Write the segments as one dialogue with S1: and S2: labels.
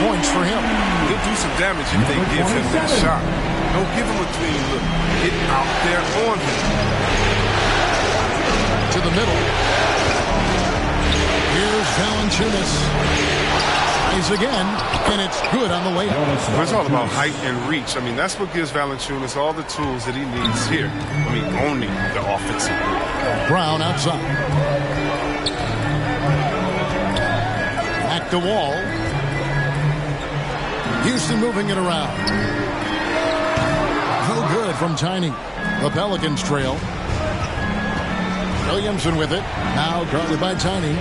S1: points for him.
S2: He'll do some damage if they give him that shot. Don't give him a clean look. Get out there on him.
S1: To the middle. Here's Valanciunas. Tries again, and it's good on the way up.
S2: Well, it's all about height and reach. I mean, that's what gives Valanciunas all the tools that he needs here. I mean, owning the offensive board.
S1: Brown outside. Back to Wall. Houston moving it around. No good from Tiny. The Pelicans trail. Williamson with it. Now guarded by Tiny.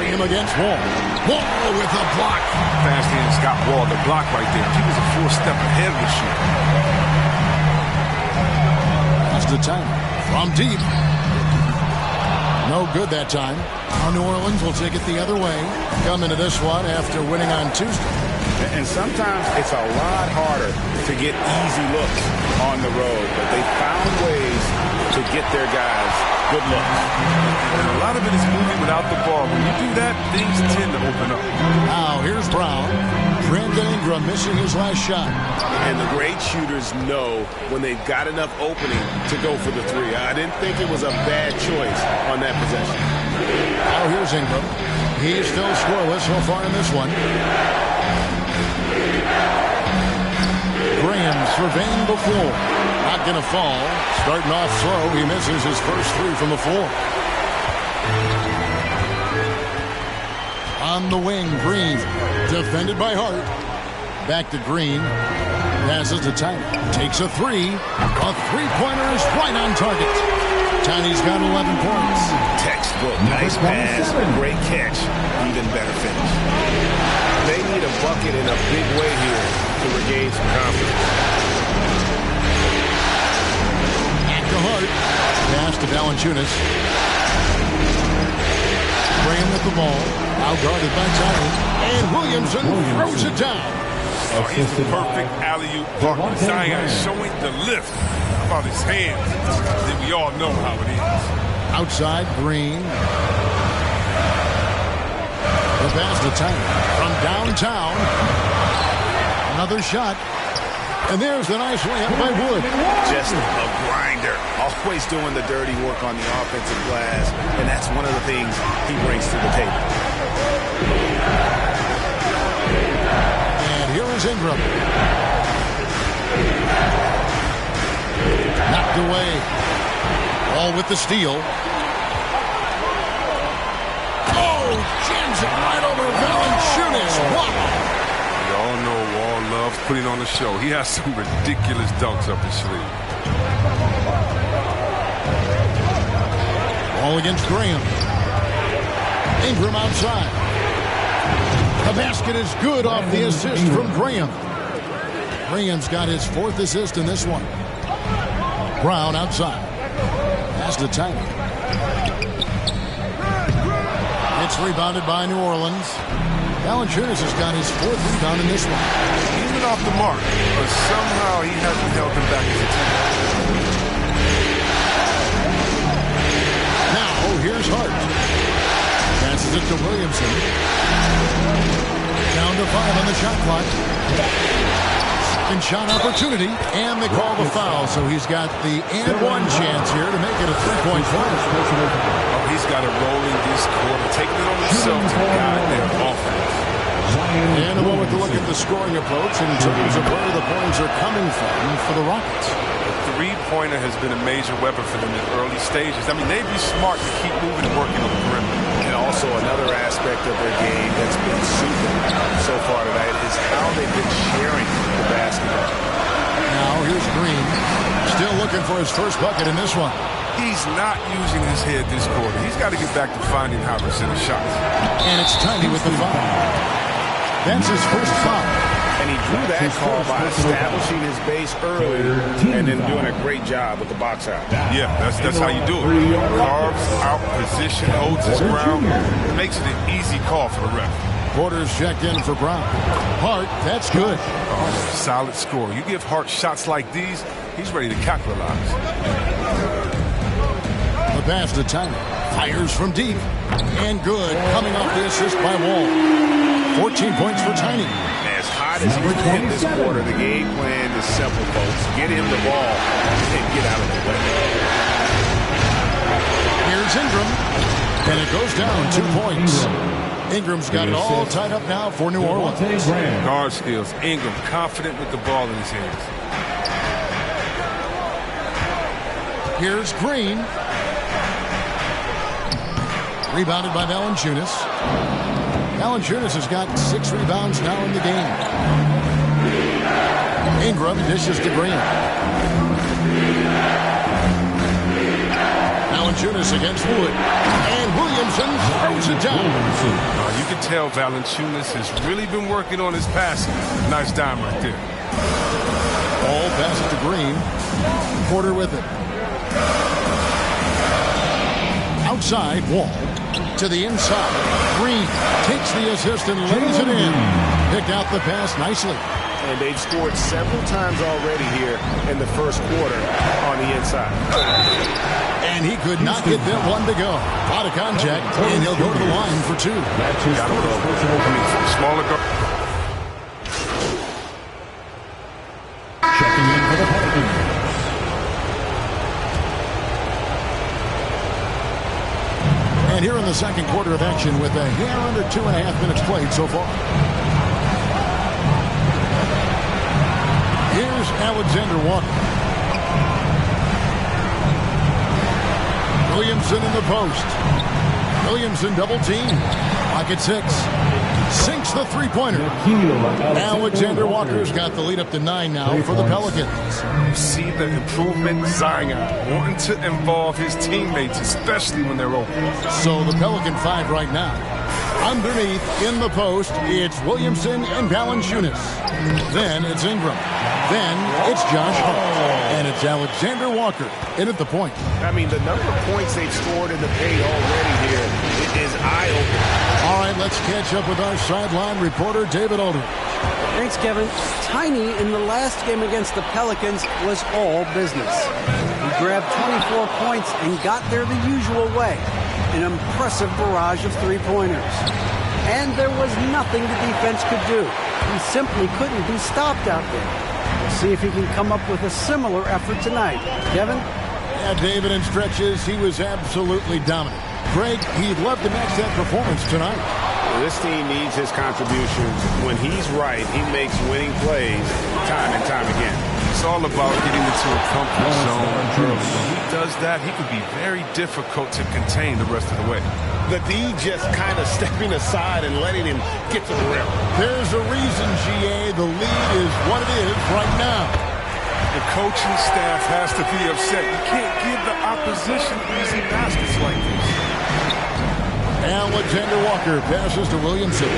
S1: Him against Wall. Wall with a block.
S2: Fast hands got Wall the block right there. He was a full step ahead of the shooter.
S1: That's the time. From deep. No good that time. Now New Orleans will take it the other way. Come into this one after winning on Tuesday.
S3: And sometimes it's a lot harder to get easy looks on the road, but they found ways to get their guys good looks.
S2: And a lot of it is moving without the ball. When you do that, things tend to open up.
S1: Now here's Brown. Brandon Ingram missing his last shot.
S3: And the great shooters know when they've got enough opening to go for the three. I didn't think it was a bad choice on that possession.
S1: Now here's Ingram. He's still scoreless so far in this one. Graham surveying the floor. Not going to fall. Starting off slow. He misses his first three from the floor. On the wing, Green. Defended by Hart. Back to Green. Passes to Tiny. Takes a three. A three-pointer is right on target. Tiny's got 11 points.
S3: Textbook. Nice pass. Great catch. Even better finish. They need a bucket in a big way here to regain some confidence.
S1: Back to Hart. Pass to Valanciunas. Graham with the ball. Now guarded by Tiny. And Williamson throws it down.
S2: Oh, he's the perfect alley-oop partner. Zion showing the lift. How about his hands? Then we all know how it is.
S1: Outside, Green. The pass to Tiny. From downtown. Another shot. And there's the nice layup by Wood.
S3: Just a grinder. Always doing the dirty work on the offensive glass. And that's one of the things he brings to the table.
S1: And here is Ingram. Knocked away. All with the steal. Oh, jams it right over Valanciunas. Wow.
S2: We all know Wall loves putting on a show. He has some ridiculous dunks up his sleeve.
S1: Ball against Graham. Ingram outside. The basket is good off the assist from Graham. Graham's got his fourth assist in this one. Brown outside. Pass to Tiny. It's rebounded by New Orleans. Valanciunas has got his fourth rebound in this one.
S2: He's been off the mark, but somehow he hasn't held him back as a team.
S1: Now, here's Hart. Passes it to Williamson. Down to 5 on the shot clock. Second shot opportunity, and they call the foul, so he's got the and one chance here to make it a three-point play.
S2: Oh, he's got a roll in this quarter, taking it on himself to guide their offense.
S1: And a moment to look at the scoring approach in terms of where the points are coming from for the Rockets.
S2: The three-pointer has been a major weapon for them in early stages. I mean, they'd be smart to keep moving and working on the perimeter.
S3: And also another aspect of their game that's been super so far tonight is how they've been sharing the basketball.
S1: Now here's Green. Still looking for his first bucket in this one.
S2: He's not using his head this quarter. He's got to get back to finding how to hit shots.
S1: And it's Tiny with the foul. That's his first foul.
S3: And he drew that call by establishing his base early and then doing a great job with the box out.
S2: Yeah, that's how you do it. Carves out position, holds his ground, makes it an easy call for the ref.
S1: Quarters checked in for Brown. Hart, that's good.
S2: Oh, solid score. You give Hart shots like these, he's ready to capitalize.
S1: The pass to Tiny. Fires from deep. And good. Coming off the assist by Wall. 14 points for Tiny.
S3: As hot as he's been this quarter, the game plan is simple, folks. Get him the ball and get out of the way.
S1: Here's Ingram. And it goes down 2 points. Ingram's got it all tied up now for New Orleans.
S2: Guard skills. Ingram confident with the ball in his hands.
S1: Here's Green. Rebounded by Valanciunas. Valanciunas has got 6 rebounds now in the game. Ingram dishes to Green. Valanciunas against Wood. And Williamson throws it down.
S2: You can tell Valanciunas has really been working on his passing. Nice dime right there.
S1: Ball passes to Green. Porter with it. Outside, Wall. To the inside. Green takes the assist and lays it in. Picked out the pass nicely.
S3: And they've scored several times already here in the first quarter on the inside.
S1: And he could not get that one to go. Out of contact, and he'll go to the line for 2.
S2: Got to go. Smaller guard.
S4: Checking in for the Pelicans.
S1: And here in the second quarter of action with a hair under 2.5 minutes played so far. Here's Alexander Walker. Williamson in the post. Williamson double team. Pocket 6. Sinks the three-pointer. Alexander Walker's got the lead up to 9 now for the Pelicans.
S2: You see the improvement. Zion wanting to involve his teammates, especially when they're open.
S1: So the Pelican 5 right now. Underneath, in the post, it's Williamson and Valanciunas. Then it's Ingram. Then it's Josh Hart. And it's Alexander Walker in at the point.
S3: I mean, the number of points they've scored in the paint already here is eye-opening.
S1: All right, let's catch up with our sideline reporter, David Aldridge.
S5: Thanks, Kevin. Tiny in the last game against the Pelicans was all business. He grabbed 24 points and got there the usual way. An impressive barrage of three-pointers. And there was nothing the defense could do. He simply couldn't be stopped out there. We'll see if he can come up with a similar effort tonight. Kevin?
S1: Yeah, David, in stretches, he was absolutely dominant. Greg, he'd love to match that performance tonight.
S3: This team needs his contributions. When he's right, he makes winning plays time and time again.
S2: It's all about getting into a comfort zone early. When he does that, he can be very difficult to contain the rest of the way.
S3: The D just kind of stepping aside and letting him get to the rim.
S1: There's a reason, GA, the lead is what it is right now.
S2: The coaching staff has to be upset. You can't give the opposition easy baskets like this.
S1: Alexander Walker passes to Williamson.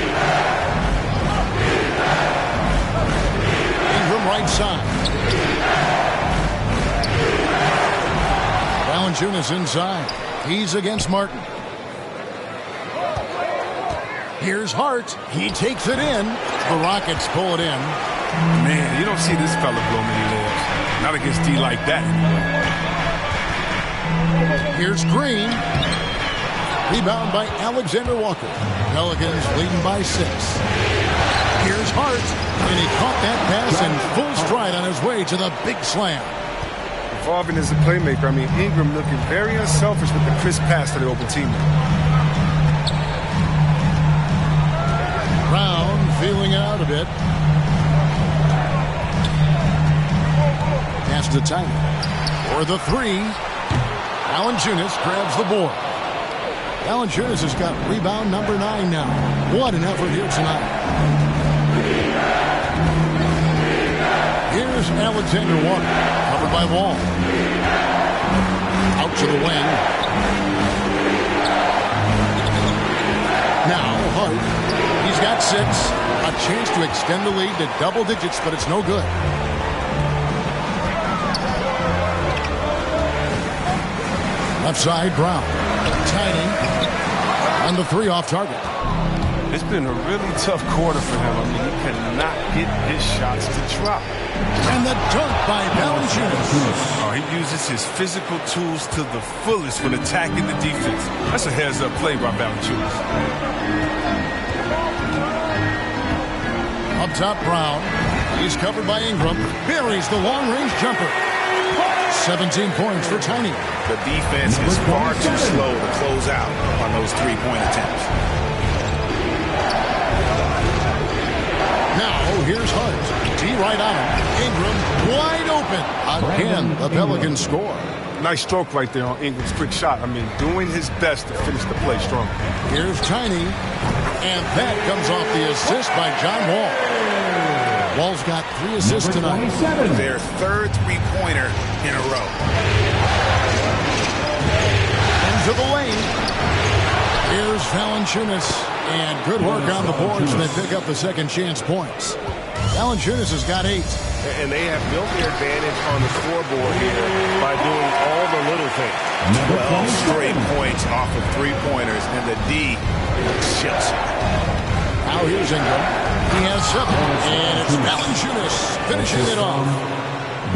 S1: Ingram right side. Valanciunas inside. He's against Martin. Here's Hart. He takes it in. The Rockets pull it in.
S2: Man, you don't see this fella blow many layups. Not against D like that.
S1: Here's Green. Rebound by Alexander Walker. Pelicans leading by 6. Here's Hart. And he caught that pass in full stride on his way to the big slam.
S2: Evolving as a playmaker. I mean, Ingram looking very unselfish with the crisp pass to the open teammate.
S1: Brown feeling out a bit. Pass to Tiny. For the 3. Valanciunas grabs the board. Valanciunas has got rebound number 9 now. What an effort here tonight. Here's Alexander Walker, covered by Wall. Out to the wing. Now Hart. He's got 6. A chance to extend the lead to double digits, but it's no good. Left side, Brown. Tiny. And the 3 off target.
S2: It's been a really tough quarter for him. I mean, he cannot get his shots to drop.
S1: And the dunk by Valanciunas.
S2: Oh, he uses his physical tools to the fullest when attacking the defense. That's a heads-up play by Valanciunas.
S1: Up top, Brown. He's covered by Ingram. Buries the long-range jumper. 17 points for Tiny.
S3: The defense is far too slow to close out on those three-point attempts.
S1: Now, here's Hart. T right on him. Ingram wide open. Again, the Pelicans score.
S2: Nice stroke right there on Ingram's quick shot. I mean, doing his best to finish the play strong.
S1: Here's Tiny. And that comes off the assist by John Wall. Wall's got 3 assists tonight.
S3: Their third three-pointer in a row.
S1: Into the lane. Here's Valanciunas. And good work on the boards. They pick up the second chance points. Valanciunas has got 8.
S4: And they have built their advantage on the scoreboard here by doing all the little things.
S3: 12 straight points off of three-pointers, and the D shifts.
S1: Now here's Ingram. He has 7. And it's Valanciunas finishing it off.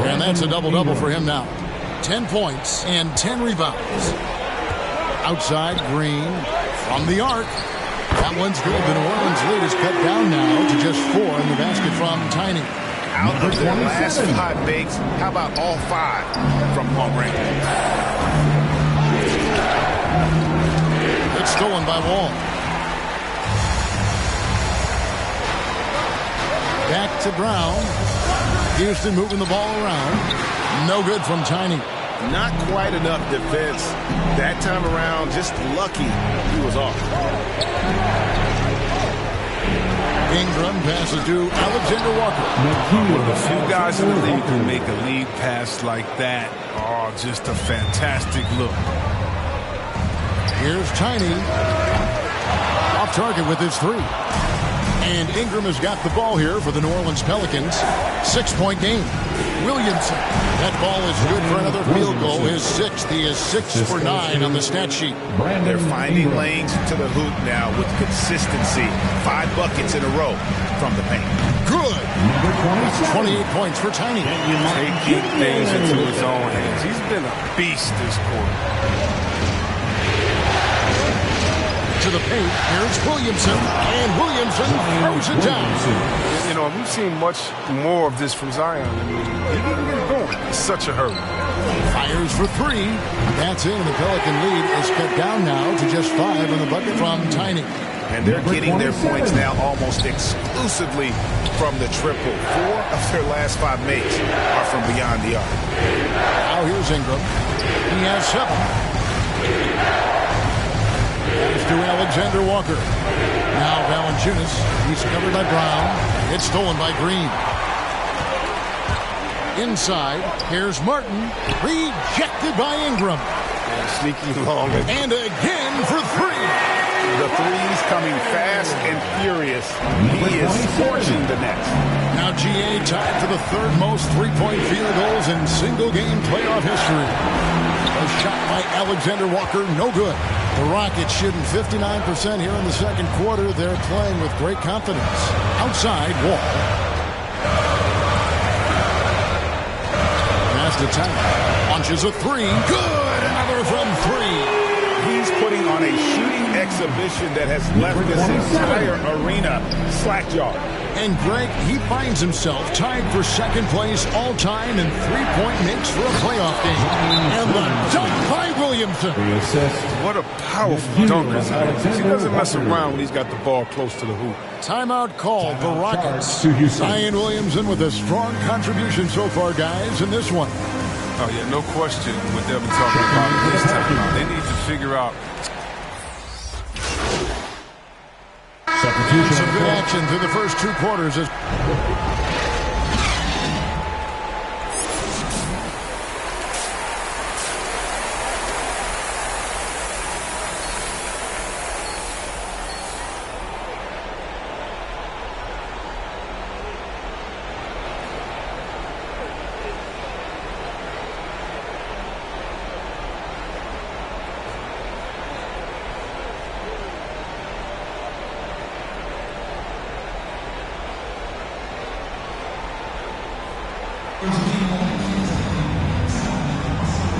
S1: And that's a double-double for him now. 10 points and 10 rebounds. Outside, Green from the arc. That one's good. The New Orleans lead is cut down now to just 4 in the basket from Tiny.
S3: Out of their last 5 makes, how about all 5 from long range?
S1: It's stolen by Wall. Back to Brown. Houston moving the ball around. No good from Tiny.
S3: Not quite enough defense. That time around, just lucky he was off.
S1: Ingram passes to Alexander Walker.
S2: One of the few guys in the league who make a lead pass like that. Oh, just a fantastic look.
S1: Here's Tiny. Off target with his 3. And Ingram has got the ball here for the New Orleans Pelicans. 6-point game. Williamson. That ball is good for another field goal. His 6th. He is 6 for 9 on the stat sheet.
S3: They're finding lanes to the hoop now with consistency. 5 buckets in a row from the paint.
S1: Good. 28 points for Tiny.
S2: Taking things into his own hands. He's been a beast this quarter.
S1: To the paint. Here's Williamson. And Williamson throws it down.
S2: You know, we've seen much more of this from Zion. I mean, he didn't get it going. It's such a hurry.
S1: Fires for 3. That's in. The Pelican lead is cut down now to just 5 on the bucket from Tiny.
S3: And they're getting their points now almost exclusively from the triple. 4 of their last 5 makes are from beyond the arc.
S1: Now here's Ingram. He has 7. Pass to Alexander Walker. Now Valanciunas. He's covered by Brown. It's stolen by Green. Inside. Here's Martin. Rejected by Ingram.
S2: And sneaky long.
S1: And again for 3.
S3: The threes coming fast and furious. He is scorching the net.
S1: Now GA tied for the 3rd most three-point field goals in single-game playoff history. A shot by Alexander Walker, no good. The Rockets shooting 59% here in the second quarter. They're playing with great confidence. Outside, Wall. Pass to Tiny. Launches a 3. Good! Another from 3.
S3: He's putting on a shooting exhibition that has left this entire arena slack-jawed.
S1: And Greg, he finds himself tied for 2nd place all-time in three-point makes for a playoff game. And the dunk by Williamson.
S2: What a powerful dunker. He doesn't mess around when he's got the ball close to the hoop.
S1: Timeout called the Rockets. Zion Williamson with a strong contribution so far, guys, in this one.
S2: Oh, yeah, no question what they've been talking about in this timeout. They need to figure out.
S1: Some good action through the first 2 quarters.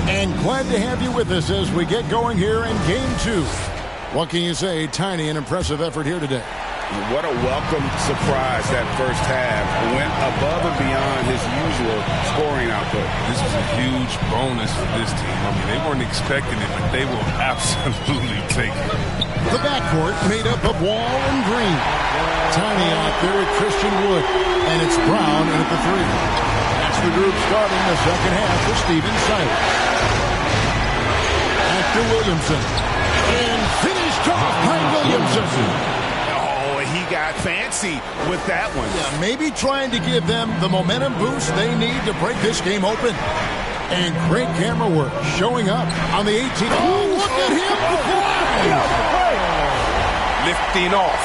S1: And glad to have you with us as we get going here in Game 2. What can you say? Tiny, an impressive effort here today.
S3: What a welcome surprise that first half. Went above and beyond his usual scoring output.
S2: This is a huge bonus for this team. I mean, they weren't expecting it, but they will absolutely take it.
S1: The backcourt made up of Wall and Green. Tiny out there with Christian Wood. And it's Brown in at the 3. That's the group starting the second half for Steven Silas. Back to Williamson. And finished off by Williamson.
S3: He got fancy with that one.
S1: Yeah, maybe trying to give them the momentum boost they need to break this game open. And great camera work showing up on the 18. Oh, look at him fly!
S2: Lifting off.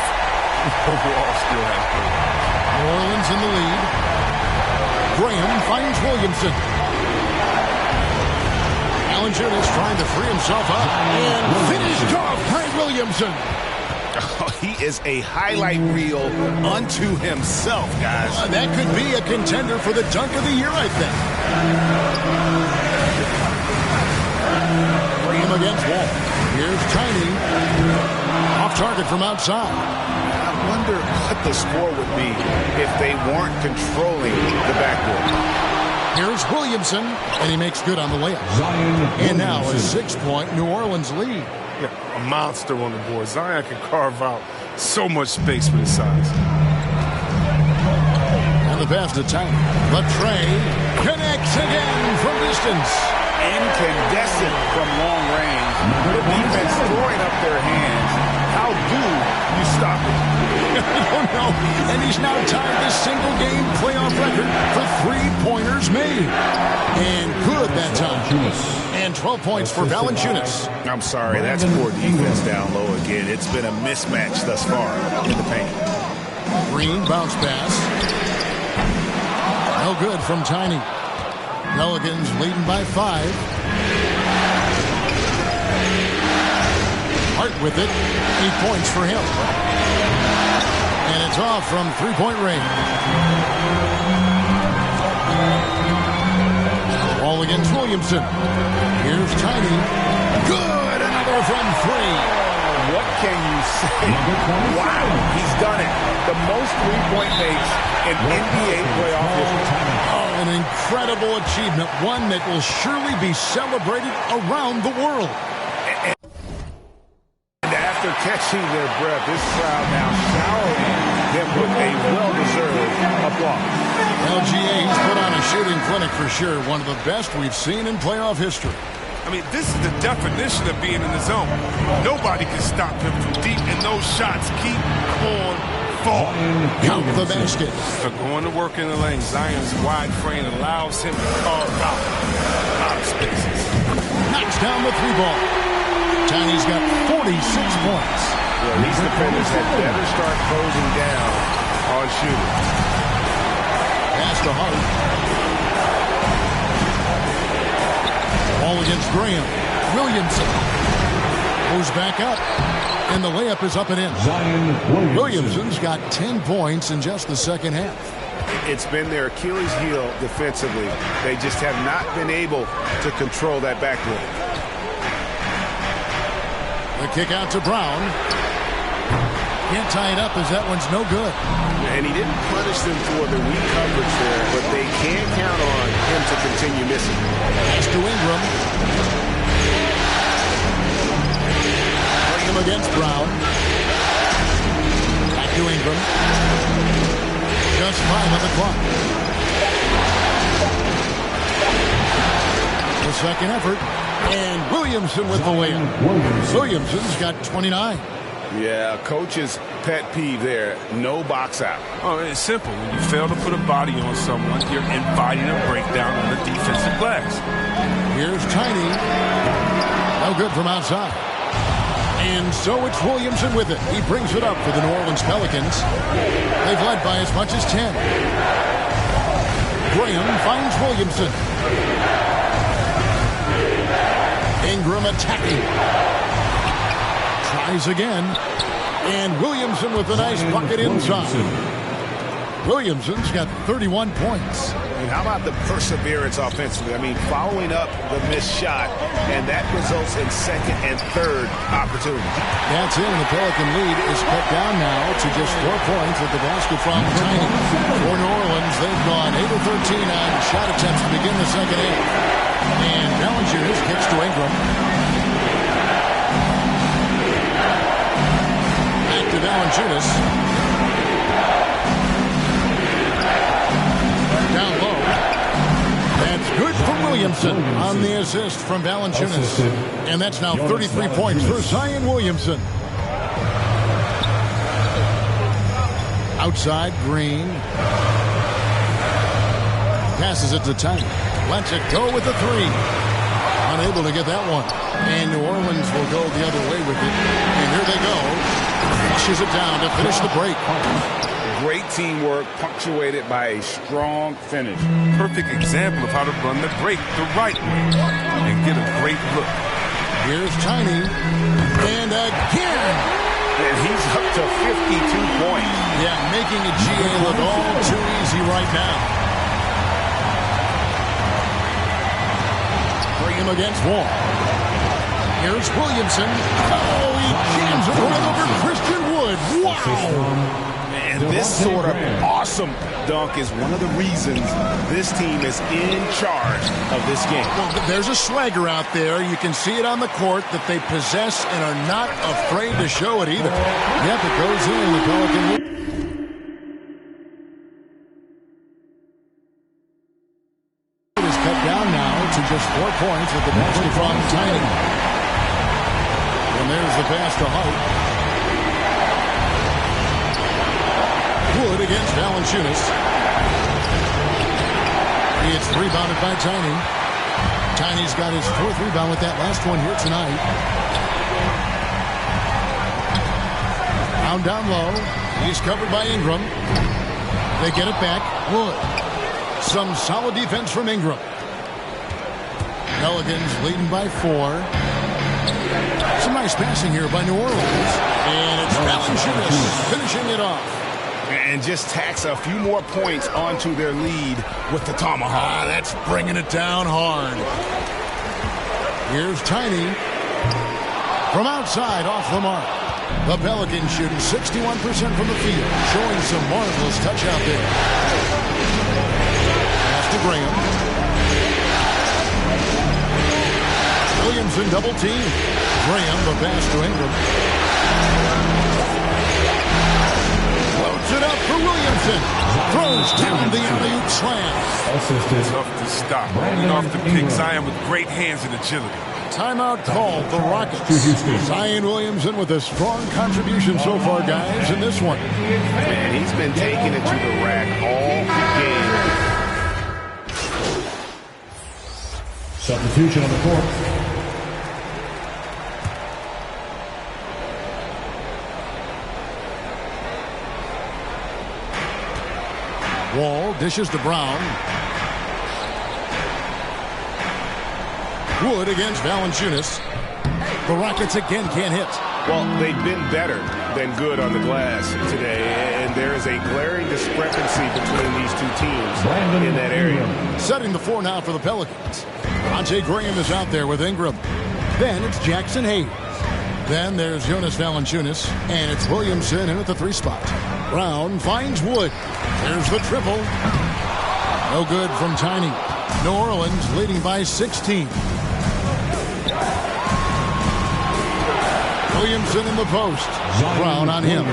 S1: New Orleans in the lead. Graham finds Williamson. Valanciunas trying to free himself up. And finished off by Williamson.
S3: Oh, he is a highlight reel unto himself, guys.
S1: That could be a contender for the dunk of the year, I think. Graham against Wall. Here's Tiny. Off target from outside.
S3: I wonder what the score would be if they weren't controlling the backcourt.
S1: Here's Williamson, and he makes good on the layup. And now a 6-point New Orleans lead.
S2: Yeah, a monster on the board. Zion can carve out so much space with his size.
S1: And the pass to Tiny. Latrey connects again from distance.
S3: Incandescent from long range. The defense throwing up their hands. How do you stop it?
S1: I don't know. And he's now tied the single-game playoff record for three-pointers made. And good that time. And 12 points for Valanciunas.
S3: I'm sorry, that's poor defense down low again. It's been a mismatch thus far in the paint.
S1: Green bounce pass. No good from Tiny. Pelicans leading by 5. Hart with it. 8 points for him. And it's off from three-point range. Ball against Williamson. Here's Tiny. Good! Another from 3.
S3: What can you say? Wow, he's done it. The most three-point makes in NBA playoff history.
S1: Oh, an incredible achievement. One that will surely be celebrated around the world.
S3: And after catching their breath, this crowd now showering him with a well-deserved applause.
S1: LGA's put on a shooting clinic for sure. One of the best we've seen in playoff history.
S2: I mean, this is the definition of being in the zone. Nobody can stop him from deep, and those shots keep on falling.
S1: Count the basket.
S2: Going to work in the lane. Zion's wide frame allows him to carve out a lot of spaces.
S1: Knocks down the 3-ball. Tiny's got 46 points.
S3: Well, these defenders had better start closing down on shooting.
S1: Pass to Hart. Ball against Graham. Williamson moves back up, and the layup is up and in. Williamson's got 10 points in just the second half.
S3: It's been their Achilles heel defensively. They just have not been able to control that backcourt.
S1: The kick out to Brown. Can't tie it up as that one's no good.
S3: And he didn't punish them for the weak coverage there, but they can count on him to continue missing.
S1: Pass to Ingram. Bring him against Brown. Back to Ingram. Just 5 on the clock. The second effort. And Williamson with the layup. Williamson's got 29.
S3: Yeah, coach's pet peeve there. No box out.
S2: Oh, it's simple. When you fail to put a body on someone, you're inviting a breakdown on the defensive glass.
S1: Here's Tiny. No good from outside. And so it's Williamson with it. He brings it up for the New Orleans Pelicans. They've led by as much as 10. Graham finds Williamson. Ingram attacking. Tries again. And Williamson with a nice bucket inside. Williamson's got 31 points.
S3: And how about the perseverance offensively? I mean, following up the missed shot, and that results in second and third opportunities.
S1: That's it. The Pelican lead is cut down now to just 4 points with the basket from Tiny. For New Orleans, they've gone 8 of 13 on shot attempts to begin the second half. And Valanciunas kicks to Ingram. Back to Valanciunas. Down low. That's good for Williamson on the assist from Valanciunas. And that's now 33 points for Zion Williamson. Outside, Green. Passes it to Tiny. Lets it go with the three. Unable to get that one. And New Orleans will go the other way with it. And here they go. Flushes it down to finish the break.
S3: Great teamwork punctuated by a strong finish.
S2: Perfect example of how to run the break the right way and get a great look.
S1: Here's Tiny. And again.
S3: And he's up to 52 points.
S1: Yeah, making a GA look all too easy right now. Bring him against Wall. Here's Williamson. Oh, he jams it right over Christian Wood. Wow.
S3: And this sort of awesome dunk is one of the reasons this team is in charge of this game.
S1: Well, there's a swagger out there. You can see it on the court that they possess and are not afraid to show it either. Yep, it goes in the Pelican lead. It is cut down now to just 4 points with the basket from Tiny. And there's the pass to Hart. Wood against Valanciunas. It's rebounded by Tiny. Tiny's got his 4th rebound with that last one here tonight. Down low. He's covered by Ingram. They get it back. Wood. Some solid defense from Ingram. Pelicans leading by 4. Some nice passing here by New Orleans. And it's Valanciunas finishing it off.
S3: And just tacks a few more points onto their lead with the tomahawk.
S1: That's bringing it down hard. Here's Tiny. From outside, off the mark. The Pelicans shooting 61% from the field, showing some marvelous touch out there. Pass to Graham. Williamson double team. Graham, the pass to Ingram. It up for Williamson. Throws down the alley-oop slam.
S2: Tough to stop. Rolling off the pick. Zion with great hands and agility.
S1: Timeout called. The Rockets. Zion Williamson with a strong contribution so far, guys, in this one.
S3: Man, he's been taking it to the rack all game.
S6: Substitution on the court.
S1: Wall dishes to Brown. Wood against Valanciunas. The Rockets again can't hit.
S3: Well, they've been better than good on the glass today, and there is a glaring discrepancy between these two teams in that area.
S1: Setting the 4 now for the Pelicans. Devontae Graham is out there with Ingram. Then it's Jackson Hayes. Then there's Jonas Valanciunas, and it's Williamson in at the 3 spot. Brown finds Wood. There's the triple. No good from Tiny. New Orleans leading by 16. Williamson in the post. Brown on him.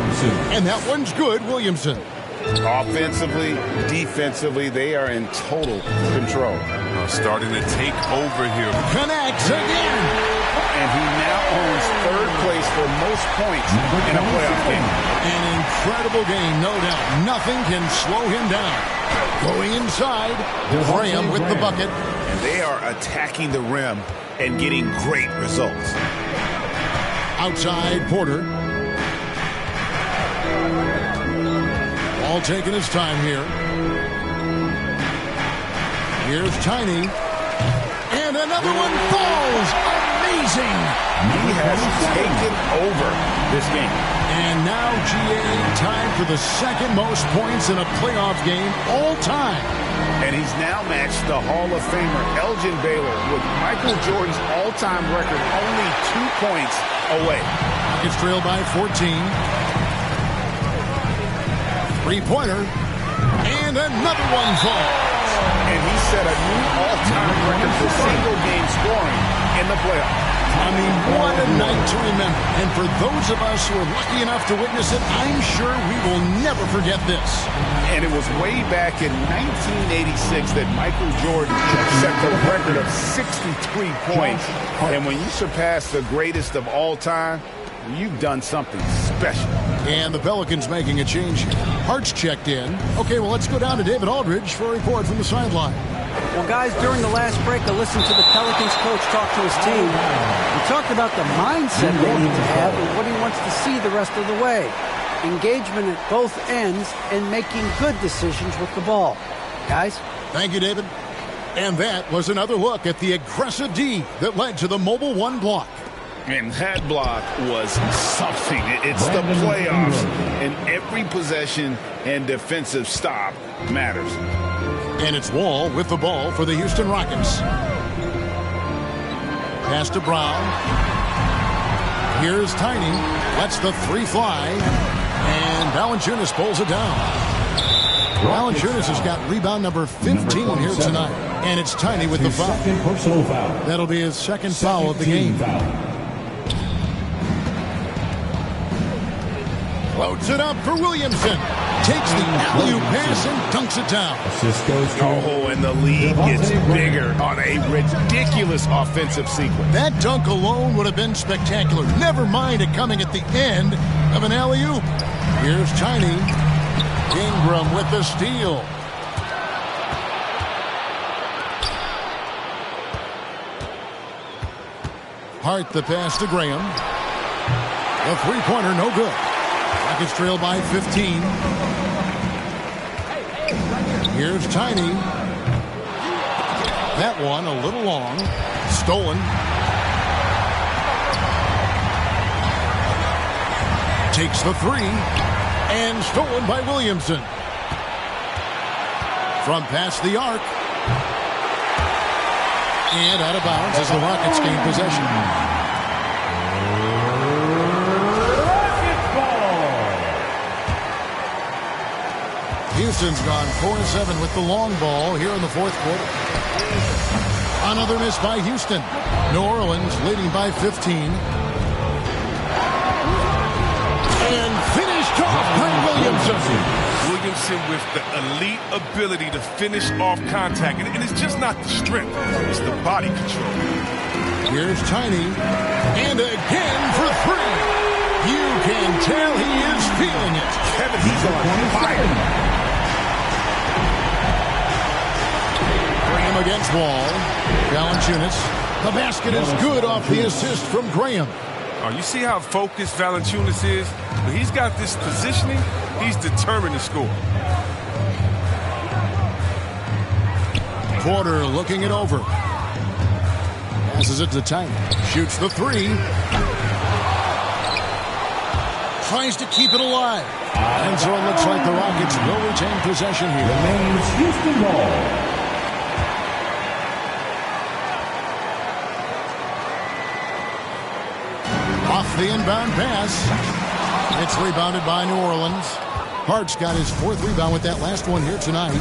S1: And that one's good, Williamson.
S3: Offensively, defensively, they are in total control.
S2: Starting to take over here.
S1: Connects again.
S3: And he now owns 3rd place for most points in a playoff game.
S1: An incredible game, no doubt. Nothing can slow him down. Going inside, Graham with the bucket.
S3: And they are attacking the rim and getting great results.
S1: Outside, Porter. All taking his time here. Here's Tiny. And another one falls. Amazing amazing.
S3: He has taken over this game.
S1: And now GA tied for the second most points in a playoff game all time.
S3: And he's now matched the Hall of Famer Elgin Baylor with Michael Jordan's all-time record only 2 points away.
S1: Rockets trail by 14. Three-pointer. And another one falls.
S3: And he set a new all-time record for single-game scoring in the playoffs.
S1: I mean, what a night to remember. And for those of us who are lucky enough to witness it, I'm sure we will never forget this.
S3: And it was way back in 1986 that Michael Jordan set the record of 63 points. And when you surpass the greatest of all time, you've done something special.
S1: And the Pelicans making a change. Hart's checked in. Okay, well, let's go down to David Aldridge for a report from the sideline.
S5: Well, guys, during the last break, I listened to the Pelicans coach talk to his team. He talked about the mindset they need to have and what he wants to see the rest of the way. Engagement at both ends and making good decisions with the ball. Guys?
S1: Thank you, David. And that was another look at the aggressive D that led to the Mobile One block.
S3: And that block was something. It's the playoffs, and every possession and defensive stop matters.
S1: And it's Wall with the ball for the Houston Rockets. Pass to Brown. Here's Tiny. Lets the three fly. And Valanciunas pulls it down. Valanciunas has got rebound number 15 here tonight. And it's Tiny with the foul. That'll be his second foul of the game. Floats it up for Williamson. Takes the alley-oop pass and dunks it down.
S3: Oh, and the lead gets bigger on a ridiculous offensive sequence.
S1: That dunk alone would have been spectacular. Never mind it coming at the end of an alley-oop. Here's Tiny. Ingram with the steal. Hart the pass to Graham. The three-pointer no good. Rockets trail by 15. Here's Tiny. That one a little long. Stolen. Takes the three. And stolen by Williamson. From past the arc. And out of bounds as the Rockets gain possession. Houston's gone 4-7 with the long ball here in the fourth quarter. Another miss by Houston. New Orleans leading by 15. And finished off by Williamson.
S2: Williamson with the elite ability to finish off contact. And it's just not the strength, it's the body control.
S1: Here's Tiny. And again for three. You can tell he is feeling it.
S3: Kevin, he's on fire.
S1: Against Wall. Valanciunas. The basket is good off the assist from Graham.
S2: Oh, you see how focused Valanciunas is? When he's got this positioning, he's determined to score.
S1: Porter looking it over. Passes it to Tiny. Shoots the three. Tries to keep it alive. And so it looks like the Rockets will retain possession here.
S6: Remains Houston ball.
S1: Off the inbound pass. It's rebounded by New Orleans. Hart's got his fourth rebound with that last one here tonight.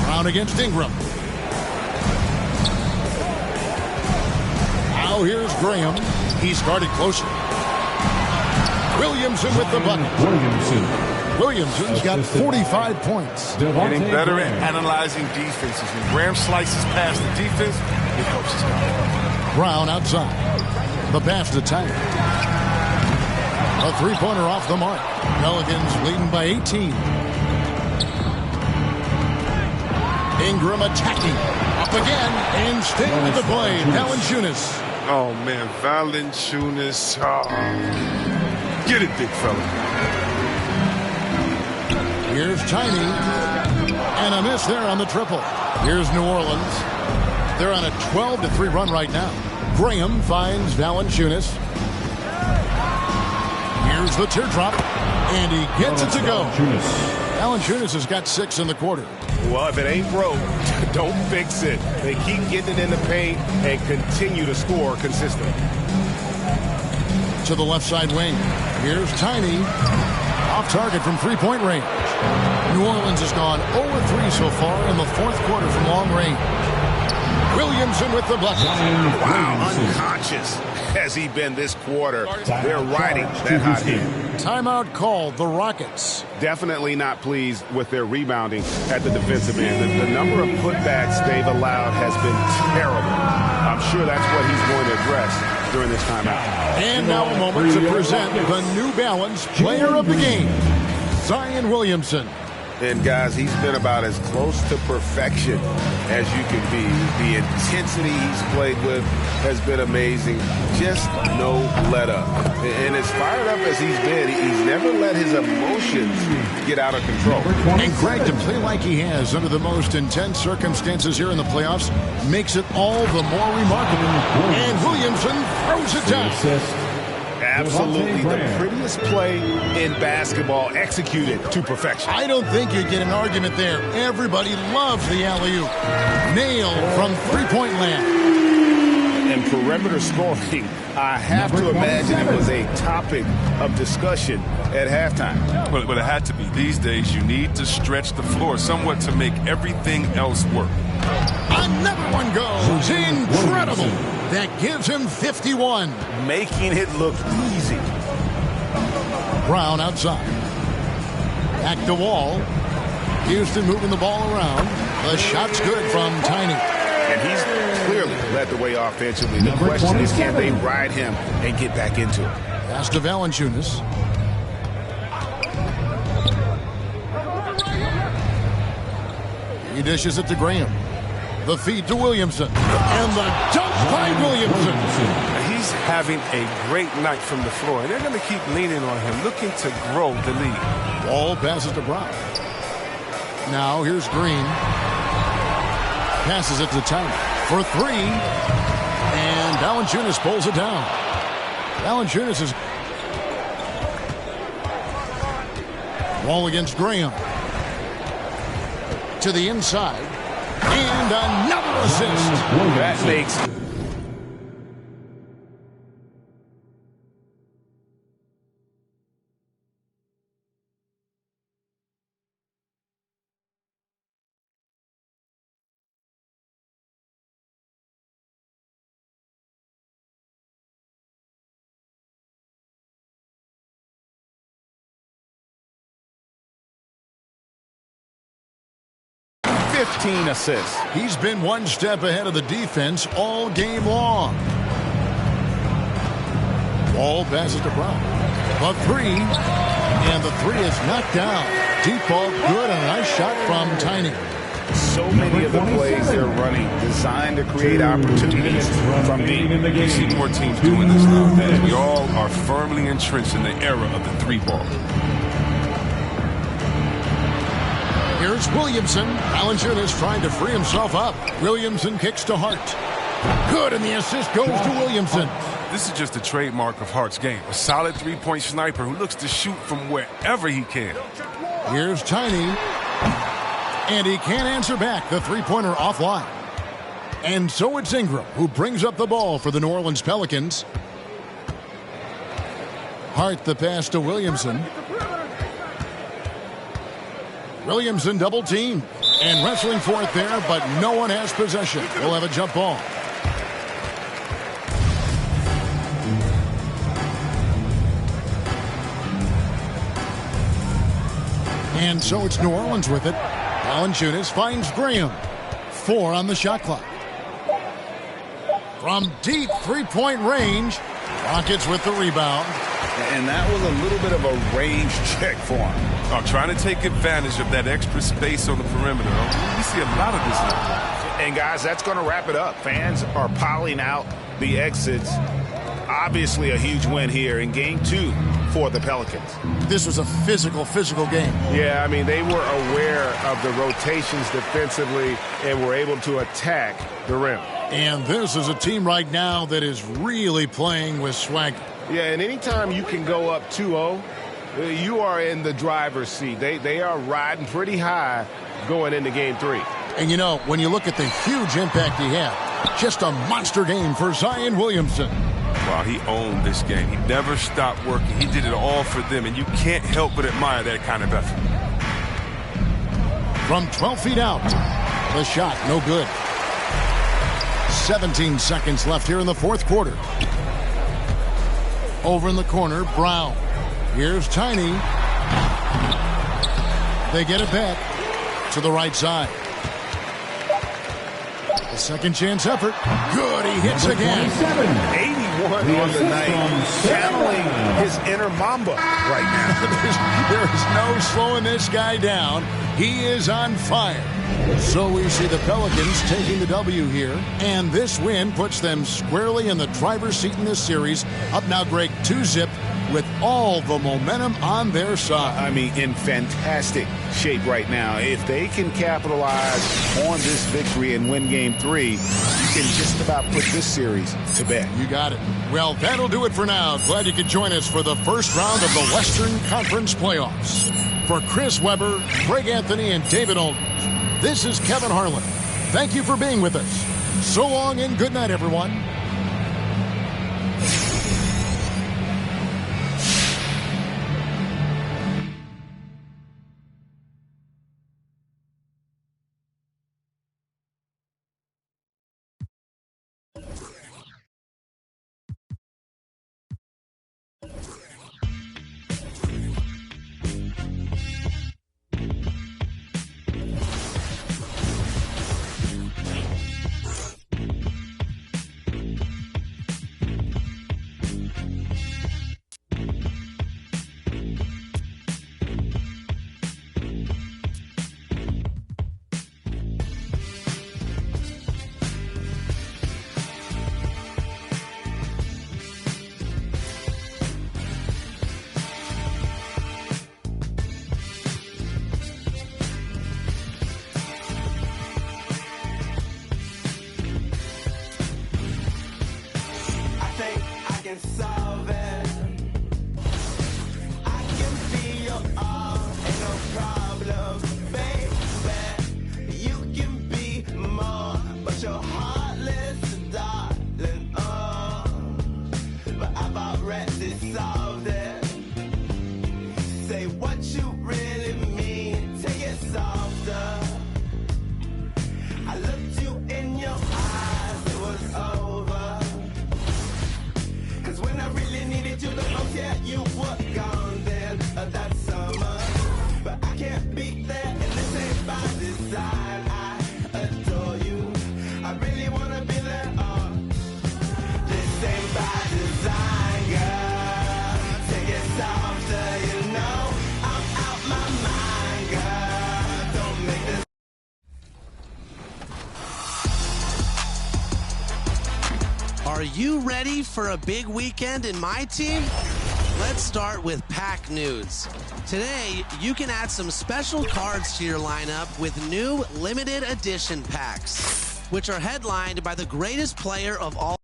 S1: Brown against Ingram. Now here's Graham. He's guarded closer. Williamson with the bucket. Williamson's got 45 points.
S2: Getting better at analyzing defenses. When Graham slices past the defense, it helps his guy.
S1: Brown outside. The pass to Tiny. A three-pointer off the mark. Pelicans leading by 18. Ingram attacking. Up again and staying with the play. Valanciunas.
S2: Oh, man. Valanciunas. Oh. Get it, big fella.
S1: Here's Tiny. And a miss there on the triple. Here's New Orleans. They're on a 12-3 run right now. Graham finds Valanciunas. Here's the teardrop, and he gets it to go. Valanciunas has got 6 in the quarter.
S3: Well, if it ain't broke, don't fix it. They keep getting it in the paint and continue to score consistently.
S1: To the left side wing. Here's Tiny. Off target from three-point range. New Orleans has gone 0-3 so far in the fourth quarter from long range. Williamson with the bucket.
S3: Wow, unconscious has he been this quarter. They're riding that hot hand.
S1: Timeout called the Rockets.
S3: Definitely not pleased with their rebounding at the defensive end. The number of putbacks they've allowed has been terrible. I'm sure that's what he's going to address during this timeout.
S1: And now a moment to present the New Balance Player of the Game, Zion Williamson.
S3: And, guys, he's been about as close to perfection as you can be. The intensity he's played with has been amazing. Just no let-up. And as fired up as he's been, he's never let his emotions get out of control.
S1: And, Greg, to play like he has under the most intense circumstances here in the playoffs makes it all the more remarkable. And Williamson throws it down.
S3: Absolutely the prettiest play in basketball, executed to perfection.
S1: I don't think you get an argument there. Everybody loves the alley-oop. Nailed from three-point land.
S3: And perimeter scoring, I have to imagine it was a topic of discussion at halftime.
S2: But it had to be. These days, you need to stretch the floor somewhat to make everything else work.
S1: Another one goes. Incredible. That gives him 51.
S3: Making it look easy.
S1: Brown outside. Back to Wall. Houston moving the ball around. The shot's good from Tiny.
S3: And he's clearly led the way offensively. The question is, can they ride him and get back into it?
S1: Pass to Valanciunas. He dishes it to Graham. The feed to Williamson. And the dunk by Williamson.
S2: He's having a great night from the floor, and they're going to keep leaning on him, looking to grow the lead.
S1: Ball passes to Brown. Now here's Green. Passes it to Tiny for three. And Valanciunas pulls it down. Valanciunas is... Wall against Graham. To the inside. And another assist.
S3: That makes... assists.
S1: He's been one step ahead of the defense all game long. Ball passes to Brown. The three. And the three is knocked down. Deep ball good and a nice shot from Tiny.
S3: So many of the plays they're running designed to create opportunities from deep.
S2: You see more teams doing this now. We all are firmly entrenched in the era of the three ball.
S1: Here's Williamson. Valanciunas trying to free himself up. Williamson kicks to Hart. Good, and the assist goes to Williamson.
S2: This is just a trademark of Hart's game. A solid three-point sniper who looks to shoot from wherever he can.
S1: Here's Tiny. And he can't answer back. The three-pointer offline. And so it's Ingram who brings up the ball for the New Orleans Pelicans. Hart the pass to Williamson. Williamson double team and wrestling for it there, but no one has possession. We'll have a jump ball. And so it's New Orleans with it. Valanciunas finds Graham. 4 on the shot clock. From deep three-point range, Rockets with the rebound.
S3: And that was a little bit of a range check for him.
S2: Trying to take advantage of that extra space on the perimeter. We see a lot of this now.
S3: And, guys, that's going to wrap it up. Fans are piling out the exits. Obviously a huge win here in Game 2 for the Pelicans.
S1: This was a physical game.
S4: Yeah, I mean, they were aware of the rotations defensively and were able to attack the rim.
S1: And this is a team right now that is really playing with swagger.
S4: Yeah, and anytime you can go up 2-0, you are in the driver's seat. They are riding pretty high going into Game 3.
S1: And, you know, when you look at the huge impact he had, just a monster game for Zion Williamson.
S2: Wow, he owned this game. He never stopped working. He did it all for them, and you can't help but admire that kind of effort.
S1: From 12 feet out, the shot no good. 17 seconds left here in the fourth quarter. Over in the corner, Brown. Here's Tiny. They get it back to the right side. A second chance effort. Good, he hits again.
S3: 81 on the night, channeling his inner Mamba right now.
S1: There is no slowing this guy down. He is on fire. So we see the Pelicans taking the W here, and this win puts them squarely in the driver's seat in this series. Up now, Greg, 2-zip with all the momentum on their side.
S3: I mean, in fantastic shape right now. If they can capitalize on this victory and win Game 3, you can just about put this series to bed.
S1: You got it. Well, that'll do it for now. Glad you could join us for the first round of the Western Conference playoffs. For Chris Webber, Greg Anthony, and David Olden, this is Kevin Harlan. Thank you for being with us. So long and good night, everyone.
S7: Are you ready for a big weekend in my team? Let's start with pack news. Today, you can add some special cards to your lineup with new limited edition packs, which are headlined by the greatest player of all.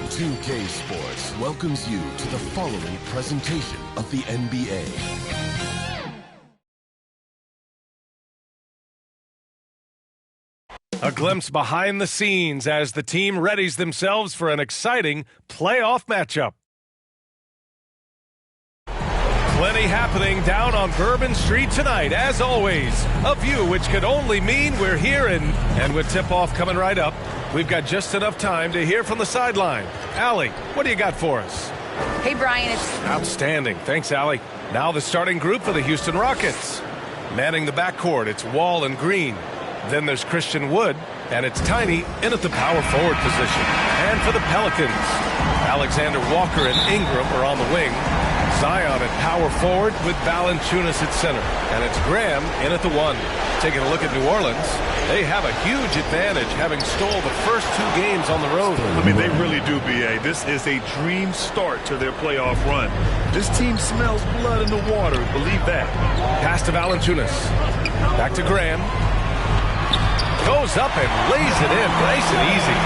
S8: 2K Sports welcomes you to the following presentation of the NBA.
S9: A glimpse behind the scenes as the team readies themselves for an exciting playoff matchup. Plenty happening down on Bourbon Street tonight, as always. A view which could only mean we're here, and with tip-off coming right up, we've got just enough time to hear from the sideline. Allie, what do you got for us?
S10: Hey, Brian.
S9: Outstanding. Thanks, Allie. Now the starting group for the Houston Rockets. Manning the backcourt, it's Wall and Green. Then there's Christian Wood, and it's Tiny in at the power forward position. And for the Pelicans, Alexander Walker and Ingram are on the wing. Zion at power forward with Valanciunas at center. And it's Graham in at the 1. Taking a look at New Orleans, they have a huge advantage, having stole the first 2 games on the road.
S10: I mean, they really do, B.A. This is a dream start to their playoff run. This team smells blood in the water. Believe that.
S9: Pass to Valanciunas. Back to Graham. Goes up and lays it in. Nice and easy.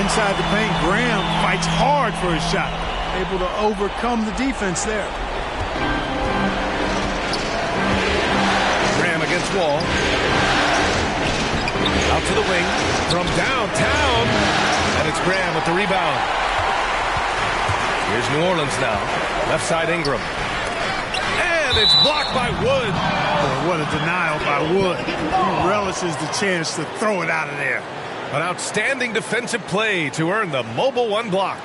S11: Inside the paint, Graham fights hard for his shot. Able to overcome the defense there.
S9: Graham against Wall. Out to the wing. From downtown. And it's Graham with the rebound. Here's New Orleans now. Left side Ingram. And it's blocked by Wood.
S11: Oh, what a denial by Wood. He relishes the chance to throw it out of there.
S9: An outstanding defensive play to earn the Mobile 1 block.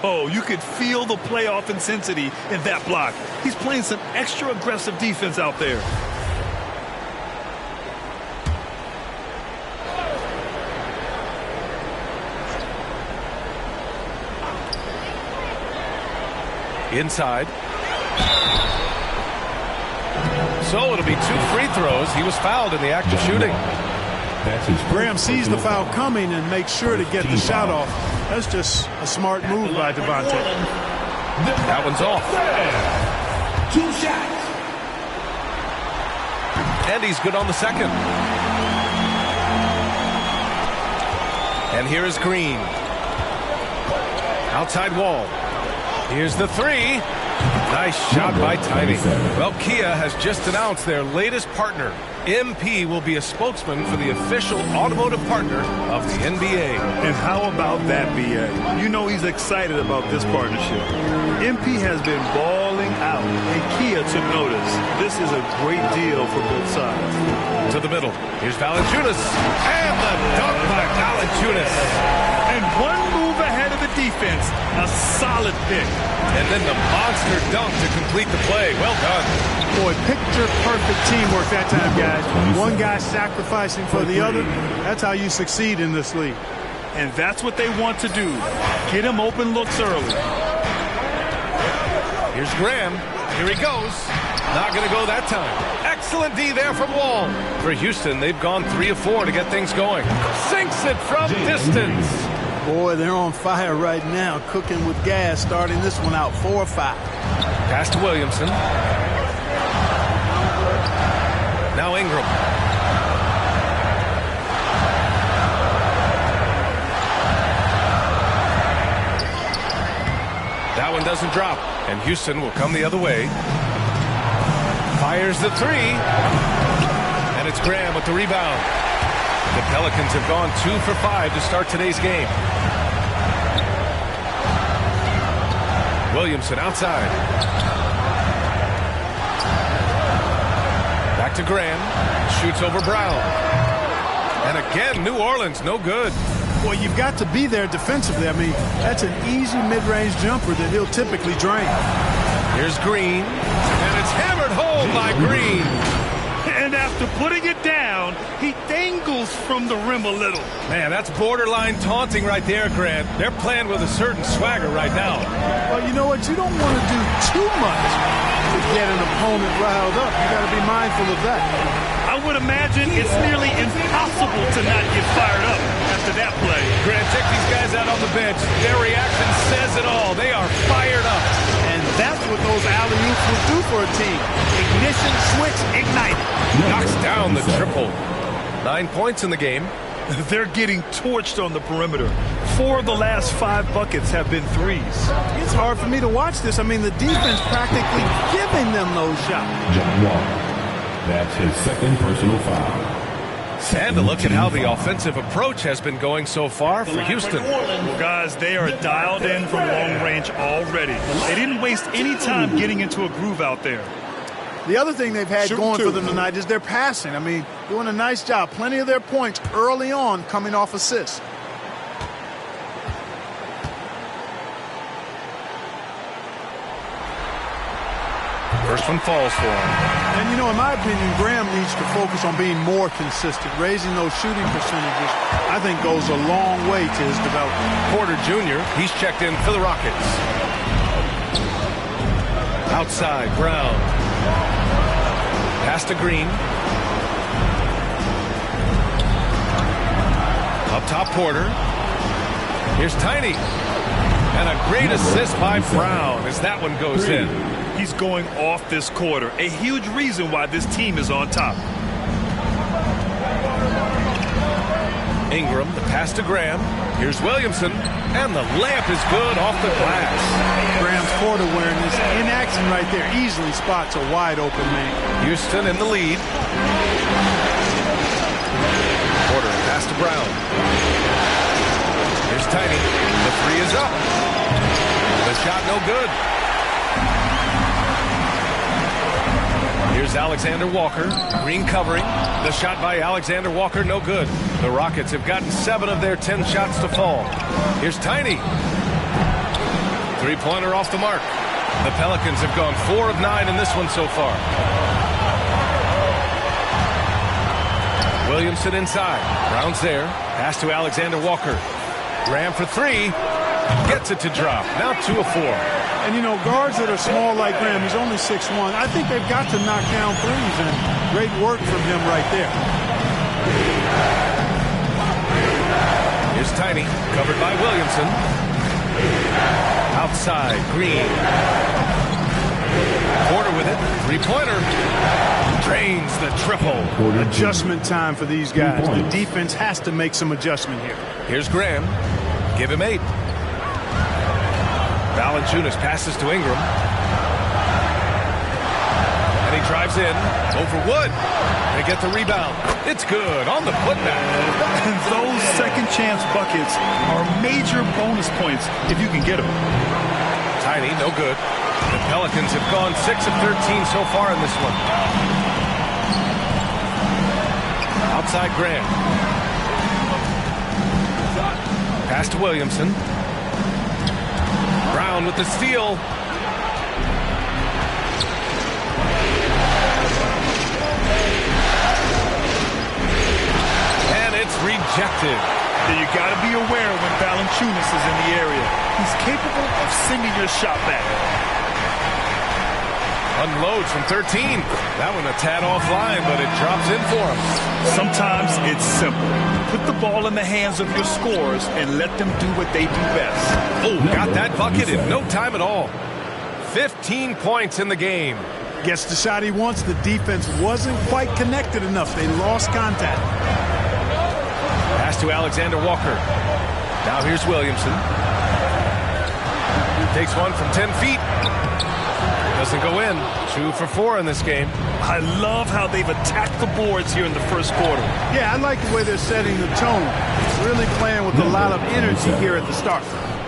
S10: Oh, you could feel the playoff intensity in that block. He's playing some extra aggressive defense out there.
S9: Inside. So it'll be 2 free throws. He was fouled in the act of shooting.
S11: Graham sees the foul coming and makes sure to get the shot off. That's just a smart move by Devontae.
S9: That one's off.
S6: 2 shots.
S9: And he's good on the second. And here is Green. Outside Wall. Here's the 3. Nice shot by Tiny. Well, Kia has just announced their latest partner. MP will be a spokesman for the official automotive partner of the NBA.
S10: And how about that, B.A.? You know he's excited about this partnership. MP has been balling out, and Kia took notice. This is a great deal for both sides.
S9: To the middle. Here's Valanciunas. And the dunk by Valanciunas.
S10: And one move ahead of the defense. A solid pick.
S9: And then the monster dunk to complete the play. Well done.
S11: Boy, picture-perfect teamwork that time, guys. One guy sacrificing for the other. That's how you succeed in this league.
S10: And that's what they want to do. Get him open looks early.
S9: Here's Graham. Here he goes. Not going to go that time. Excellent D there from Wall. For Houston, they've gone 3 of 4 to get things going. Sinks it from distance.
S11: Boy, they're on fire right now, cooking with gas, starting this one out 4 or 5.
S9: Pass to Williamson. Now Ingram. That one doesn't drop, and Houston will come the other way. Fires the 3. And it's Graham with the rebound. The Pelicans have gone 2 for 5 to start today's game. Williamson outside. Back to Graham. Shoots over Brown. And again, New Orleans, no good.
S11: Well, you've got to be there defensively. I mean, that's an easy mid-range jumper that he'll typically drain.
S9: Here's Green. And it's hammered home by Green.
S10: And after putting it down, he dangles from the rim a little.
S9: Man, that's borderline taunting right there, Grant. They're playing with a certain swagger right now.
S11: Well, you know what? You don't want to do too much to get an opponent riled up. You got to be mindful of that.
S10: I would imagine it's nearly impossible to not get fired up after that play.
S9: Grant, check these guys out on the bench. Their reaction says it all. They are fired up.
S11: And that's what those alley-oops will do for a team. Ignition switch ignited.
S9: Knocks down the triple. 9 points in the game.
S10: They're getting torched on the perimeter. 4 of the last 5 buckets have been threes.
S11: It's hard for me to watch this. I mean, the defense practically giving them those shots.
S6: John Wall. That's his 2nd personal foul.
S9: And to look at how the offensive approach has been going so far for Houston.
S10: Well, guys, they are dialed in from long range already. They didn't waste any time getting into a groove out there.
S11: The other thing they've had going for them tonight is their passing. I mean, doing a nice job. Plenty of their points early on coming off assists.
S9: First one falls for him.
S11: And, you know, in my opinion, Graham needs to focus on being more consistent. Raising those shooting percentages, I think, goes a long way to his development.
S9: Porter Jr., he's checked in for the Rockets. Outside, Brown. Pass to Green. Up top, Porter. Here's Tiny. And a great assist by Brown as that one goes in.
S10: He's going off this quarter. A huge reason why this team is on top.
S9: Ingram, the pass to Graham. Here's Williamson. And the layup is good off the glass.
S11: Graham's court awareness in action right there. Easily spots a wide open man.
S9: Houston in the lead. Porter, pass to Brown. Here's Tiny. The three is up. The shot no good. Here's Alexander Walker. Green covering. The shot by Alexander Walker no good. The Rockets have gotten 7 of their 10 shots to fall. Here's Tiny. Three-pointer off the mark. The Pelicans have gone 4 of 9 in this one so far. Williamson inside. Brown's there. Pass to Alexander Walker. Graham for 3. Gets it to drop. Now 2 of 4.
S11: And, you know, guards that are small like Graham, he's only 6'1". I think they've got to knock down threes, and great work from him right there.
S9: Here's Tiny, covered by Williamson. Outside, Green. Porter with it. Three-pointer. Drains the triple.
S11: Adjustment time for these guys. The defense has to make some adjustment here.
S9: Here's Graham. Give him 8. Valanciunas passes to Ingram. And he drives in. Over Wood. They get the rebound. It's good on the putback.
S10: And those second chance buckets are major bonus points if you can get them.
S9: Tiny, no good. The Pelicans have gone 6 of 13 so far in this one. Outside Graham. Pass to Williamson. Brown with the steal. And it's rejected.
S10: You got to be aware when Valanciunas is in the area. He's capable of sending your shot back.
S9: Unloads from 13. That one a tad offline, but it drops in for him.
S10: Sometimes it's simple. Put the ball in the hands of your scorers and let them do what they do best.
S9: Oh, got that bucket in no time at all. 15 points in the game.
S11: Gets the shot he wants. The defense wasn't quite connected enough. They lost contact.
S9: Pass to Alexander Walker. Now here's Williamson. Takes one from 10 feet. Doesn't go in. 2 for 4 in this game.
S10: I love how they've attacked the boards here in the first quarter.
S11: Yeah, I like the way they're setting the tone. Really playing with a lot of energy here at the start.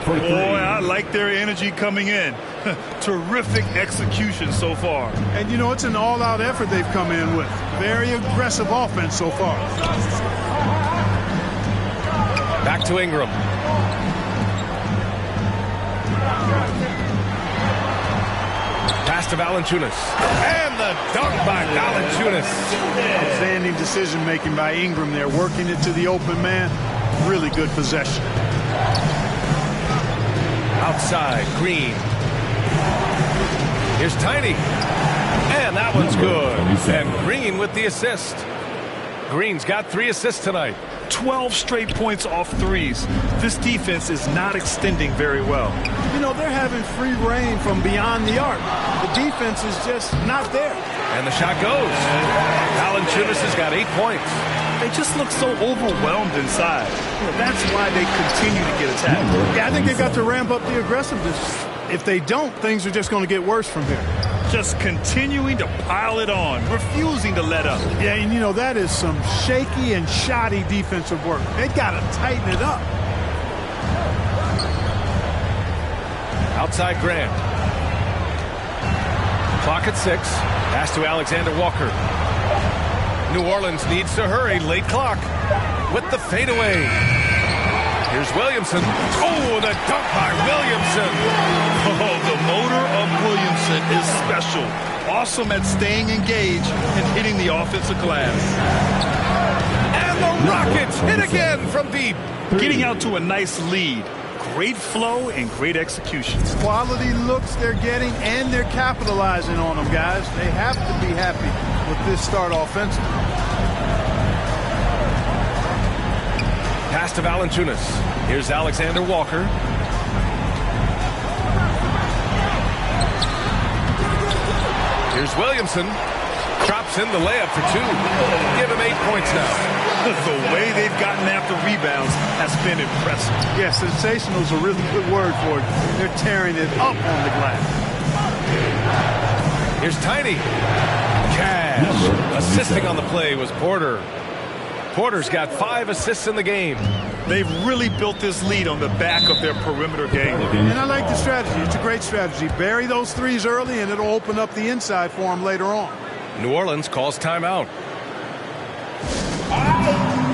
S10: Boy, I like their energy coming in. Terrific execution so far.
S11: And, you know, it's an all-out effort they've come in with. Very aggressive offense so far.
S9: Back to Ingram. Pass to Valanciunas. And the dunk by Valanciunas.
S11: Outstanding decision-making by Ingram there. Working it to the open man. Really good possession.
S9: Outside, Green. Here's Tiny. And that one's good. And Green with the assist. Green's got 3 assists tonight.
S10: 12 straight points off threes. This defense is not extending very well.
S11: You know, they're having free reign from beyond the arc. The defense is just not there.
S9: And the shot goes. Valanciunas has got 8 points.
S10: They just look so overwhelmed inside. That's why they continue to get attacked.
S11: Yeah, I think they've got to ramp up the aggressiveness. If they don't, things are just going to get worse from here.
S10: Just continuing to pile it on, refusing to let up.
S11: Yeah, and you know, that is some shaky and shoddy defensive work. They got to tighten it up.
S9: Outside Graham. Clock at 6. Pass to Alexander Walker. New Orleans needs to hurry. Late clock. With the fadeaway. Here's Williamson. Oh, the dunk by Williamson.
S10: Oh, the motor of Williamson is special. Awesome at staying engaged and hitting the offensive glass.
S9: And the Rockets hit again from deep.
S10: Getting out to a nice lead. Great flow and great execution.
S11: Quality looks they're getting, and they're capitalizing on them, guys. They have to be happy with this start offensively.
S9: Pass to Valanciunas. Here's Alexander Walker. Here's Williamson. Drops in the layup for 2. Give him 8 points now.
S10: The way they've gotten after rebounds has been impressive.
S11: Yeah, sensational is a really good word for it. They're tearing it up on the glass.
S9: Here's Tiny. Cash. Assisting on the play was Porter. Porter's got 5 assists in the game.
S10: They've really built this lead on the back of their perimeter game.
S11: And I like the strategy. It's a great strategy. Bury those threes early, and it'll open up the inside for them later on.
S9: New Orleans calls timeout.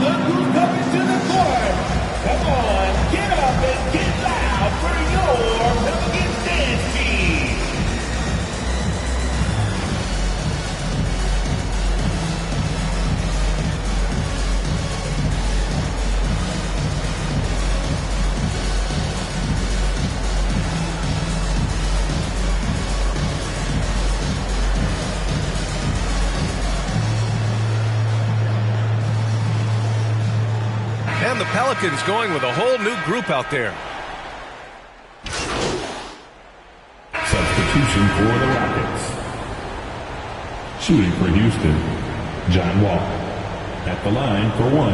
S12: Look who's coming to the court. Come on, get up and get loud for your Pelicans dance team.
S9: And the Pelicans going with a whole new group out there.
S6: Substitution for the Rockets. Shooting for Houston, John Wall. At the line for 1.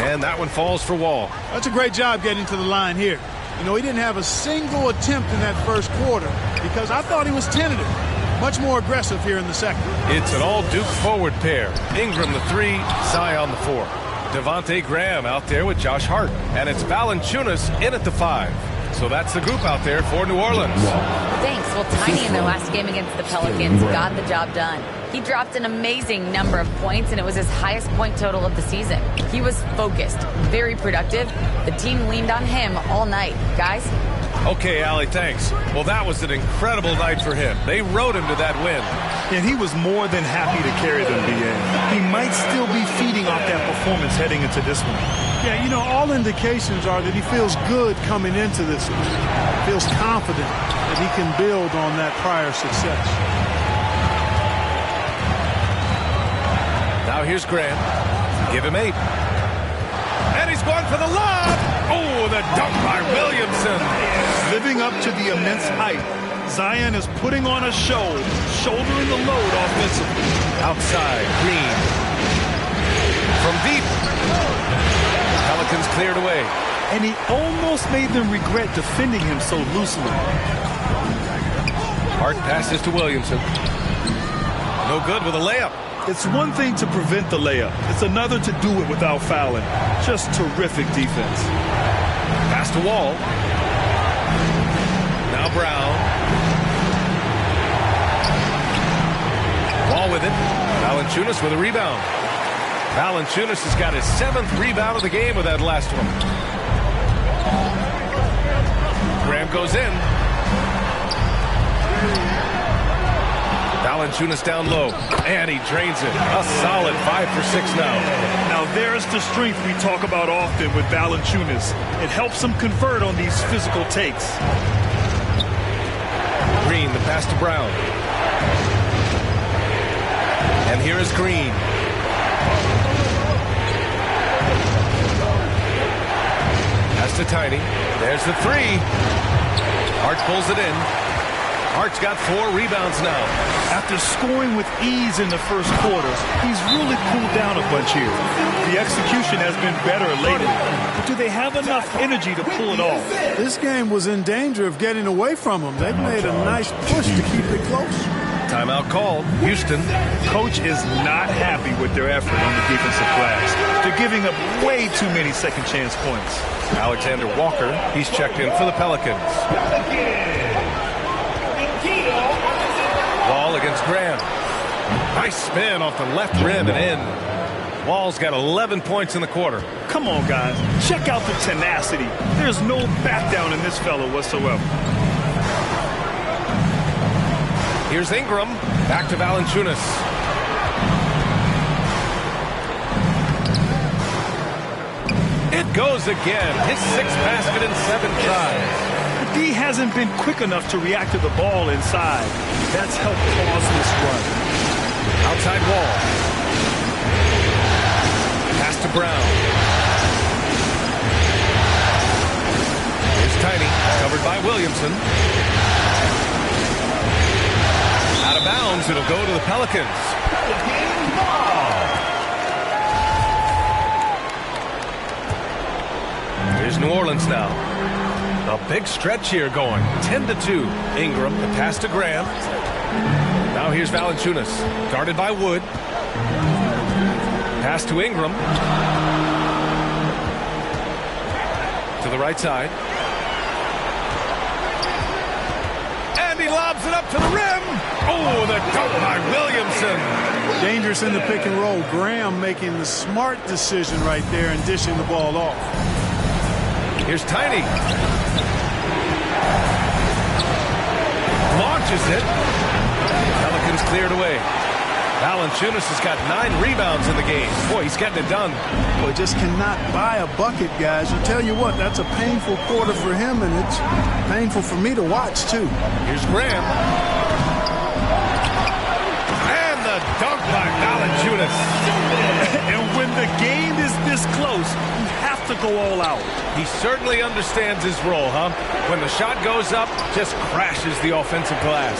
S9: And that one falls for Wall.
S11: That's a great job getting to the line here. You know, he didn't have a single attempt in that first quarter because I thought he was tentative. Much more aggressive here in the second.
S9: It's an all-Duke forward pair. Ingram the 3, Zion the 4. Devontae Graham out there with Josh Hart. And it's Valanciunas in at the 5. So that's the group out there for New Orleans.
S13: Thanks. Well, Tiny in their last game against the Pelicans got the job done. He dropped an amazing number of points, and it was his highest point total of the season. He was focused, very productive. The team leaned on him all night. Guys?
S9: Okay, Allie, thanks. Well, that was an incredible night for him. They rode him to that win.
S10: And he was more than happy to carry them, B.A. He might still be feeding off that performance heading into this one.
S11: Yeah, you know, all indications are that he feels good coming into this one. Feels confident that he can build on that prior success.
S9: Now here's Graham. Give him 8. And he's going for the lob. Oh, the dunk by Williamson.
S10: Living up to the immense hype, Zion is putting on a show, shouldering the load offensively.
S9: Outside, Green. From deep. Pelicans cleared away.
S10: And he almost made them regret defending him so loosely.
S9: Hart passes to Williamson. No good with a layup.
S10: It's one thing to prevent the layup. It's another to do it without fouling. Just terrific defense.
S9: Pass to Wall. Now Brown. Wall with it. Valanciunas with a rebound. Valanciunas has got his 7th rebound of the game with that last one. Graham goes in. Valanciunas down low, and he drains it. A solid 5 for 6 now.
S10: Now there's the strength we talk about often with Valanciunas. It helps him convert on these physical takes.
S9: Green, the pass to Brown. And here is Green. Pass to Tiny. There's the 3. Hart pulls it in. Hart's got 4 rebounds now.
S10: After scoring with ease in the first quarter, he's really cooled down a bunch here. The execution has been better lately. But do they have enough energy to pull it off?
S11: This game was in danger of getting away from them. They've made a nice push to keep it close.
S9: Timeout called. Houston.
S10: Coach is not happy with their effort on the defensive glass. They're giving up way too many second chance points.
S9: Alexander Walker, he's checked in for the Pelicans. Wall against Graham. Nice spin off the left rim and in. Wall's got 11 points in the quarter.
S10: Come on, guys. Check out the tenacity. There's no back down in this fella whatsoever.
S9: Here's Ingram. Back to Valanciunas. goes again. His 6th basket in 7 tries.
S10: D hasn't been quick enough to react to the ball inside. That's helped cause this run.
S9: Outside wall. Pass to Brown. Here's Tiny, covered by Williamson. Out of bounds, it'll go to the Pelicans. Here's New Orleans now. A big stretch here going. 10-2. Ingram, the pass to Graham. Now here's Valanciunas, guarded by Wood. Pass to Ingram. To the right side. And he lobs it up to the rim. Oh, the dunk by Williamson.
S11: Dangerous in the pick and roll. Graham making the smart decision right there and dishing the ball off.
S9: Here's Tiny. Launches it. Pelicans cleared away. Valanciunas has got 9 rebounds in the game. Boy, he's getting it done.
S11: Boy, just cannot buy a bucket, guys. I'll tell you what, that's a painful quarter for him, and it's painful for me to watch, too.
S9: Here's Graham. And the dunk by Valanciunas.
S10: And when the game is this close, you have to go all out.
S9: He certainly understands his role, huh? When the shot goes up, just crashes the offensive glass.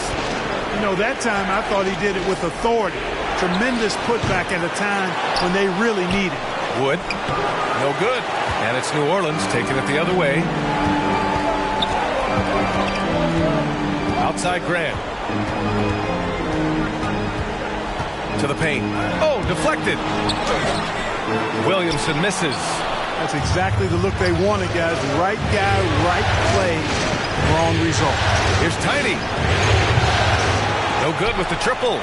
S11: You know, that time I thought he did it with authority. Tremendous putback at a time when they really need it.
S9: Wood, no good. And it's New Orleans taking it the other way. Outside Grant. To the paint. Oh, deflected. Williamson misses.
S11: That's exactly the look they wanted, guys. Right guy, right play, wrong result.
S9: Here's Tiny. No good with the triple.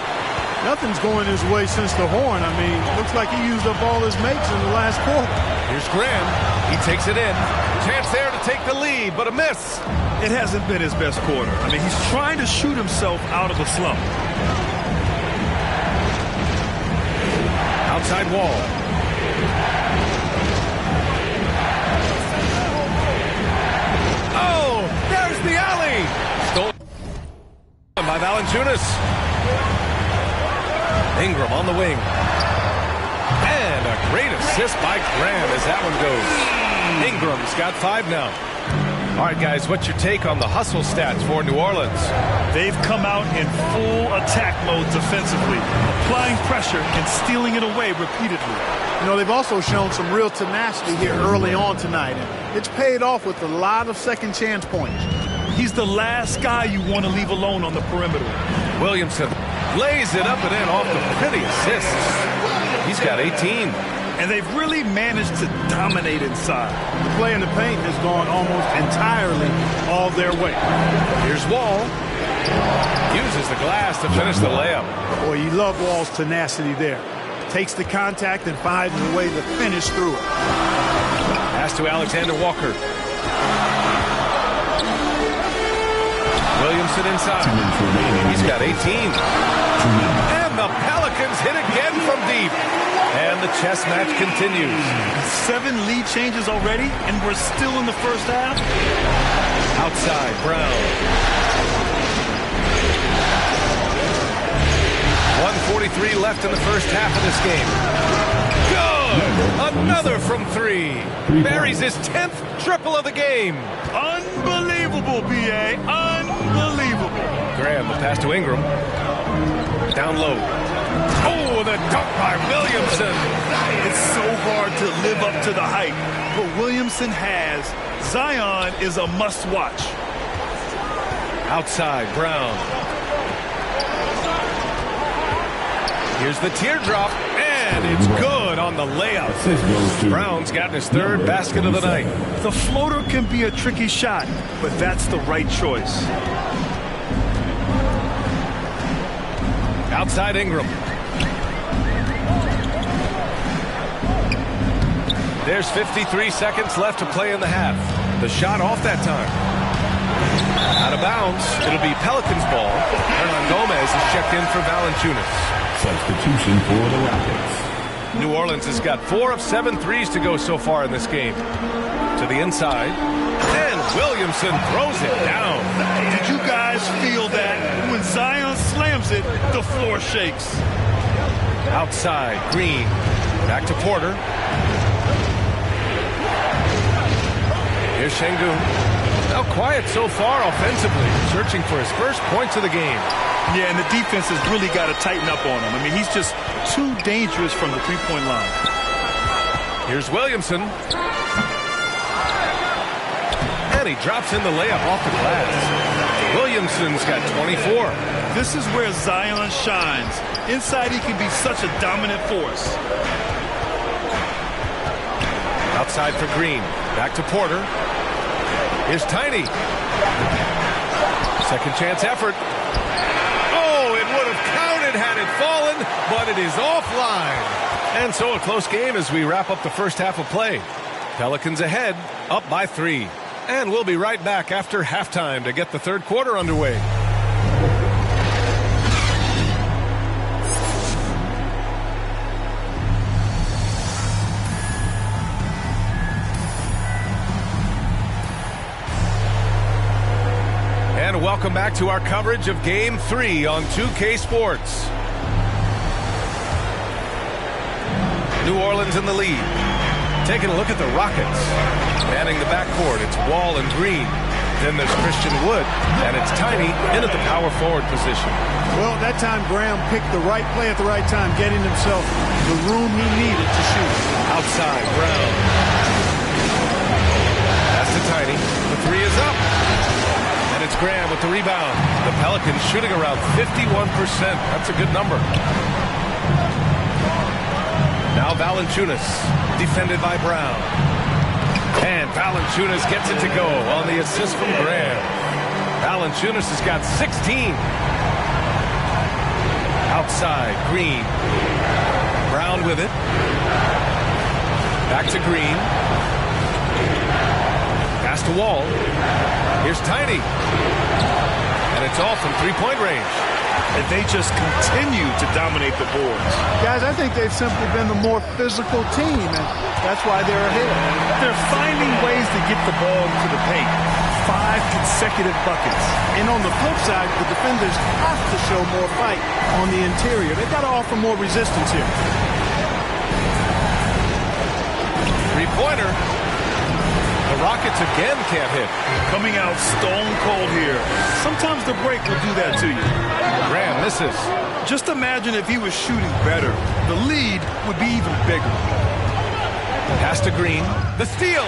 S11: Nothing's going his way since the horn. I mean, looks like he used up all his mates in the last quarter.
S9: Here's Graham. He takes it in. Chance there to take the lead, but a miss.
S10: It hasn't been his best quarter. I mean, he's trying to shoot himself out of a slump.
S9: Outside wall. Oh, there's the alley. Stolen by Valanciunas. Ingram on the wing. And a great assist by Graham as that one goes. Ingram's got 5 now. All right, guys, what's your take on the hustle stats for New Orleans?
S10: They've come out in full attack mode defensively, applying pressure and stealing it away repeatedly.
S11: You know, they've also shown some real tenacity here early on tonight. And it's paid off with a lot of second chance points.
S10: He's the last guy you want to leave alone on the perimeter.
S9: Williamson lays it up and in off the pretty assist. He's got 18.
S10: And they've really managed to dominate inside.
S11: The play in the paint has gone almost entirely all their way.
S9: Here's Wall. Uses the glass to finish the layup.
S11: Boy, you love Wall's tenacity there. Takes the contact and finds a way to finish through it.
S9: Pass to Alexander Walker. Williamson inside. He's got 18. And the Pelicans hit again from deep. And the chess match continues.
S10: 7 lead changes already, and we're still in the first half.
S9: Outside, Brown. 1:43 left in the first half of this game. Good! Another from 3. Buries his 10th triple of the game.
S10: Unbelievable, B.A. Unbelievable.
S9: Graham, the pass to Ingram. Down low. Oh, the dunk by Williamson.
S10: It's so hard to live up to the hype, but Williamson has. Zion is a must-watch.
S9: Outside, Brown. Here's the teardrop, and it's good on the layup. Brown's gotten his 3rd basket of the night.
S10: The floater can be a tricky shot, but that's the right choice.
S9: Outside Ingram. There's 53 seconds left to play in the half. The shot off that time. Out of bounds. It'll be Pelicans ball. Hernan Gomez is checked in for Valanciunas.
S6: Substitution for the Rockets.
S9: New Orleans has got 4 of 7 threes to go so far in this game. To the inside. And Williamson throws it down.
S10: Did you guys feel that? When Zion slams it, the floor shakes.
S9: Outside, Green. Back to Porter. Here's Şengün. Now quiet so far offensively, searching for his first points of the game.
S10: Yeah, and the defense has really got to tighten up on him. I mean, he's just too dangerous from the three-point line.
S9: Here's Williamson. And he drops in the layup off the glass. Williamson's got 24.
S10: This is where Zion shines. Inside, he can be such a dominant force.
S9: Outside for Green. Back to Porter. Here's Tiny. Second chance effort. Oh, it would have counted had it fallen, but it is offline. And so a close game as we wrap up the first half of play. Pelicans ahead, up by 3. And we'll be right back after halftime to get the third quarter underway. And welcome back to our coverage of Game 3 on 2K Sports. New Orleans in the lead. Taking a look at the Rockets. Manning the backcourt, it's Wall and Green. Then there's Christian Wood, and it's Tiny in at the power forward position.
S11: Well, that time Graham picked the right play at the right time, getting himself the room he needed to shoot.
S9: Outside, Brown. That's to Tiny. The 3 is up. And it's Graham with the rebound. The Pelicans shooting around 51%. That's a good number. Now Valanciunas, defended by Brown. And Valanciunas gets it to go on the assist from Graham. Valanciunas has got 16. Outside, Green. Brown with it. Back to Green. Pass to Wall. Here's Tiny. And it's all from three-point range.
S10: And they just continue to dominate the boards.
S11: Guys, I think they've simply been the more physical team, and that's why they're ahead.
S10: They're finding ways to get the ball to the paint. 5 consecutive buckets.
S11: And on the flip side, the defenders have to show more fight on the interior. They've got to offer more resistance here.
S9: Three-pointer. The Rockets again can't hit.
S10: Coming out stone cold here. Sometimes the break will do that to you.
S9: Graham misses.
S10: Just imagine if he was shooting better. The lead would be even bigger.
S9: Pass to Green. The steal.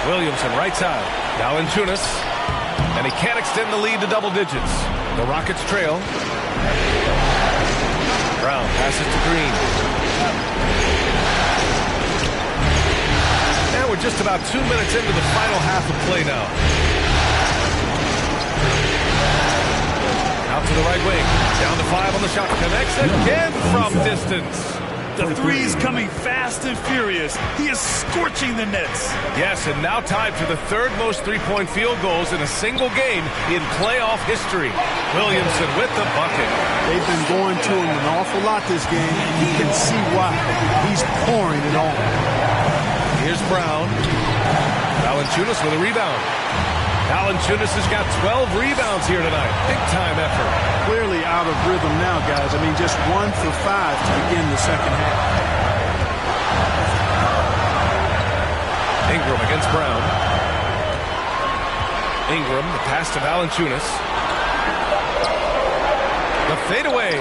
S9: Williamson right side. Valanciunas. And he can't extend the lead to double digits. The Rockets trail. Brown passes to Green. And we're just about 2 minutes into the final half of play now. Out to the right wing. Down to 5 on the shot. Connects again from distance.
S10: The three's coming fast and furious. He is scorching the nets.
S9: Yes, and now tied for the third most three-point field goals in a single game in playoff history. Williamson with the bucket.
S11: They've been going to him an awful lot this game, and you can see why. He's pouring it on.
S9: Here's Brown. Valanciunas with a rebound. Valanciunas has got 12 rebounds here tonight. Big-time effort.
S11: Clearly out of rhythm now, guys. I mean, just 1 for 5 to begin the second half.
S9: Ingram against Brown. Ingram, the pass to Valanciunas. The fadeaway.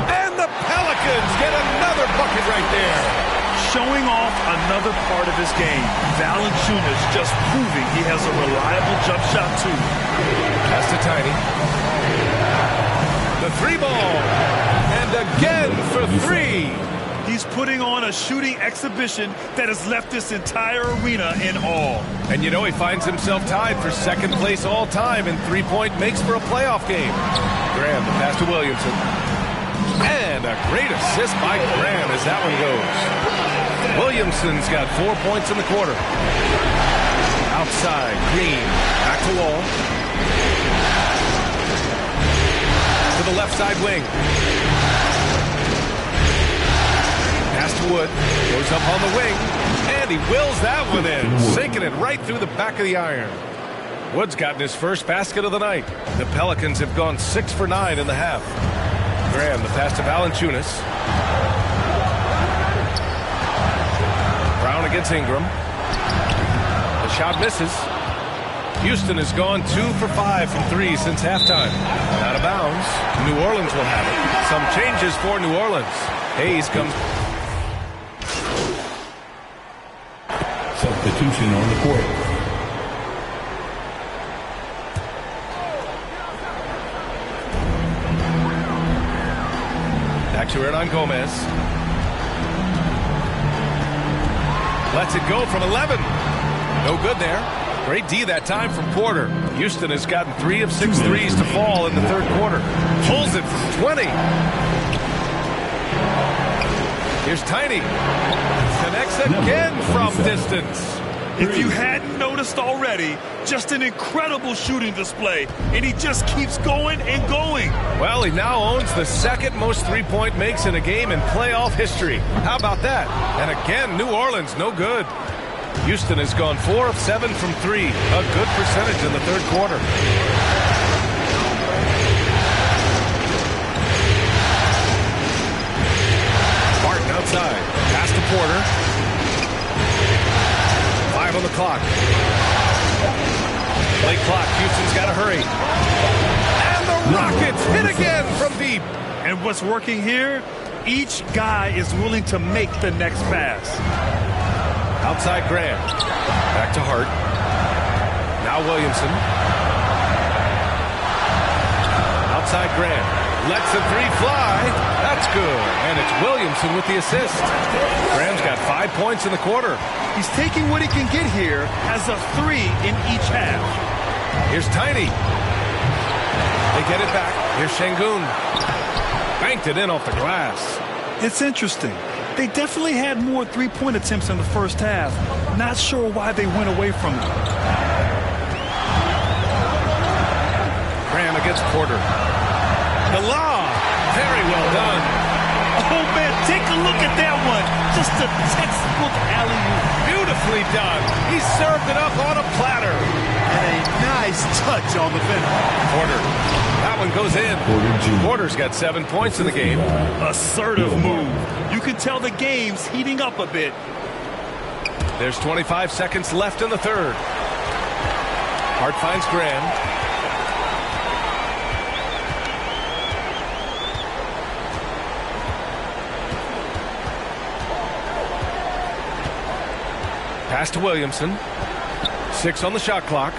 S9: And the Pelicans get another bucket right there.
S10: Showing off another part of his game. Valanciunas just proving he has a reliable jump shot, too.
S9: Pass to Tiny. The 3-ball. And again for 3.
S10: He's putting on a shooting exhibition that has left this entire arena in awe.
S9: And you know he finds himself tied for second place all time in three-point makes for a playoff game. Graham, the pass to Williamson. And a great assist by Graham as that one goes. Williamson's got 4 points in the quarter. Outside, Green. Back to Wall. To the left side wing. Pass to Wood. Goes up on the wing. And he wills that one in. Sinking it right through the back of the iron. Wood's gotten his first basket of the night. The Pelicans have gone 6 for 9 in the half. Graham, the pass to Valanciunas. Brown against Ingram. The shot misses. Houston has gone 2 for 5 from 3 since halftime. Out of bounds. New Orleans will have it. Some changes for New Orleans. Hayes comes.
S6: Substitution on the court.
S9: Back to Hernan Gomez. Lets it go from 11. No good there. Great D that time from Porter. Houston has gotten 3 of 6 threes to fall in the third quarter. Pulls it from 20. Here's Tiny. Connects again from distance.
S10: If you hadn't noticed already, just an incredible shooting display. And he just keeps going and going.
S9: Well, he now owns the second most three-point makes in a game in playoff history. How about that? And again, New Orleans, no good. Houston has gone 4 of 7 from 3. A good percentage in the third quarter. Barton outside. Pass to Porter. 5 on the clock. Late clock. Houston's got to hurry. And the Rockets hit again from deep.
S10: And what's working here? Each guy is willing to make the next pass.
S9: Outside Graham. Back to Hart. Now Williamson. Outside Graham. Lets the three fly. That's good. And it's Williamson with the assist. Graham's got 5 points in the quarter.
S10: He's taking what he can get here as a 3 in each half.
S9: Here's Tiny. They get it back. Here's Şengün. Banked it in off the glass.
S10: It's interesting. They definitely had more three-point attempts in the first half. Not sure why they went away from them.
S9: Graham against Porter. The lob. Very well done.
S10: Oh, man, take a look at that one. Just a textbook alley-oop.
S9: Beautifully done. He served it up on a platter.
S11: And a nice touch on the finish.
S9: Porter. That one goes in. Porter's got 7 points in the game.
S10: Assertive move. You can tell the game's heating up a bit.
S9: There's 25 seconds left in the third. Hart finds Graham. Pass to Williamson. 6 on the shot clock.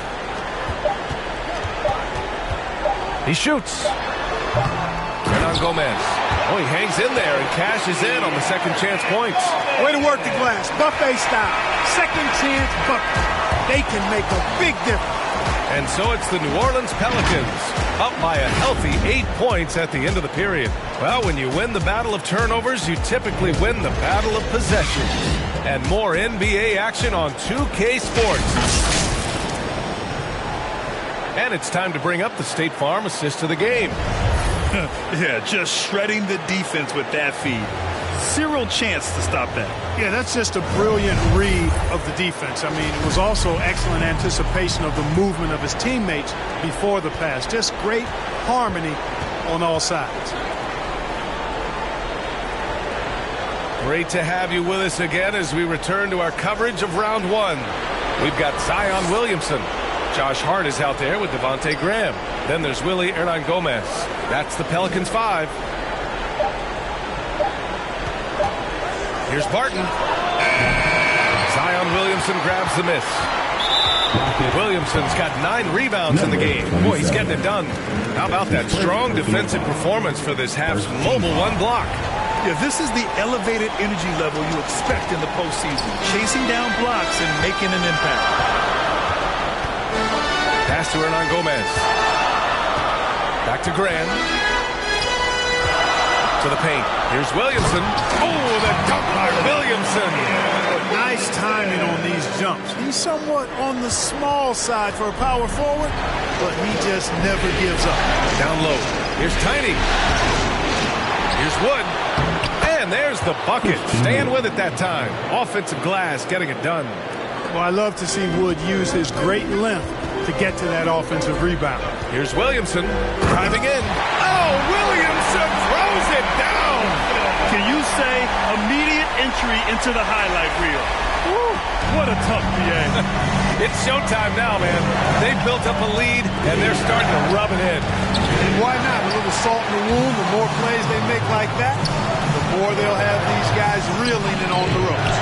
S9: He shoots. Hernan Gomez. Oh, he hangs in there and cashes in on the second chance points.
S11: Way to work the glass. Buffet style. Second chance bucket. They can make a big difference.
S9: And so it's the New Orleans Pelicans up by a healthy 8 points at the end of the period. Well, when you win the battle of turnovers, you typically win the battle of possession. And more NBA action on 2K Sports. And it's time to bring up the State Farm assist of the game.
S10: Yeah, just shredding the defense with that feed. Zero chance to stop that.
S11: Yeah, that's just a brilliant read of the defense. I mean, it was also excellent anticipation of the movement of his teammates before the pass. Just great harmony on all sides.
S9: Great to have you with us again as we return to our coverage of round 1. We've got Zion Williamson. Josh Hart is out there with Devontae Graham. Then there's Willie Hernan Gomez. That's the Pelicans 5. Here's Barton. Zion Williamson grabs the miss. Williamson's got 9 rebounds in the game. Boy, he's getting it done. How about that strong defensive performance for this half's mobile 1 block?
S10: Yeah, this is the elevated energy level you expect in the postseason. Chasing down blocks and making an impact.
S9: Pass to Hernan Gomez. Back to Graham. To the paint. Here's Williamson. Oh, the dunk by Williamson.
S11: Nice timing on these jumps. He's somewhat on the small side for a power forward, but he just never gives up.
S9: Down low. Here's Tiny. Here's Wood. And And there's the bucket. Staying with it that time. Offensive glass getting it done.
S11: Well, I love to see Wood use his great length to get to that offensive rebound.
S9: Here's Williamson driving in. Oh, Williamson throws it down.
S10: Can you say immediate entry into the highlight reel? Woo, what a tough PA.
S9: It's showtime now, man. They've built up a lead, and they're starting to rub it in.
S11: And why not? A little salt in the wound. The more plays they make like that, the more they'll have these guys reeling and on the ropes.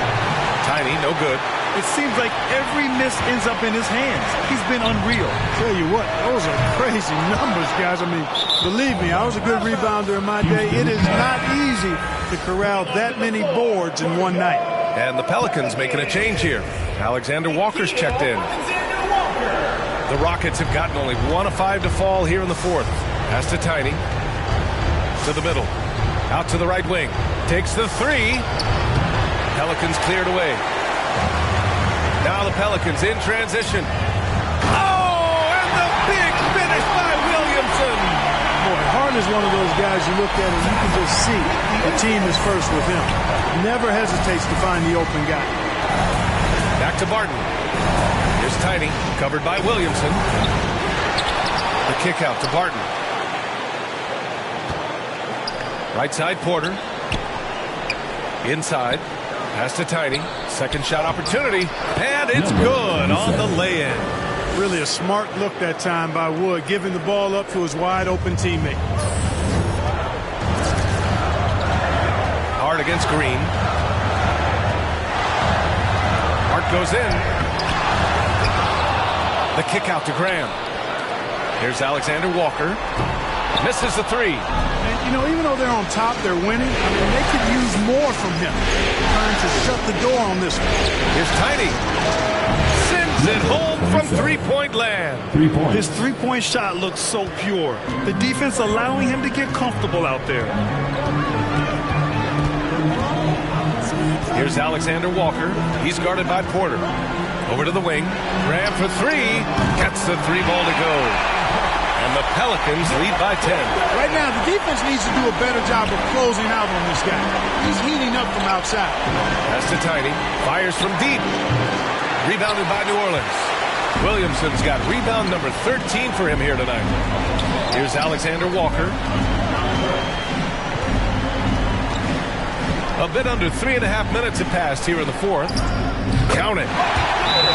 S9: Tiny, no good.
S10: It seems like every miss ends up in his hands. He's been unreal.
S11: Tell you what, those are crazy numbers, guys. I mean, believe me, I was a good rebounder in my day. It is not easy to corral that many boards in one night.
S9: And the Pelicans making a change here. Alexander Walker's checked in. The Rockets have gotten only 1 of 5 to fall here in the fourth. Pass to Tiny. To the middle. Out to the right wing. Takes the three. Pelicans cleared away. Now the Pelicans in transition. Oh, and the big finish by Williamson.
S11: Boy, Harden is one of those guys you look at and you can just see the team is first with him. Never hesitates to find the open guy.
S9: Back to Barton. Here's Tiny, covered by Williamson. The kick out to Barton. Right side, Porter. Inside. Pass to Tiny. Second shot opportunity. And it's good on the lay-in.
S11: Really a smart look that time by Wood, giving the ball up to his wide-open teammate.
S9: Hart against Green. Hart goes in. The kick out to Graham. Here's Alexander Walker. Misses the three.
S11: And, you know, even though they're on top, they're winning. I mean, they could use more from him. Trying to shut the door on this one.
S9: Here's Tiny. Sends it home from three-point land.
S10: His three-point shot looks so pure. The defense allowing him to get comfortable out there.
S9: Here's Alexander Walker. He's guarded by Porter. Over to the wing. Graham for three. Gets the three ball to go. And the Pelicans lead by 10.
S11: Right now, the defense needs to do a better job of closing out on this guy. He's heating up from outside.
S9: Pass to Tiny. Fires from deep. Rebounded by New Orleans. Williamson's got rebound number 13 for him here tonight. Here's Alexander Walker. A bit under 3.5 minutes have passed here in the fourth. Count it.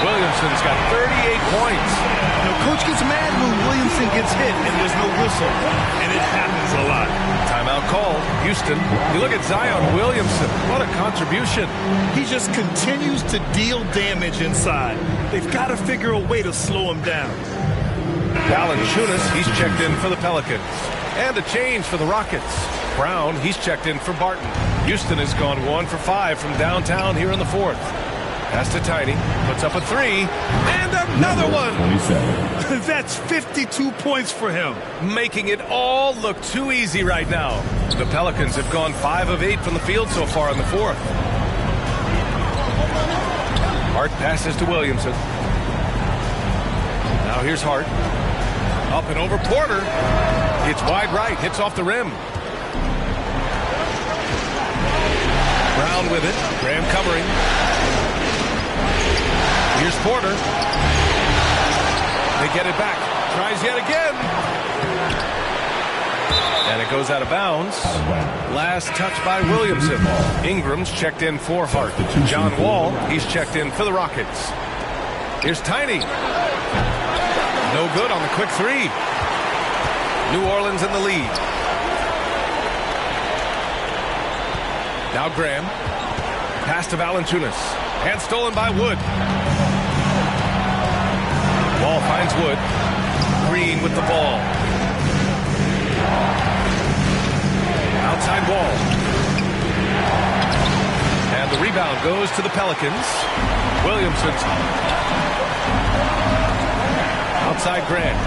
S9: Williamson's got 38 points.
S10: You know, Coach gets mad when Williamson gets hit and there's no whistle. And it happens a lot.
S9: Timeout called. Houston. You look at Zion Williamson. What a contribution.
S10: He just continues to deal damage inside. They've got to figure a way to slow him down.
S9: Valanciunas, he's checked in for the Pelicans. And a change for the Rockets. Brown, he's checked in for Barton. Houston has gone 1 for 5 from downtown here in the fourth. Pass to Tiny. Puts up a three. And another one.
S6: 27.
S10: That's 52 points for him.
S9: Making it all look too easy right now. The Pelicans have gone 5 of 8 from the field so far in the fourth. Hart passes to Williamson. Now here's Hart. Up and over Porter. It's wide right. Hits off the rim. Brown with it. Graham covering. Here's Porter. They get it back. Tries yet again. And it goes out of bounds. Last touch by Williamson. Ingram's checked in for Hart. John Wall, he's checked in for the Rockets. Here's Tiny. No good on the quick three. New Orleans in the lead. Now Graham. Pass to Valanciunas. And stolen by Wood. Wall finds Wood. Green with the ball. Outside Wall. And the rebound goes to the Pelicans. Williamson's outside Grant.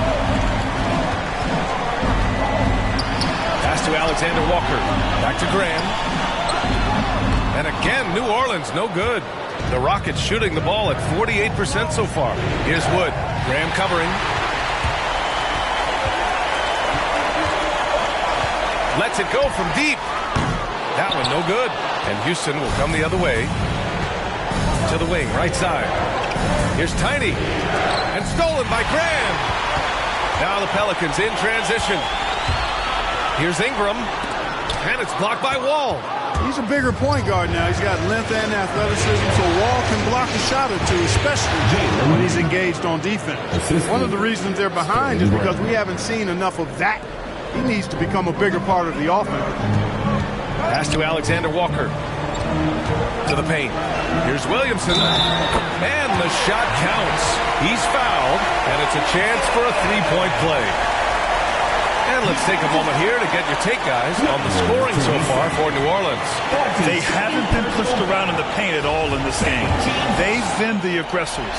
S9: Pass to Alexander Walker. Back to Graham. And again, New Orleans, no good. The Rockets shooting the ball at 48% so far. Here's Wood. Graham covering. Lets it go from deep. That one no good. And Houston will come the other way. To the wing, right side. Here's Tiny. And stolen by Graham. Now the Pelicans in transition. Here's Ingram. And it's blocked by Wall.
S11: He's a bigger point guard now. He's got length and athleticism, so Wall can block a shot or two, especially when he's engaged on defense. One of the reasons they're behind is because we haven't seen enough of that. He needs to become a bigger part of the offense.
S9: Pass to Alexander Walker. To the paint. Here's Williamson. And the shot counts. He's fouled, and it's a chance for a three-point play. And let's take a moment here to get your take, guys, on the scoring so far for New Orleans.
S10: They haven't been pushed around in the paint at all in this game. They've been the aggressors.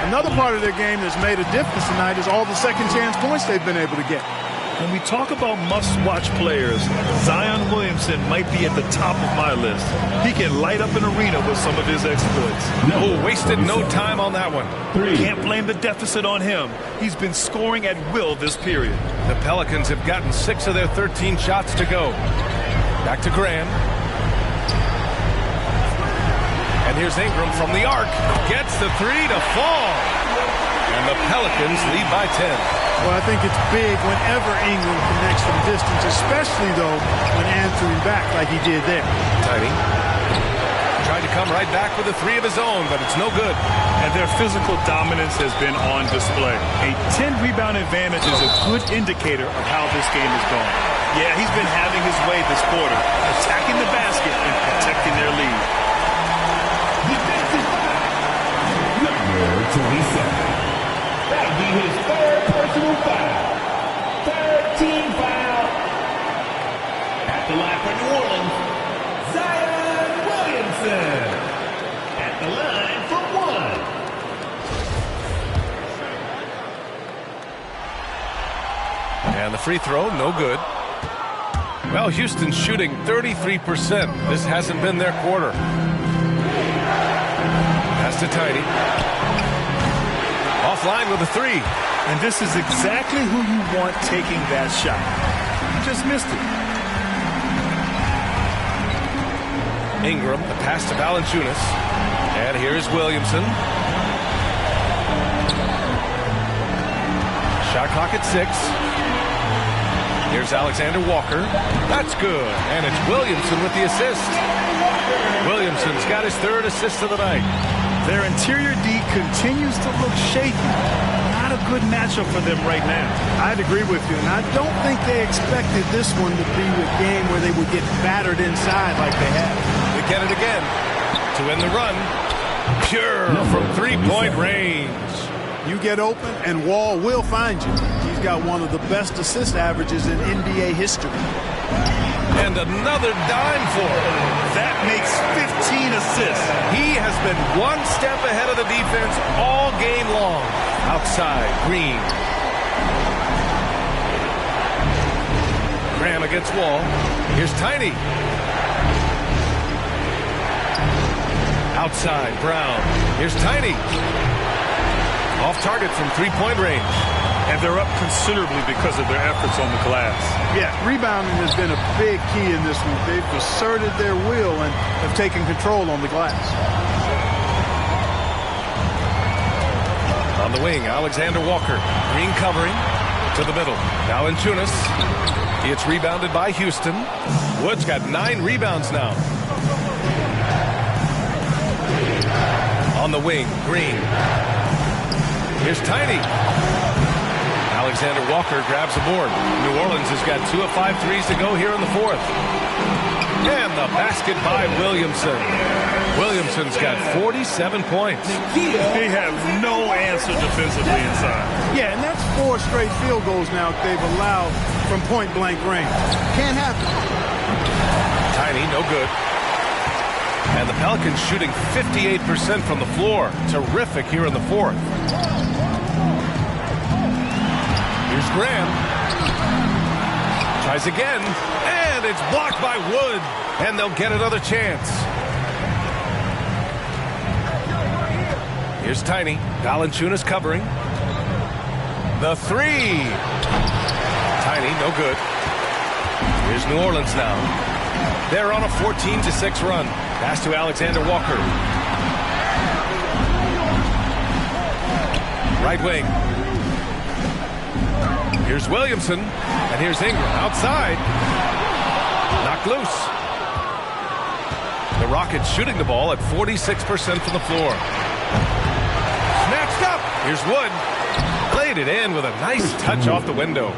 S11: Another part of their game that's made a difference tonight is all the second-chance points they've been able to get.
S10: When we talk about must-watch players, Zion Williamson might be at the top of my list. He can light up an arena with some of his exploits.
S9: No, wasted no time on that one.
S10: Can't blame the deficit on him. He's been scoring at will this period.
S9: The Pelicans have gotten 6 of their 13 shots to go. Back to Graham. And here's Ingram from the arc. Gets the three to fall. And the Pelicans lead by 10.
S11: Well, I think it's big whenever Ingram connects from distance, especially, though, when answering back like he did there.
S9: Tiny. Tried to come right back with a three of his own, but it's no good.
S10: And their physical dominance has been on display. A 10-rebound advantage is a good indicator of how this game is going. Yeah, he's been having his way this quarter, attacking the basket and protecting their lead.
S12: Number 27. That'll be his third personal foul. Third team foul. At the line for New Orleans, Zion Williamson. At the line for one.
S9: And the free throw, no good. Well, Houston's shooting 33%. This hasn't been their quarter. Pass to Tiny. Offline with a three.
S10: And this is exactly who you want taking that shot. You just missed it.
S9: Ingram, the pass to Valanciunas. And here's Williamson. Shot clock at 6. Here's Alexander Walker. That's good. And it's Williamson with the assist. Williamson's got his third assist of the night.
S10: Their interior D continues to look shaky. Not a good matchup for them right now.
S11: I'd agree with you, and I don't think they expected this one to be a game where they would get battered inside like they have.
S9: They get it again to end the run. Pure from three-point range.
S11: You get open, and Wall will find you. He's got one of the best assist averages in NBA history.
S9: And another dime for him.
S10: That makes 15 assists.
S9: He has been one step ahead of the defense all game long. Outside, Green. Graham against Wall. Here's Tiny. Outside, Brown. Here's Tiny. Off target from three-point range.
S10: And they're up considerably because of their efforts on the glass.
S11: Yeah, rebounding has been a big key in this one. They've asserted their will and have taken control on the glass.
S9: On the wing, Alexander Walker. Green covering to the middle. Valanciunas. It's rebounded by Houston. Wood's got 9 rebounds now. On the wing, Green. Here's Tiny. Alexander Walker grabs the board. New Orleans has got 2 of 5 threes to go here in the fourth. And the basket by Williamson. Williamson's got 47 points.
S10: They have no answer defensively inside.
S11: Yeah, and that's 4 straight field goals now they've allowed from point-blank range. Can't happen.
S9: Tiny, no good. And the Pelicans shooting 58% from the floor. Terrific here in the fourth. Here's Graham. Tries again. And it's blocked by Wood. And they'll get another chance. Here's Tiny. Valanciunas covering. The three. Tiny, no good. Here's New Orleans now. They're on a 14-6 run. Pass to Alexander Walker. Right wing. Here's Williamson, and here's Ingram outside. Knocked loose. The Rockets shooting the ball at 46% from the floor. Snatched up. Here's Wood. Played it in with a nice touch off the window.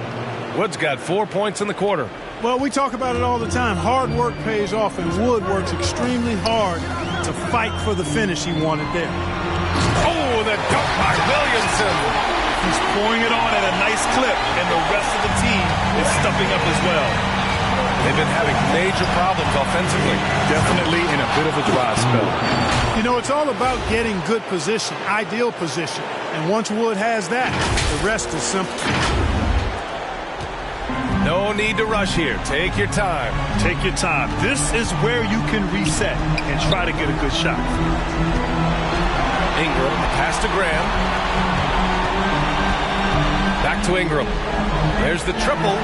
S9: Wood's got 4 points in the quarter.
S11: Well, we talk about it all the time. Hard work pays off, and Wood works extremely hard to fight for the finish he wanted there.
S9: Oh, the dunk by Williamson.
S10: He's pouring it on at a nice clip, and the rest of the team is stepping up as well.
S9: They've been having major problems offensively.
S10: Definitely in a bit of a dry spell.
S11: You know, it's all about getting good position, ideal position. And once Wood has that, the rest is simple.
S9: No need to rush here. Take your time.
S10: Take your time. This is where you can reset and try to get a good shot.
S9: Ingram, pass to Graham. Back to Ingram. There's the triple.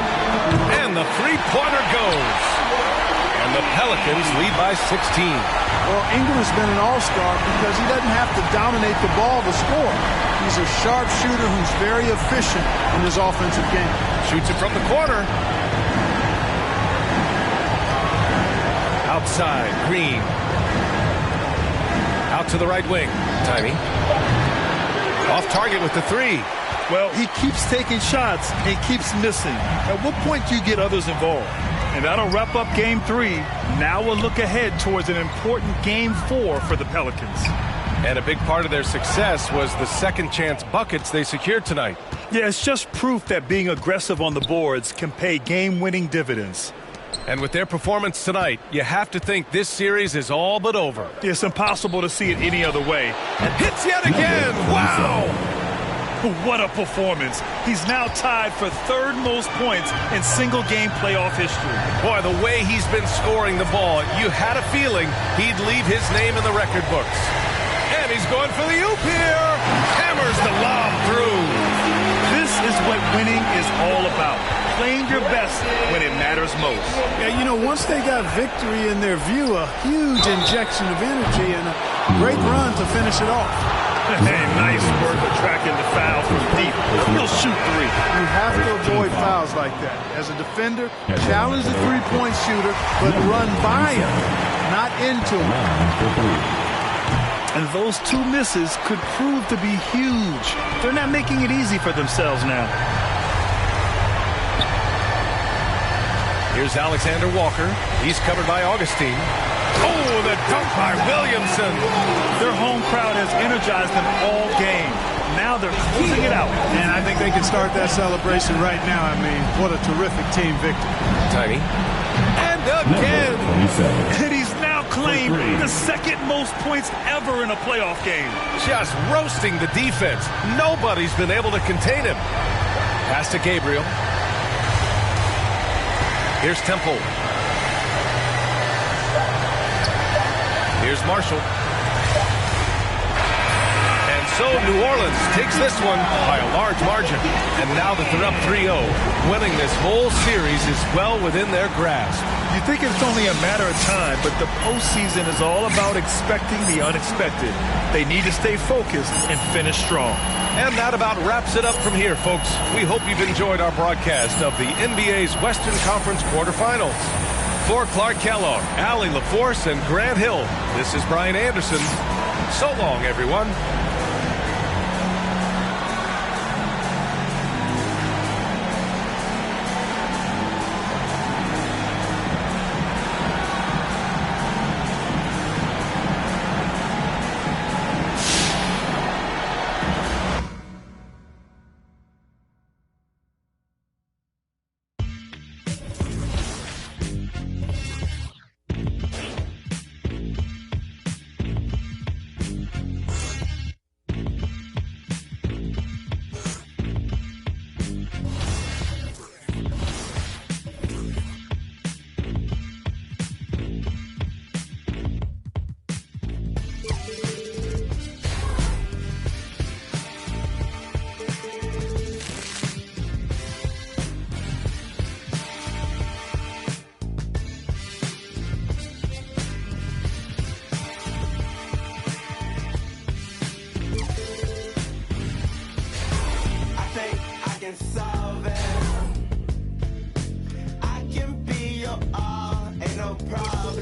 S9: And the three-pointer goes. And the Pelicans lead by 16.
S11: Well, Ingram has been an all-star because he doesn't have to dominate the ball to score. He's a sharp shooter who's very efficient in his offensive game.
S9: Shoots it from the corner. Outside, Green. Out to the right wing. Tiny. Off target with the three.
S10: Well, he keeps taking shots and keeps missing. At what point do you get others involved? And that'll wrap up Game 3. Now we'll look ahead towards an important Game 4 for the Pelicans.
S9: And a big part of their success was the second chance buckets they secured tonight.
S10: Yeah, it's just proof that being aggressive on the boards can pay game-winning dividends.
S9: And with their performance tonight, you have to think this series is all but over.
S10: It's impossible to see it any other way.
S9: And hits yet again! Wow!
S10: What a performance. He's now tied for third most points in single-game playoff history.
S9: Boy, the way he's been scoring the ball, you had a feeling he'd leave his name in the record books. And he's going for the oop here. Hammers the lob through.
S10: This is what winning is all about. Playing your best when it matters most.
S11: Yeah, you know, once they got victory in their view, a huge injection of energy and a great run to finish it off.
S10: Hey, nice work attracting the foul from deep. He'll shoot three.
S11: You have to avoid fouls like that. As a defender, challenge the three-point shooter, but run by him, not into him.
S10: And those two misses could prove to be huge. They're not making it easy for themselves now.
S9: Here's Alexander Walker. He's covered by Augustine. Oh, the dunk by Williamson.
S10: Their home crowd has energized them all game. Now they're closing it out.
S11: And I think they can start that celebration right now. I mean, what a terrific team victory.
S9: Tiny. And again.
S10: And he's now claimed the second most points ever in a playoff game.
S9: Just roasting the defense. Nobody's been able to contain him. Pass to Gabriel. Here's Temple. Here's Marshall. And so New Orleans takes this one by a large margin. And now that they're up 3-0, winning this whole series is well within their grasp.
S10: You think it's only a matter of time, but the postseason is all about expecting the unexpected. They need to stay focused and finish strong.
S9: And that about wraps it up from here, folks. We hope you've enjoyed our broadcast of the NBA's Western Conference quarterfinals. For Clark Kellogg, Allie LaForce, and Grant Hill, this is Brian Anderson. So long, everyone.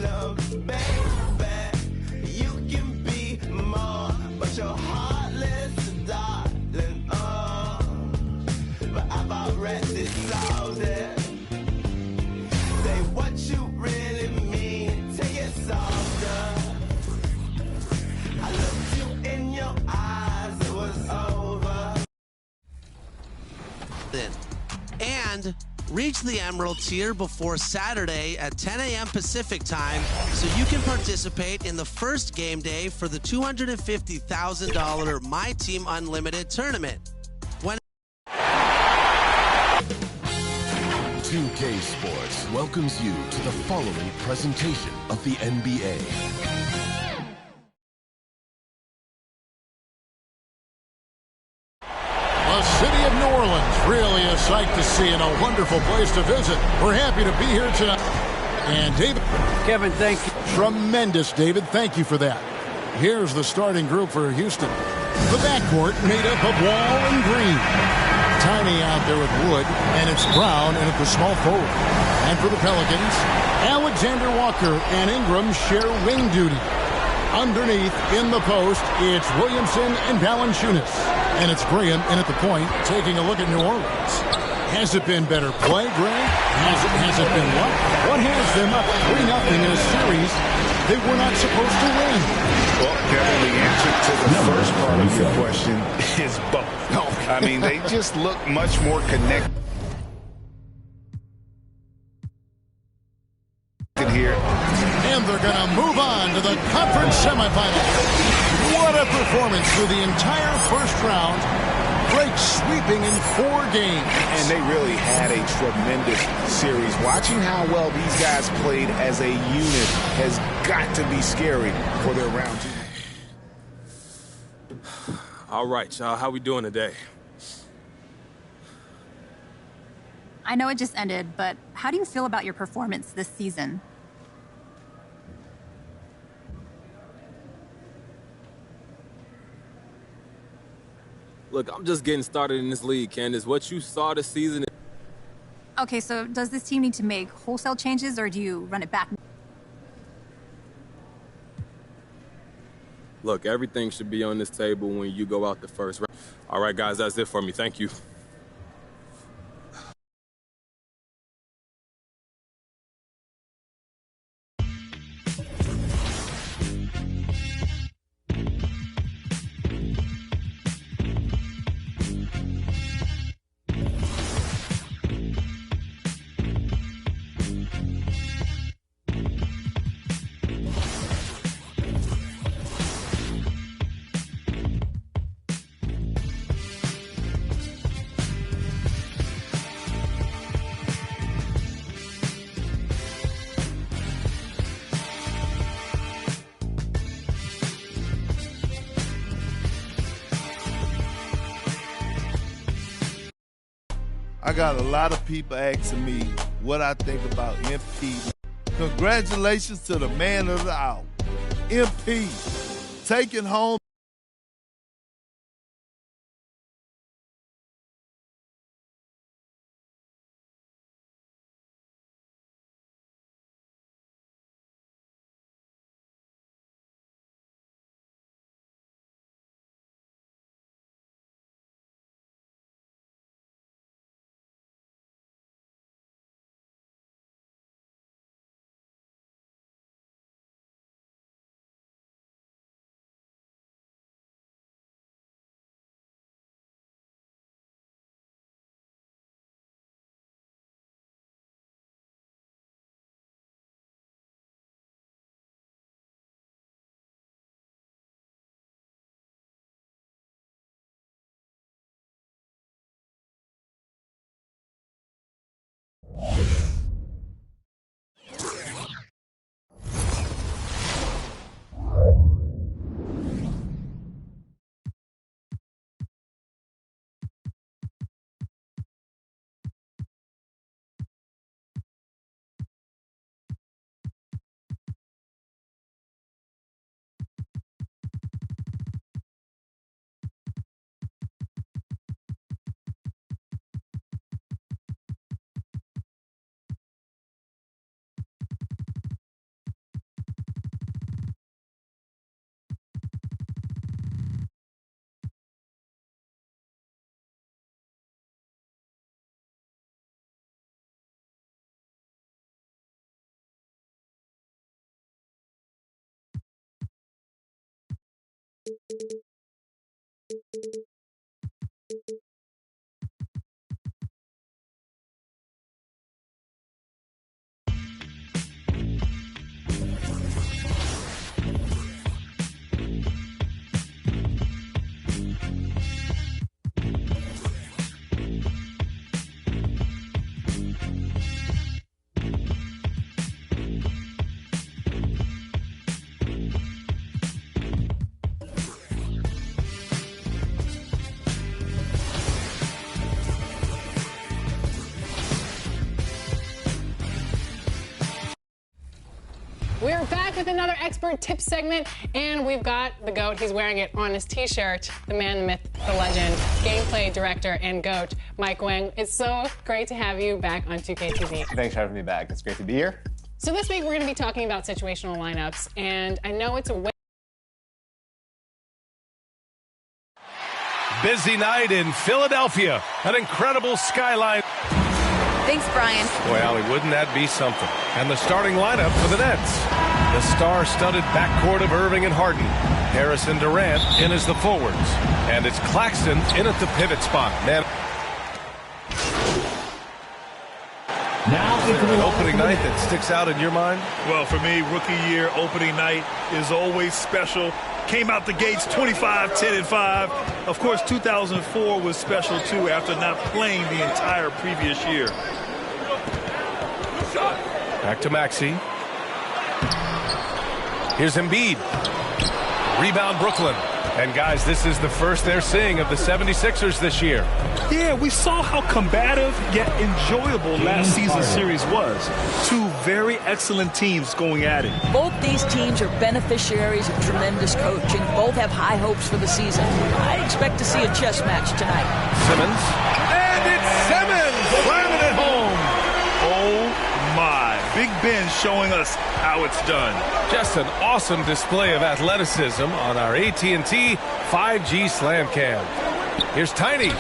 S14: them, baby. You can be more, but you're heartless, darling. Oh, but I've already solved it. Say what you really mean, take it softer. I looked you in your eyes, it was over.
S7: And reach the Emerald tier before Saturday at 10 a.m. Pacific time so you can participate in the first game day for the $250,000 My Team Unlimited tournament.
S8: 2K Sports welcomes you to the following presentation of the NBA.
S1: The city of New Orleans, really a sight to see and a wonderful place to visit. We're happy to be here tonight. And David.
S5: Kevin, thank you.
S1: Tremendous, David. Thank you for that. Here's the starting group for Houston. The backcourt made up of Wall and Green. Tiny out there with Wood, and it's Brown in at the small forward. And for the Pelicans, Alexander Walker and Ingram share wing duty. Underneath, in the post, it's Williamson and Valanciunas. And it's Graham in at the point, taking a look at New Orleans. Has it been better play, Greg? Has it been what? What has them up 3-0 in a series they were not supposed to win?
S3: Well, Kevin, the answer to the first part of your question is both. I mean, they just look much more connected here.
S1: And they're going to move on to the conference semifinals. What a performance through the entire first round. Break sweeping in 4 games.
S3: And they really had a tremendous series. Watching how well these guys played as a unit has got to be scary for their round 2.
S15: All right, y'all, how we doing today?
S16: I know it just ended, but how do you feel about your performance this season?
S15: Look, I'm just getting started in this league, Candace. What you saw this season...
S16: Okay, so does this team need to make wholesale changes, or do you run it back?
S15: Look, everything should be on this table when you go out the first round. All right, guys, that's it for me. Thank you.
S17: I got a lot of people asking me what I think about MP. Congratulations to the man of the hour, MP, taking home
S18: We're back with another expert tip segment, and we've got the GOAT. He's wearing it on his T-shirt. The man, the myth, the legend, gameplay director, and GOAT, Mike Wang. It's so great to have you back on 2K TV.
S19: Thanks for having me back. It's great to be here.
S18: So this week we're going to be talking about situational lineups, and I know it's a
S9: Busy night in Philadelphia. An incredible skyline.
S13: Thanks, Brian.
S9: Boy, Allie, wouldn't that be something? And the starting lineup for the Nets. The star-studded backcourt of Irving and Harden. Harrison Durant in as the forwards. And it's Claxton in at the pivot spot. Man.
S10: Now,
S9: is there an opening night that sticks out in your mind?
S10: Well, for me, rookie year opening night is always special. Came out the gates 25, 10, and 5. Of course, 2004 was special, too, after not playing the entire previous year.
S9: Back to Maxey. Here's Embiid. Rebound Brooklyn. And, guys, this is the first they're seeing of the 76ers this year.
S10: Yeah, we saw how combative yet enjoyable last season's series was. Two very excellent teams going at it.
S20: Both these teams are beneficiaries of tremendous coaching. Both have high hopes for the season. I expect to see a chess match tonight.
S9: Simmons. And it's Simmons! Slamming it home!
S10: Oh, my. Big Ben showing us how it's done.
S9: Just an awesome display of athleticism on our AT&T 5G Slam Cam. Here's Tiny.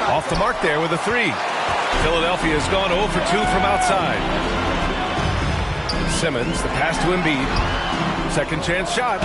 S9: Off the mark there with a three. Philadelphia has gone 0 for 2 from outside. Simmons, the pass to Embiid. Second chance shot.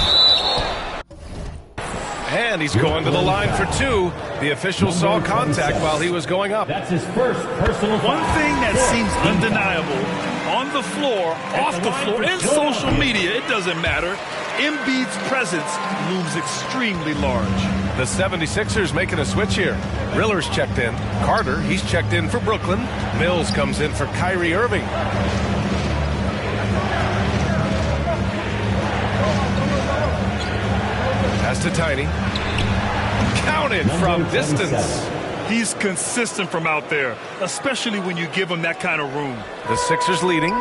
S9: And he's going to the line for two. The official saw contact while he was going up.
S10: That's his first personal foul. One thing that seems undeniable, on the floor, off the floor, in social media, it doesn't matter. Embiid's presence looms extremely large.
S9: The 76ers making a switch here. Riller's checked in. Carter, he's checked in for Brooklyn. Mills comes in for Kyrie Irving. Pass to Tiny. Counted from distance.
S10: He's consistent from out there, especially when you give him that kind of room.
S9: The Sixers leading.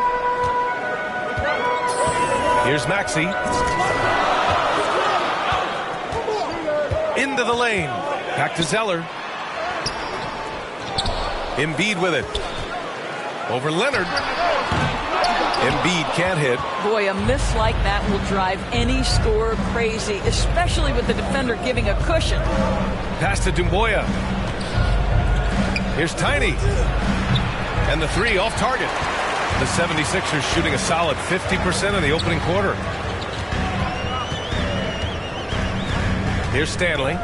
S9: Here's Maxey. Into the lane. Back to Zeller. Embiid with it. Over Leonard. Embiid can't hit.
S20: Boy, a miss like that will drive any scorer crazy, especially with the defender giving a cushion.
S9: Pass to Dumboya. Here's Tiny. And the three off target. The 76ers shooting a solid 50% in the opening quarter. Here's Stanley.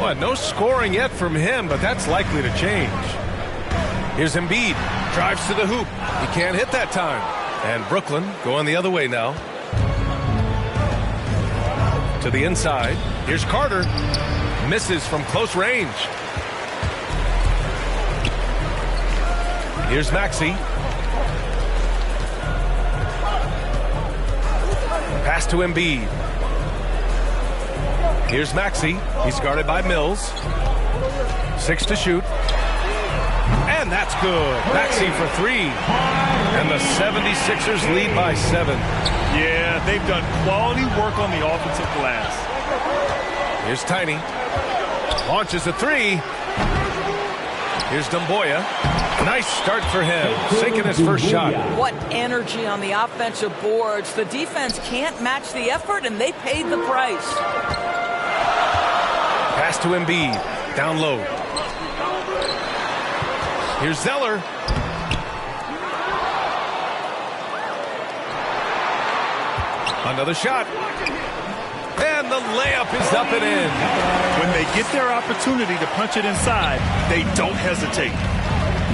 S9: Well, no scoring yet from him, but that's likely to change. Here's Embiid. Drives to the hoop. He can't hit that time. And Brooklyn going the other way now. To the inside. Here's Carter. Misses from close range. Here's Maxey. Pass to Embiid. Here's Maxey. He's guarded by Mills. 6 to shoot. And that's good. Maxey for 3. And the 76ers lead by 7.
S10: Yeah, they've done quality work on the offensive glass.
S9: Here's Tiny. Launches a 3. Here's Dumboya. Nice start for him. Sinking his first shot.
S20: What energy on the offensive boards. The defense can't match the effort, and they paid the price.
S9: Pass to Embiid. Down low. Here's Zeller. Another shot. And the layup is up and in.
S10: When they get their opportunity to punch it inside, they don't hesitate.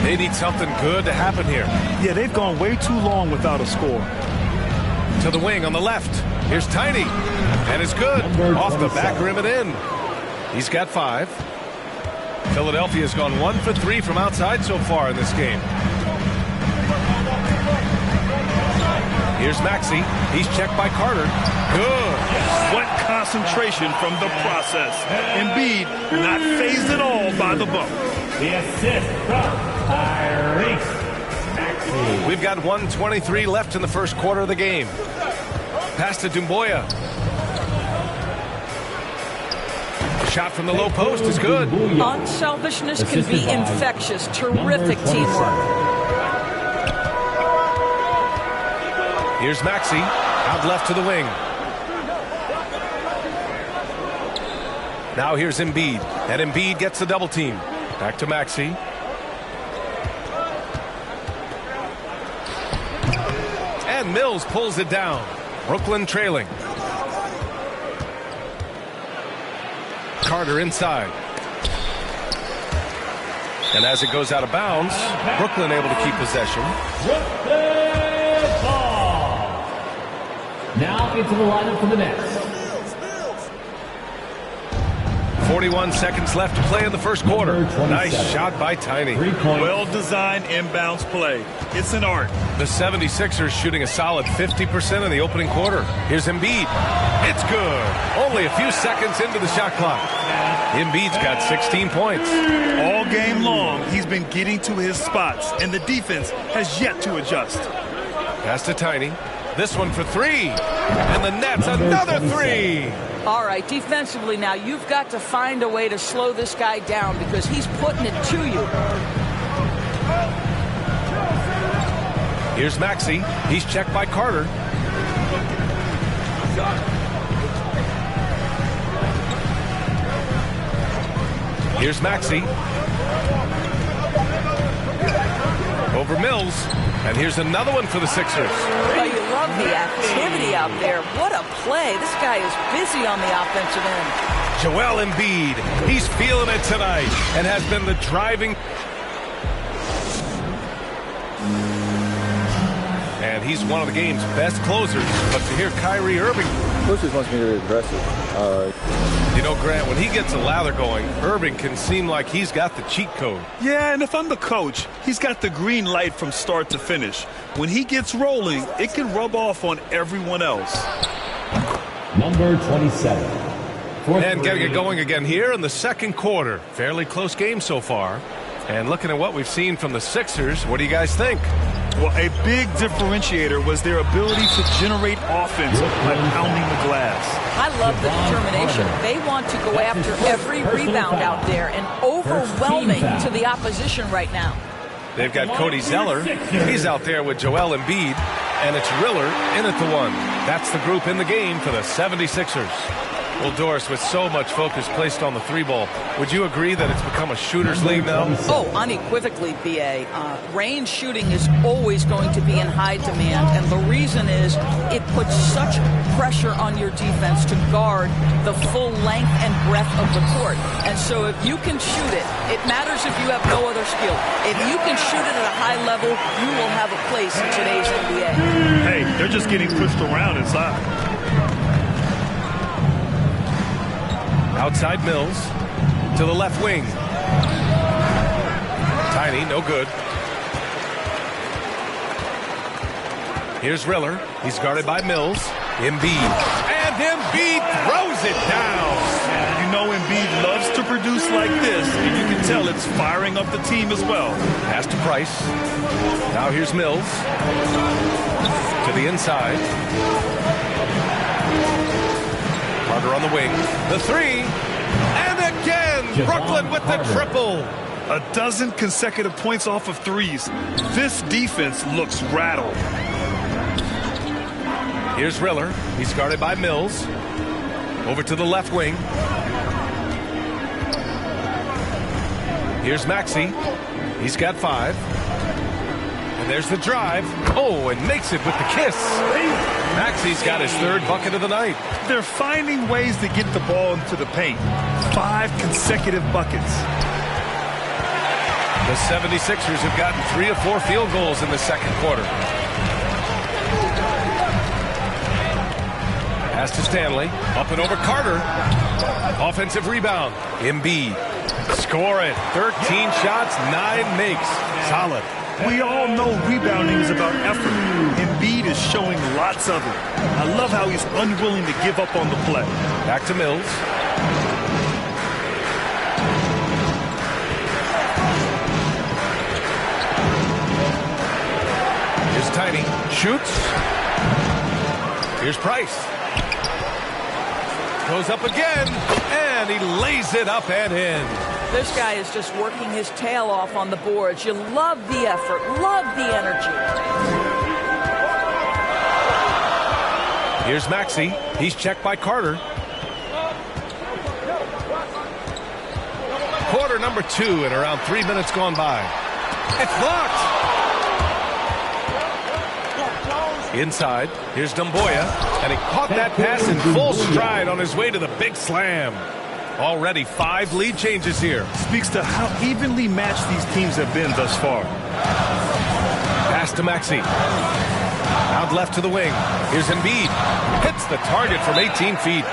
S9: They need something good to happen here.
S10: Yeah, they've gone way too long without a score.
S9: To the wing on the left. Here's Tiny. And it's good. Off the back rim and in. He's got 5. Philadelphia's gone 1 for 3 from outside so far in this game. Here's Maxey. He's checked by Carter. Good.
S10: What concentration from the process. Embiid not phased at all by the bump.
S12: The assist from Tyrese Maxey.
S9: We've got 1:23 left in the first quarter of the game. Pass to Doumbouya. Shot from the low post is good.
S20: Unselfishness can be infectious. Terrific teamwork.
S9: Here's Maxey, out left to the wing. Now here's Embiid, and Embiid gets the double team. Back to Maxey. And Mills pulls it down. Brooklyn trailing. Carter inside. And as it goes out of bounds, Brooklyn able to keep possession.
S12: Now into the lineup for the Nets.
S9: 41 seconds left to play in the first quarter. Nice shot by Tiny.
S10: Well-designed inbounds play. It's an art.
S9: The 76ers shooting a solid 50% in the opening quarter. Here's Embiid. It's good. Only a few seconds into the shot clock. Embiid's got 16 points.
S10: All game long, he's been getting to his spots, and the defense has yet to adjust.
S9: Pass to Tiny. This one for 3. And the Nets, another 3.
S20: All right, defensively now, you've got to find a way to slow this guy down because he's putting it to you.
S9: Here's Maxey. He's checked by Carter. Here's Maxey. Over Mills. And here's another one for the Sixers.
S20: Well, you love the activity out there. What a play. This guy is busy on the offensive end.
S9: Joel Embiid. He's feeling it tonight and has been the driving. And he's one of the game's best closers. But to hear Kyrie Irving.
S15: Coach just wants me to be aggressive.
S9: You know, Grant, when he gets a lather going, Irving can seem like he's got the cheat code.
S10: Yeah, and if I'm the coach, he's got the green light from start to finish. When he gets rolling, it can rub off on everyone else.
S12: Number 27.
S9: And getting it going again here in the second quarter. Fairly close game so far. And looking at what we've seen from the Sixers, what do you guys think?
S10: Well, a big differentiator was their ability to generate offense by pounding the glass.
S20: I love the determination. They want to go after every rebound out there and overwhelming to the opposition right now.
S9: They've got Cody Zeller. He's out there with Joel Embiid. And it's Riller in at the 1. That's the group in the game for the 76ers. Well, Doris, with so much focus placed on the 3-ball, would you agree that it's become a shooter's league now?
S20: Oh, unequivocally, BA. Range shooting is always going to be in high demand, and the reason is it puts such pressure on your defense to guard the full length and breadth of the court. And so if you can shoot it, it matters if you have no other skill. If you can shoot it at a high level, you will have a place in today's NBA.
S10: Hey, they're just getting pushed around inside.
S9: Outside Mills to the left wing. Tiny, no good. Here's Riller. He's guarded by Mills. Embiid. And Embiid throws it down.
S10: You know Embiid loves to produce like this, and you can tell it's firing up the team as well.
S9: Pass to Price. Now here's Mills. To the inside. Carter on the wing. The 3. And again, Brooklyn with the triple.
S10: A dozen consecutive points off of threes. This defense looks rattled.
S9: Here's Riller. He's guarded by Mills. Over to the left wing. Here's Maxey. He's got 5. And there's the drive. Oh, and makes it with the kiss. Maxi's got his third bucket of the night.
S10: They're finding ways to get the ball into the paint. 5 consecutive buckets.
S9: The 76ers have gotten 3 of 4 field goals in the second quarter. Pass to Stanley. Up and over Carter. Offensive rebound. Embiid. Score it. 13 shots, 9 makes. Solid.
S10: We all know rebounding is about effort. Embiid is showing lots of it. I love how he's unwilling to give up on the play.
S9: Back to Mills. Here's Tiny. Shoots. Here's Price. Goes up again, and he lays it up and in.
S20: This guy is just working his tail off on the boards. You love the effort, love the energy.
S9: Here's Maxey. He's checked by Carter. Quarter number 2 and around 3 minutes gone by. It's blocked. Inside, here's Dumboya, and he caught that pass in full stride on his way to the big slam. Already 5 lead changes here.
S10: Speaks to how evenly matched these teams have been thus far.
S9: Pass to Maxey. Out left to the wing. Here's Embiid. Hits the target from 18 feet.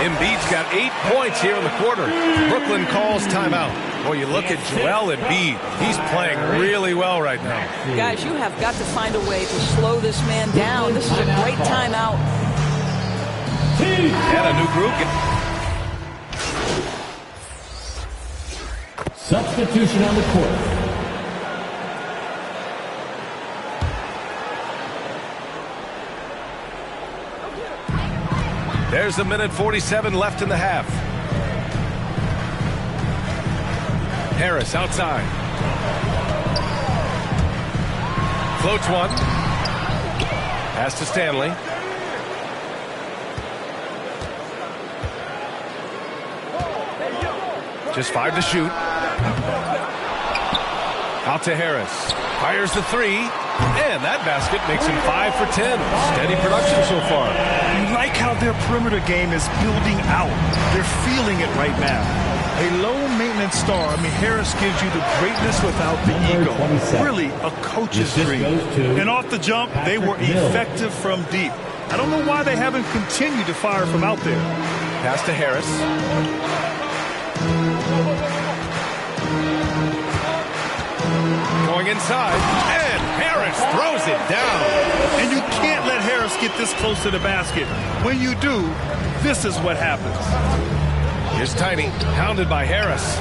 S9: Embiid's got 8 points here in the quarter. Brooklyn calls timeout. Boy, you look at Joel Embiid. He's playing really well right now.
S20: Guys, you have got to find a way to slow this man down. This is a great timeout.
S9: And a new group.
S12: Substitution on the court.
S9: There's a minute 47 left in the half. Harris outside. Floats one. Pass to Stanley. Just 5 to shoot. Out to Harris. Fires the 3. And that basket makes him 5 for 10. Steady production so far.
S10: You like how their perimeter game is building out. They're feeling it right now. A low-maintenance star. I mean, Harris gives you the greatness without the ego. Really, a coach's dream. And off the jump, they were effective from deep. I don't know why they haven't continued to fire from out there.
S9: Pass to Harris. Going inside, and Harris throws it down.
S10: And you can't let Harris get this close to the basket. When you do, this is what happens.
S9: Here's Tiny, hounded by Harris.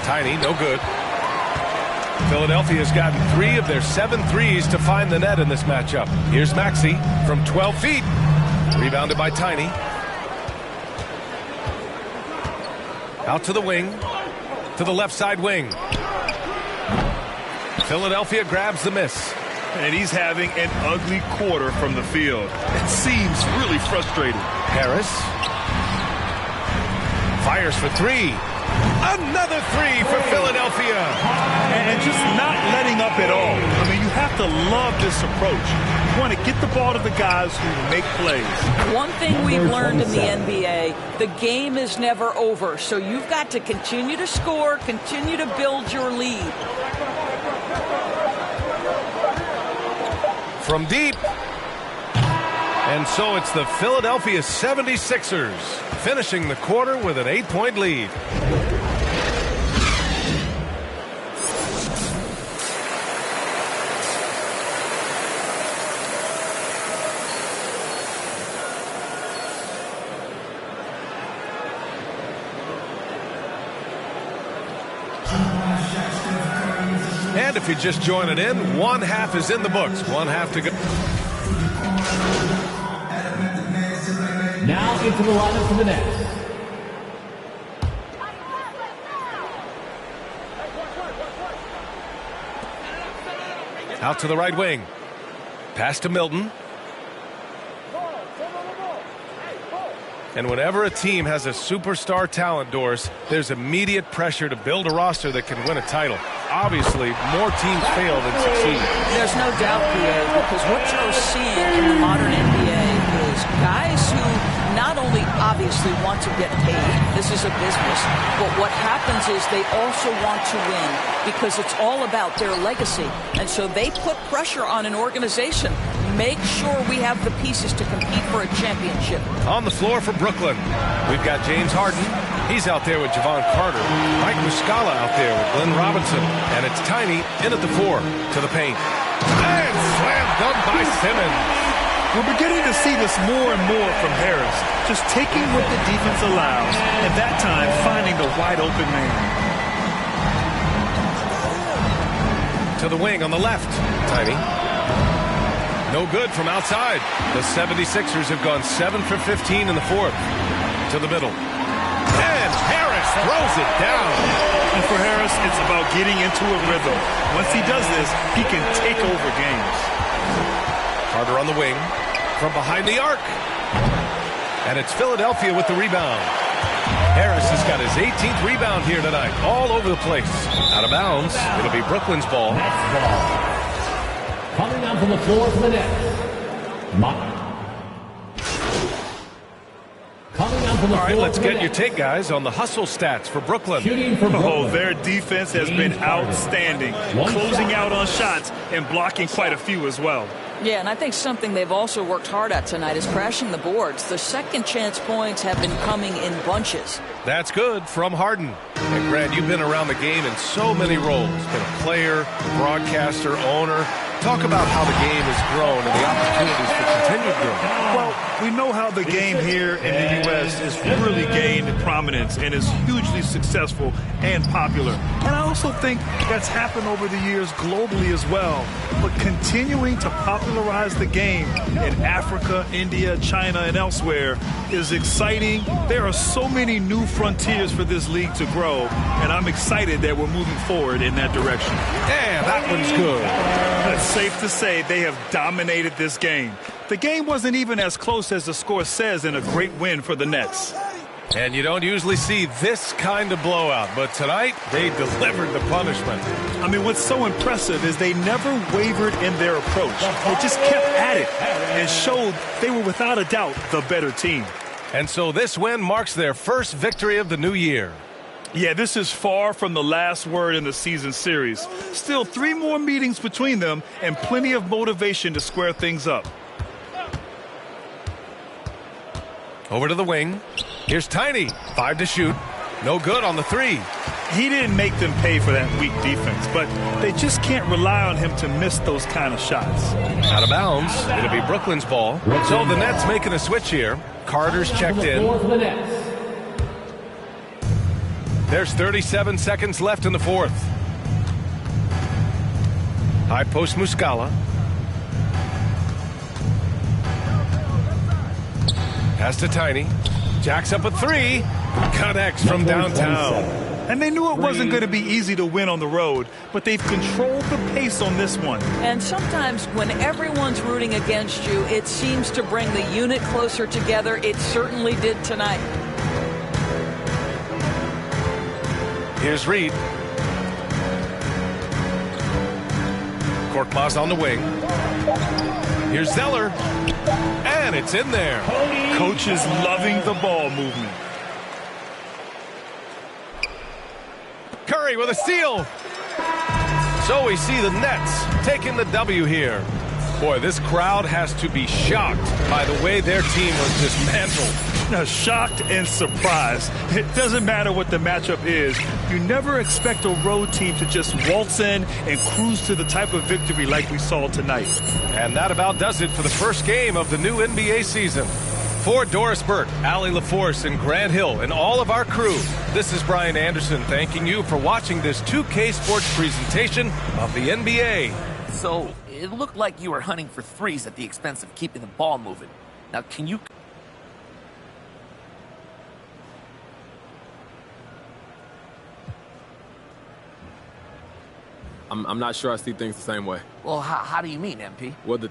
S9: Tiny, no good. Philadelphia's gotten 3 of their 7 threes to find the net in this matchup. Here's Maxey from 12 feet. Rebounded by Tiny. Out to the wing, to the left side wing. Philadelphia grabs the miss.
S10: And he's having an ugly quarter from the field. It seems really frustrating.
S9: Harris fires for 3. Another 3 for Philadelphia.
S10: And just not letting up at all. I mean, you have to love this approach. You want to get the ball to the guys who make plays.
S20: One thing we've learned in the NBA, the game is never over. So you've got to continue to score, continue to build your lead.
S9: From deep. And so it's the Philadelphia 76ers finishing the quarter with an 8-point lead. And if you just join it in, 1 half is in the books. 1 half to go.
S12: Now into the lineup for the Nets.
S9: Out to the right wing. Pass to Milton. And whenever a team has a superstar talent, Doris, there's immediate pressure to build a roster that can win a title. Obviously, more teams fail than succeed.
S20: There's no doubt, Pierre, because what you're seeing in the modern NBA is guys who not only obviously want to get paid, this is a business, but what happens is they also want to win because it's all about their legacy. And so they put pressure on an organization. Make sure we have the pieces to compete for a championship.
S9: On the floor for Brooklyn, we've got James Harden. He's out there with Javon Carter. Mike Muscala out there with Glenn Robinson. And it's Tiny in at the 4 to the paint. And slam dunk by Simmons.
S10: We're beginning to see this more and more from Harris. Just taking what the defense allows, and that time finding the wide open man.
S9: To the wing on the left. Tiny. No good from outside. The 76ers have gone 7 for 15 in the 4th. To the middle. And Harris throws it down.
S10: And for Harris, it's about getting into a rhythm. Once he does this, he can take over games.
S9: Carter on the wing. From behind the arc. And it's Philadelphia with the rebound. Harris has got his 18th rebound here tonight. All over the place. Out of bounds. It'll be Brooklyn's ball.
S12: Coming down from the floor for the Nets.
S9: All right, let's get your take, guys, on the hustle stats for Brooklyn.
S10: Oh, their defense has been outstanding. Closing out on shots and blocking quite a few as well.
S20: Yeah, and I think something they've also worked hard at tonight is crashing the boards. The second chance points have been coming in bunches.
S9: That's good from Harden. And Grant, you've been around the game in so many roles. Been a player, broadcaster, owner. Talk about how the game has grown and the opportunities for continued growth.
S10: Well, we know how the game here in the U.S. has really gained prominence and is hugely successful and popular. And I also think that's happened over the years globally as well. But continuing to popularize the game in Africa, India, China, and elsewhere is exciting. There are so many new frontiers for this league to grow, and I'm excited that we're moving forward in that direction.
S9: Yeah, that one's good.
S10: It's safe to say they have dominated this game. The game wasn't even as close as the score says in a great win for the Nets.
S9: And you don't usually see this kind of blowout, but tonight they delivered the punishment.
S10: I mean, what's so impressive is they never wavered in their approach. They just kept at it and showed they were without a doubt the better team.
S9: And so this win marks their first victory of the new year.
S10: Yeah, this is far from the last word in the season series. Still 3 more meetings between them and plenty of motivation to square things up.
S9: Over to the wing. Here's Tiny. 5 to shoot. No good on the 3.
S10: He didn't make them pay for that weak defense, but they just can't rely on him to miss those kind of shots.
S9: Out of bounds. It'll be Brooklyn's ball. So the Nets making a switch here. Carter's checked in. There's 37 seconds left in the 4th. High post Muscala. Pass to Tiny. Jacks up a 3. Connects from downtown.
S10: And they knew it wasn't going to be easy to win on the road, but they've controlled the pace on this one.
S20: And sometimes when everyone's rooting against you, it seems to bring the unit closer together. It certainly did tonight.
S9: Here's Reed. Korkmaz on the wing. Here's Zeller. And it's in there.
S10: Coach is loving the ball movement.
S9: Curry with a steal. So we see the Nets taking the W here. Boy, this crowd has to be shocked by the way their team was dismantled.
S10: Now, shocked and surprised. It doesn't matter what the matchup is. You never expect a road team to just waltz in and cruise to the type of victory like we saw tonight.
S9: And that about does it for the first game of the new NBA season. For Doris Burke, Allie LaForce, and Grant Hill, and all of our crew, this is Brian Anderson thanking you for watching this 2K Sports presentation of the NBA.
S21: So, it looked like you were hunting for threes at the expense of keeping the ball moving. Now, can you...
S15: I'm not sure I see things the same way.
S21: Well, how do you mean, MP?
S15: Well, the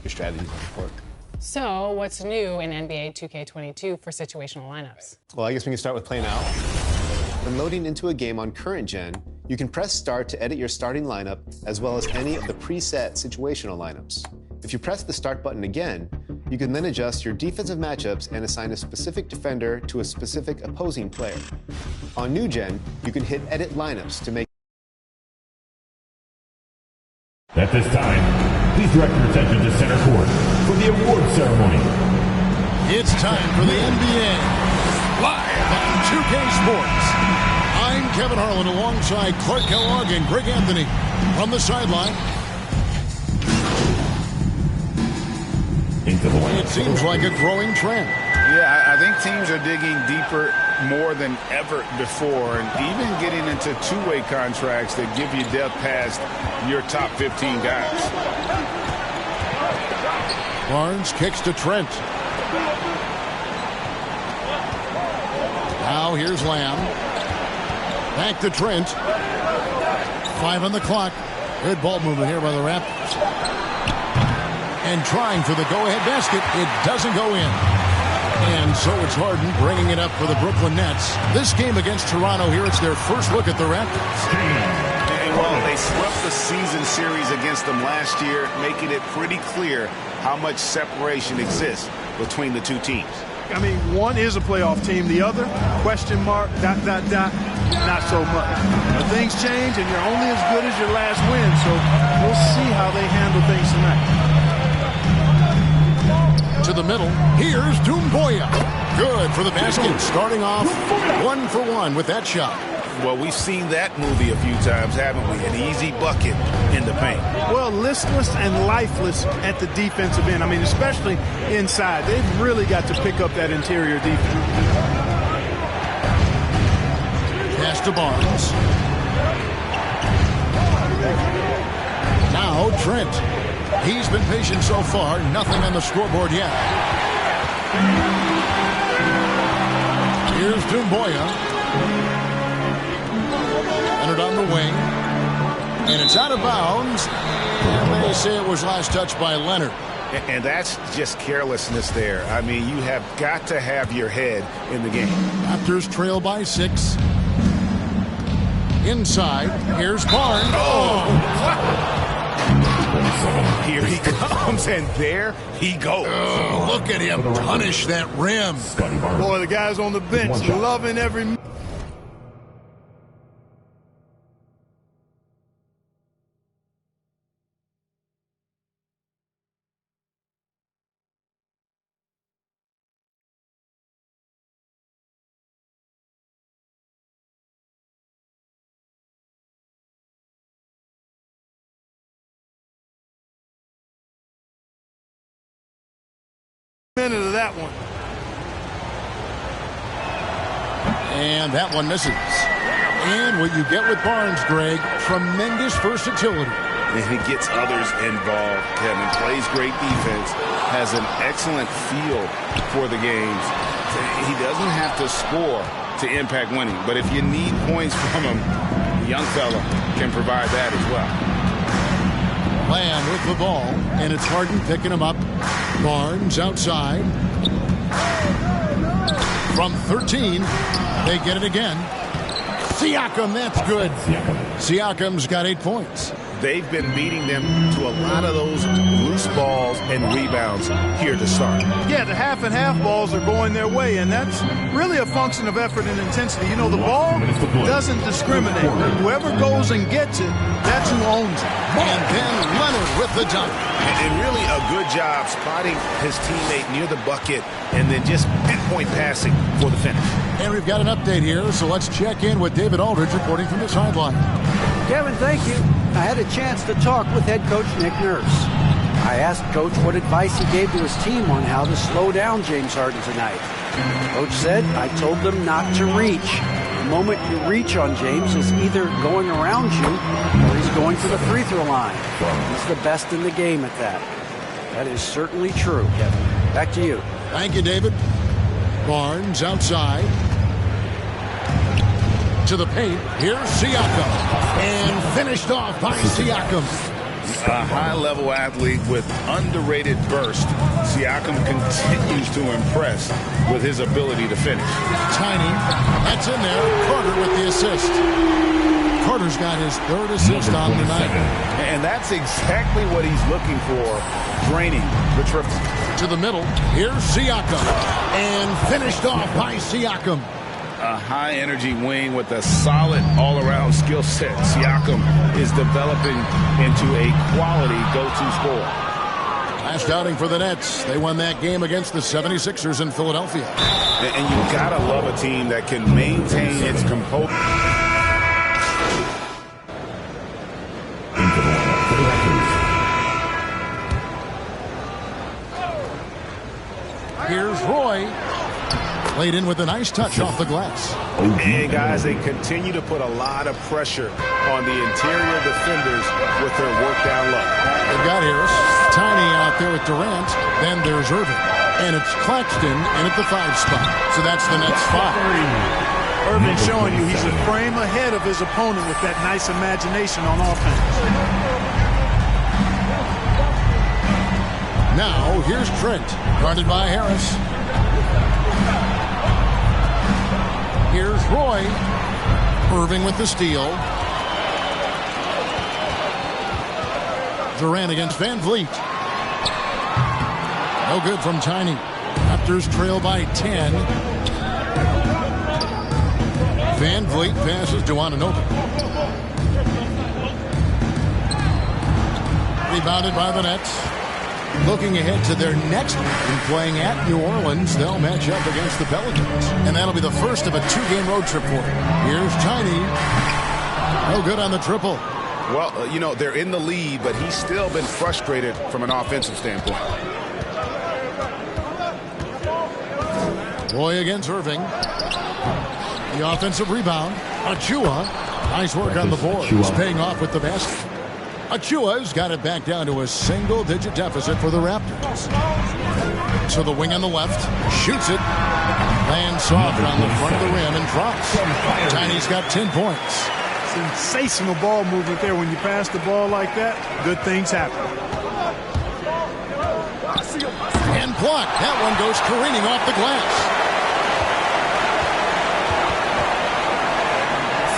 S19: your strategies on the court.
S18: So, what's new in NBA 2K22 for situational lineups?
S19: Well, I guess we can start with play now. When loading into a game on current gen, you can press start to edit your starting lineup as well as any of the preset situational lineups. If you press the start button again, you can then adjust your defensive matchups and assign a specific defender to a specific opposing player. On new gen, you can hit edit lineups to make.
S6: At this time, please direct your attention to center court for the award ceremony.
S1: It's time for the NBA live on 2K Sports. I'm Kevin Harlan alongside Clark Kellogg and Greg Anthony from the sideline. It seems like a growing trend.
S3: Yeah, I think teams are digging deeper more than ever before, and even getting into two-way contracts that give you depth past your top 15 guys.
S1: Barnes kicks to Trent. Now here's Lamb. Back to Trent. 5 on the clock. Good ball movement here by the Raptors. And trying for the go-ahead basket. It doesn't go in. And so it's Harden bringing it up for the Brooklyn Nets. This game against Toronto here, it's their first look at the Raptors.
S3: And well, they swept the season series against them last year, making it pretty clear how much separation exists between the two teams.
S11: I mean, one is a playoff team. The other, question mark, ... not so much. But things change, and you're only as good as your last win. So we'll see how they handle things tonight.
S1: To the middle. Here's Doumbouya. Good for the basket. Starting off 1 for 1 with that shot.
S3: Well, we've seen that movie a few times, haven't we? An easy bucket in the paint.
S11: Well, listless and lifeless at the defensive end. I mean, especially inside. They've really got to pick up that interior defense.
S1: Pass to Barnes. Now Trent. He's been patient so far. Nothing on the scoreboard yet. Here's Doumbouya. Entered on the wing. And it's out of bounds. And they say it was last touched by Leonard.
S3: And that's just carelessness there. I mean, you have got to have your head in the game.
S1: Raptors trail by 6. Inside. Here's Barnes.
S3: Oh! Here he comes, and there he goes.
S1: Oh, look at him punish that rim.
S11: Boy, the guys on the bench loving every... minute of that one.
S1: And that one misses. And what you get with Barnes, Greg, tremendous versatility.
S3: And he gets others involved, Kevin. Plays great defense, has an excellent feel for the games. He doesn't have to score to impact winning, but if you need points from him, the young fella can provide that as well.
S1: Lamb with the ball, and it's Harden picking him up. Barnes outside. From 13, they get it again. Siakam, that's good. Siakam's got 8 points.
S3: They've been beating them to a lot of those loose balls and rebounds here to start.
S11: Yeah, the half and half balls are going their way, and that's really a function of effort and intensity. You know, the ball doesn't discriminate. Whoever goes and gets it, that's who owns it.
S1: And then Leonard with the dunk.
S3: And really a good job spotting his teammate near the bucket and then just pinpoint passing for the finish.
S1: And we've got an update here, so let's check in with David Aldridge reporting from the sideline.
S5: Kevin, thank you. I had a chance to talk with head coach Nick Nurse. I asked Coach what advice he gave to his team on how to slow down James Harden tonight. Coach said, I told them not to reach. The moment you reach on James is either going around you or he's going to the free throw line. He's the best in the game at that. That is certainly true, Kevin. Back to you.
S1: Thank you, David. Barnes outside. To the paint. Here's Siakam. And finished off by Siakam.
S3: A high-level athlete with underrated burst, Siakam continues to impress with his ability to finish.
S1: Tiny, that's in there. Carter with the assist. Carter's got his third assist on the night.
S3: And that's exactly what he's looking for, draining the triple.
S1: To the middle, here's Siakam. And finished off by Siakam.
S3: A high-energy wing with a solid all-around skill set. Siakam is developing into a quality go-to scorer.
S1: Last outing for the Nets. They won that game against the 76ers in Philadelphia.
S3: And you gotta love a team that can maintain its composure.
S1: Here's Roy. Played in with a nice touch off the glass.
S3: And guys, they continue to put a lot of pressure on the interior defenders with their work down low.
S1: They've got Harris, Tiny out there with Durant. Then there's Irving. And it's Claxton in at the 5 spot. So that's the Nets 5.
S11: Irving showing you he's a frame ahead of his opponent with that nice imagination on offense.
S1: Now, here's Trent, guarded by Harris. Here's Roy. Irving with the steal. Durant against Van Vliet. No good from Tiny. Raptors trail by 10. Van Vliet passes to Anunoby. Rebounded by the Nets. Looking ahead to their next game, playing at New Orleans, they'll match up against the Pelicans. And that'll be the first of a 2-game road trip for them. Here's Tiny. No good on the triple.
S3: Well, you know, they're in the lead, but he's still been frustrated from an offensive standpoint.
S1: Roy against Irving. The offensive rebound. Achua. Nice work on the board. He's paying off with the basket. Achua's got it back down to a single-digit deficit for the Raptors. So the wing on the left shoots it. Lands soft on the front of the rim and drops. Tiny's got 10 points.
S11: Sensational ball movement there. When you pass the ball like that, good things happen.
S1: And blocked. That one goes careening off the glass.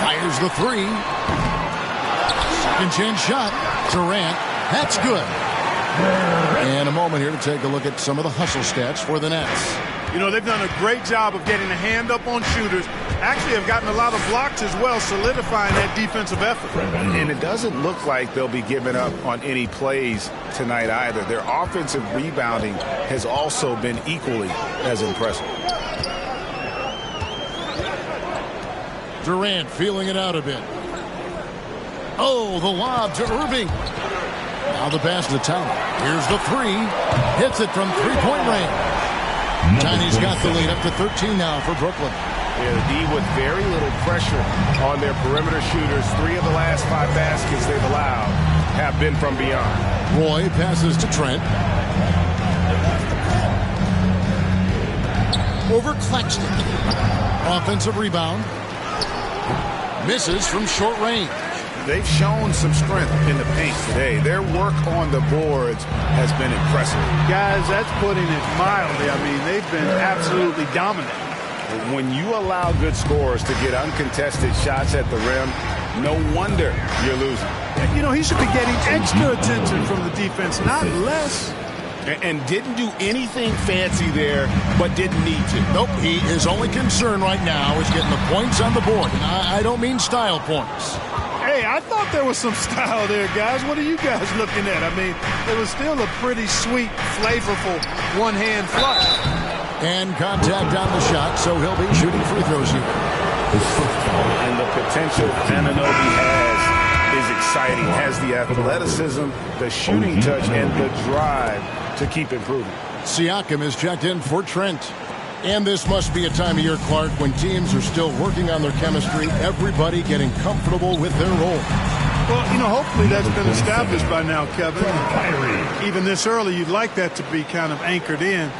S1: Fires the 3. Second chance shot. Durant. That's good. And a moment here to take a look at some of the hustle stats for the Nets.
S11: You know, they've done a great job of getting a hand up on shooters. Actually have gotten a lot of blocks as well, solidifying that defensive effort.
S3: And it doesn't look like they'll be giving up on any plays tonight either. Their offensive rebounding has also been equally as impressive.
S1: Durant feeling it out a bit. Oh, the lob to Irving. Now the pass to Tiny. Here's the 3. Hits it from 3-point range. Tiny's got the lead up to 13 now for Brooklyn.
S3: Yeah, the D with very little pressure on their perimeter shooters. 3 of the last 5 baskets they've allowed have been from beyond.
S1: Roy passes to Trent. Over Claxton. Offensive rebound. Misses from short range.
S3: They've shown some strength in the paint today. Their work on the boards has been impressive.
S11: Guys, that's putting it mildly. I mean, they've been absolutely dominant.
S3: When you allow good scorers to get uncontested shots at the rim, no wonder you're losing.
S11: You know, he should be getting extra attention from the defense, not less.
S3: And didn't do anything fancy there, but didn't need to.
S1: Nope, his only concern right now is getting the points on the board. And I don't mean style points.
S11: Hey, I thought there was some style there, guys. What are you guys looking at? I mean, it was still a pretty sweet, flavorful one-hand flush.
S1: And contact on the shot, so he'll be shooting free throws here.
S3: And the potential Anunoby has is exciting. Has the athleticism, the shooting touch, and the drive to keep improving.
S1: Siakam is checked in for Trent. And this must be a time of year, Clark, when teams are still working on their chemistry, everybody getting comfortable with their role.
S11: Well, you know, hopefully that's been established by now, Kevin. Even this early, you'd like that to be kind of anchored in.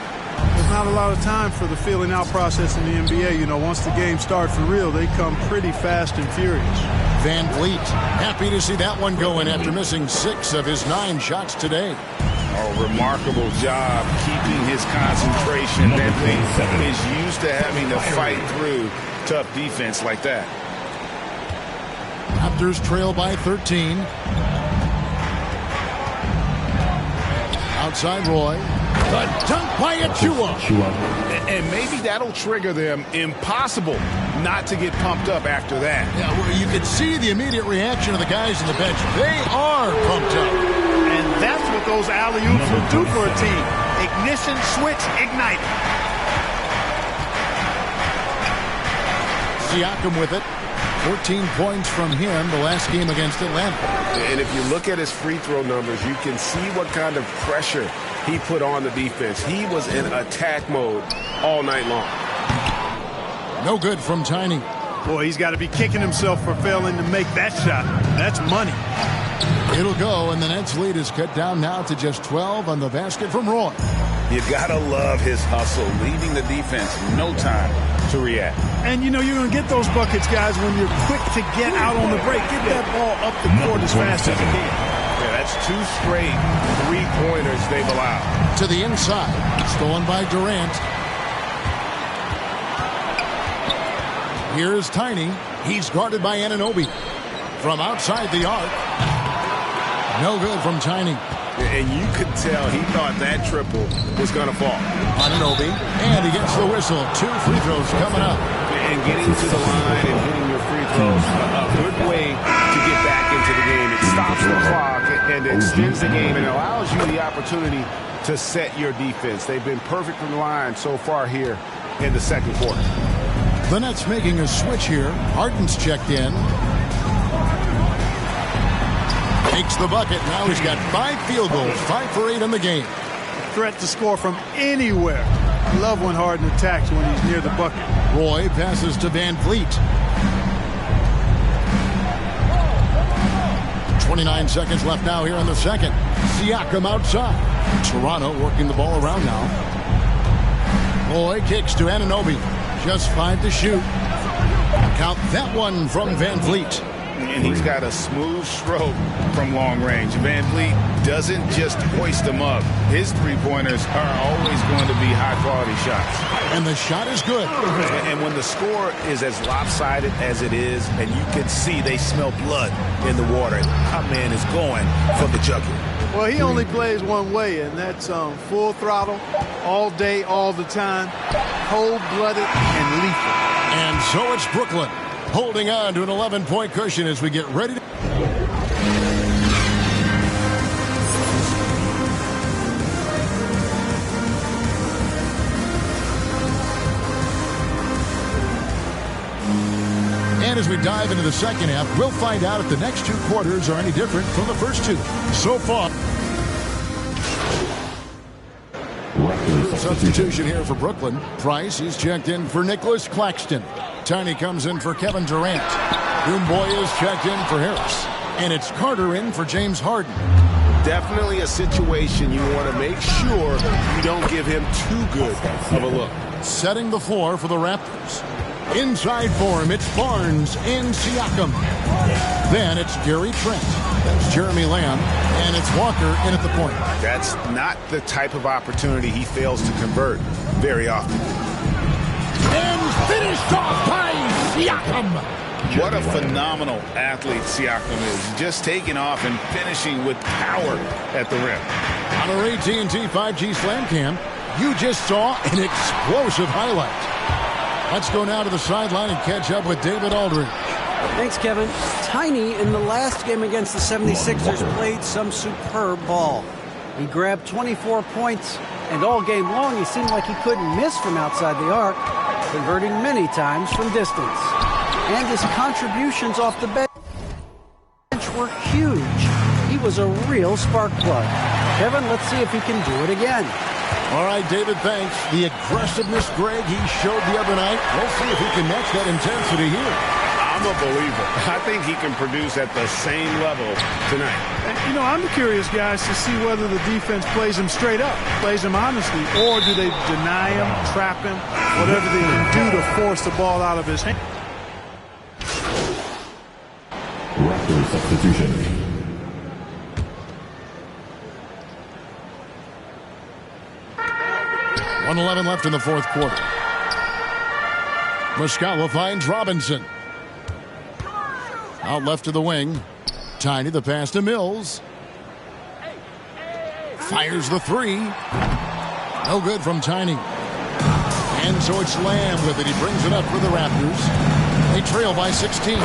S11: not a lot of time for the feeling out process in the NBA. You know, once the game starts for real, they come pretty fast and furious.
S1: Van Vliet, happy to see that one going after missing 6 of his 9 shots today.
S3: Oh, remarkable job keeping his concentration. Van Vliet is used to having to fight through tough defense like that.
S1: Raptors trail by 13. Outside Roy. The dunk by Achua.
S3: And maybe that'll trigger them. Impossible not to get pumped up after that.
S1: Yeah, well, you can see the immediate reaction of the guys on the bench. They are pumped up.
S11: And that's what those alley-oops will do for a team. Ignition, switch, ignite.
S1: Siakam with it. 14 points from him the last game against Atlanta.
S4: And if you look at his free throw numbers, you can see what kind of pressure he put on the defense. He was in attack mode all night long.
S1: No good from Tiny.
S11: Boy, he's got to be kicking himself for failing to make that shot. That's money.
S1: It'll go, and the Nets lead is cut down now to just 12 on the basket from Roy.
S3: You gotta love his hustle, leaving the defense no time to react.
S11: And you know you're going to get those buckets, guys, when you're quick to get out on the break. Get that ball up the court as fast as you can.
S3: Yeah, that's 2 straight 3-pointers they've allowed.
S1: To the inside, stolen by Durant. Here's Tiny. He's guarded by Anunoby. From outside the arc. No good from Tiny.
S4: And you could tell he thought that triple was going to fall.
S1: Anunoby, and he gets the whistle. 2 free throws coming up.
S4: And getting to the line and hitting your free throws, a good way to get back into the game. It stops the clock and extends the game and allows you the opportunity to set your defense. They've been perfect from the line so far here in the second quarter.
S1: The Nets making a switch here. Harden's checked in. Takes the bucket. Now he's got 5 field goals, 5 for 8 in the game.
S11: Threat to score from anywhere. I love when Harden attacks when he's near the bucket.
S1: Roy passes to Van Vliet. 29 seconds left now here in the second. Siakam outside. Toronto working the ball around now. Roy kicks to Anunoby. Just 5 to shoot. Count that one from Van Vliet.
S3: And he's got a smooth stroke from long range. Van Vliet doesn't just hoist them up. His 3-pointers are always going to be high-quality shots.
S1: And the shot is good.
S3: And when the score is as lopsided as it is, and you can see they smell blood in the water, our man is going for the jugular.
S11: Well, he only plays one way, and that's full throttle, all day, all the time, cold-blooded and lethal.
S1: And so it's Brooklyn holding on to an 11-point cushion as we get ready to... And as we dive into the second half, we'll find out if the next 2 quarters are any different from the first 2. So far... Substitution here for Brooklyn. Price, he's checked in for Nicholas Claxton. Tiny comes in for Kevin Durant. Boomboy is checked in for Harris. And it's Carter in for James Harden.
S4: Definitely a situation you want to make sure you don't give him too good of a look.
S1: Setting the floor for the Raptors. Inside for him, it's Barnes and Siakam. Then it's Gary Trent. That's Jeremy Lamb. And it's Walker in at the point.
S3: That's not the type of opportunity he fails to convert very often.
S1: And finished off by Siakam.
S3: What a phenomenal athlete Siakam is. Just taking off and finishing with power at the rim.
S1: On our AT&T 5G Slam Cam, you just saw an explosive highlight. Let's go now to the sideline and catch up with David Aldridge.
S5: Thanks, Kevin. Tiny in the last game against the 76ers played some superb ball. He grabbed 24 points, and all game long he seemed like he couldn't miss from outside the arc, converting many times from distance. And his contributions off the bench were huge. He was a real spark plug. Kevin, let's see if he can do it again.
S1: All right, David, thanks. The aggressiveness, Greg, he showed the other night. We'll see if he can match that intensity here.
S4: I'm a believer. I think he can produce at the same level tonight.
S11: And, I'm curious, guys, to see whether the defense plays him straight up, plays him honestly, or do they deny him, trap him, whatever they can do to force the ball out of his hand.
S6: Raptor substitution.
S1: .111 left in the fourth quarter. Muscala finds Robinson. Out left to the wing. Tiny, the pass to Mills. Fires the three. No good from Tiny. And so it's Lamb with it. He brings it up for the Raptors. They trail by 16.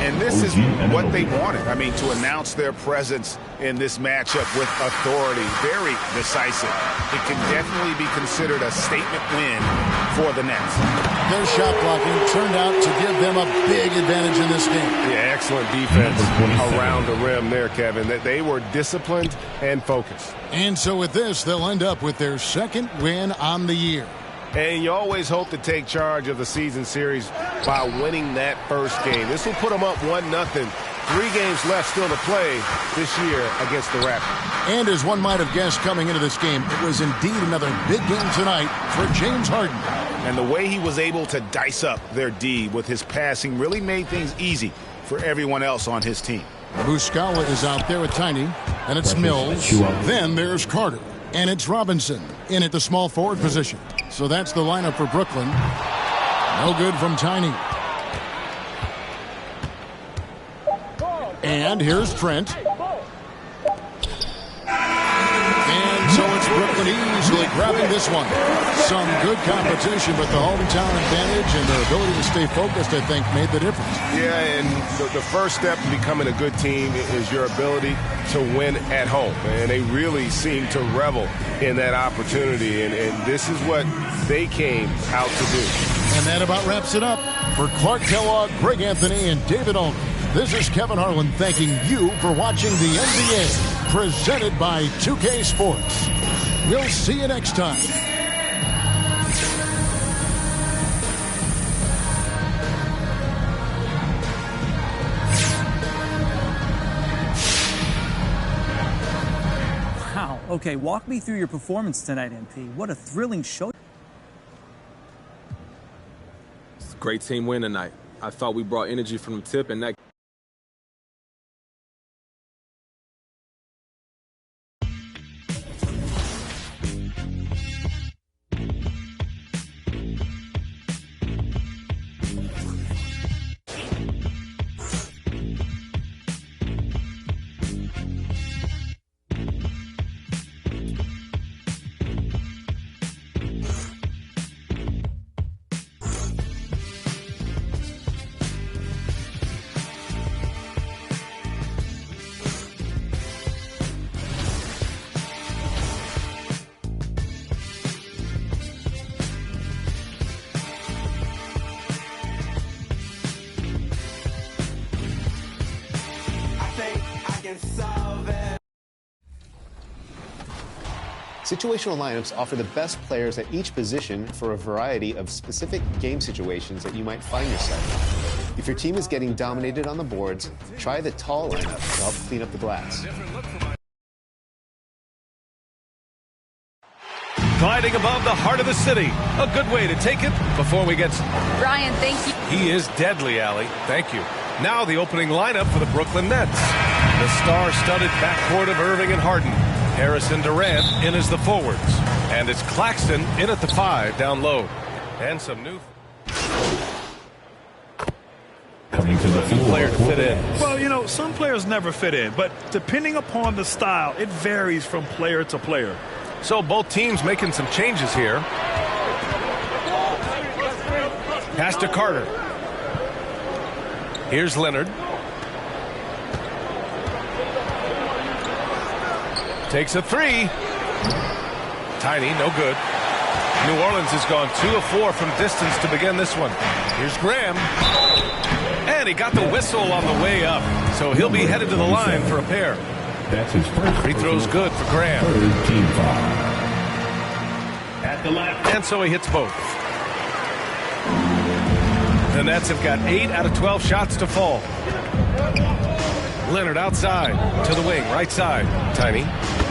S3: And this is what they wanted. I mean, to announce their presence in this matchup with authority, very decisive. It can definitely be considered a statement win for the Nets.
S1: Their shot blocking turned out to give them a big advantage in this game.
S4: Yeah, excellent defense around the rim there, Kevin. They were disciplined and focused.
S1: And so with this, they'll end up with their second win on the year.
S4: And you always hope to take charge of the season series by winning that first game. This will put them up 1-0. 3 games left still to play this year against the Raptors.
S1: And as one might have guessed coming into this game, it was indeed another big game tonight for James Harden.
S3: And the way he was able to dice up their D with his passing really made things easy for everyone else on his team.
S1: Muscala is out there with Tiny, and it's Mills. Then there's Carter, and it's Robinson in at the small forward position. So that's the lineup for Brooklyn. No good from Tiny. And here's Trent. And so it's Brooklyn easily grabbing this one. Some good competition, but the hometown advantage and their ability to stay focused, I think, made the difference.
S4: Yeah, and the first step to becoming a good team is your ability to win at home. And they really seem to revel in that opportunity. And this is what they came out to do.
S1: And that about wraps it up. For Clark Kellogg, Greg Anthony, and David Olney, this is Kevin Harlan thanking you for watching the NBA, presented by 2K Sports. We'll see you next time.
S2: Wow. Okay, walk me through your performance tonight, MP. What a thrilling show.
S15: It's a great team win tonight. I thought we brought energy from the tip, and that
S19: Situational lineups offer the best players at each position for a variety of specific game situations that you might find yourself. If your team is getting dominated on the boards, try the tall lineup to help clean up the glass.
S9: Gliding above the heart of the city. A good way to take it before we get...
S13: Brian, thank you.
S9: He is deadly, Allie. Thank you. Now the opening lineup for the Brooklyn Nets. The star-studded backcourt of Irving and Harden. Harrison Durant in as the forwards. And it's Claxton in at the 5 down low. And some new...
S6: Coming to the floor.
S9: Player to fit in.
S10: Well, some players never fit in, but depending upon the style, it varies from player to player.
S9: So both teams making some changes here. Pass to Carter. Here's Leonard. Takes a 3. Tiny, no good. New Orleans has gone 2 of 4 from distance to begin this one. Here's Graham. And he got the whistle on the way up. So he'll be headed to the line for a pair.
S6: That's his first.
S9: Free throw's good for Graham.
S6: Third team foul.
S9: At the left. And so he hits both. The Nets have got 8 out of 12 shots to fall. Leonard outside to the wing, right side. Tiny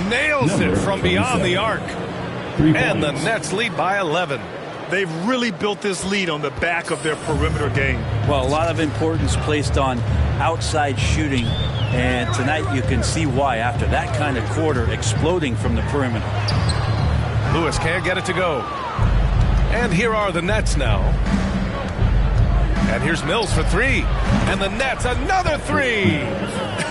S9: nails it from beyond the arc. And the Nets lead by 11.
S10: They've really built this lead on the back of their perimeter game.
S14: Well, a lot of importance placed on outside shooting. And tonight you can see why after that kind of quarter exploding from the perimeter.
S9: Lewis can't get it to go. And here are the Nets now. And here's Mills for 3. And the Nets, another 3.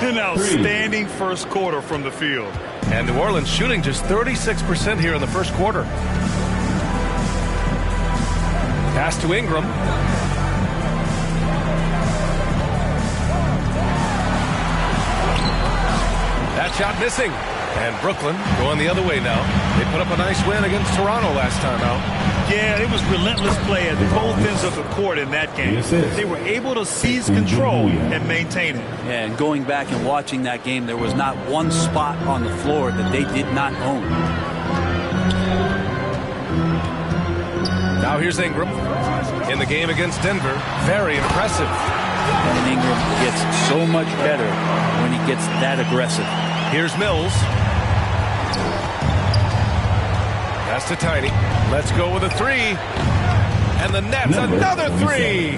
S10: An outstanding first quarter from the field.
S9: And New Orleans shooting just 36% here in the first quarter. Pass to Ingram. That shot missing. And Brooklyn going the other way now. They put up a nice win against Toronto last time out.
S10: Yeah, it was relentless play at both ends of the court in that game. They were able to seize control and maintain it.
S14: Yeah, and going back and watching that game, there was not one spot on the floor that they did not own.
S9: Now here's Ingram in the game against Denver. Very impressive.
S14: And Ingram gets so much better when he gets that aggressive.
S9: Here's Mills. Pass to Tiny. Let's go with a 3. And the Nets, another 3.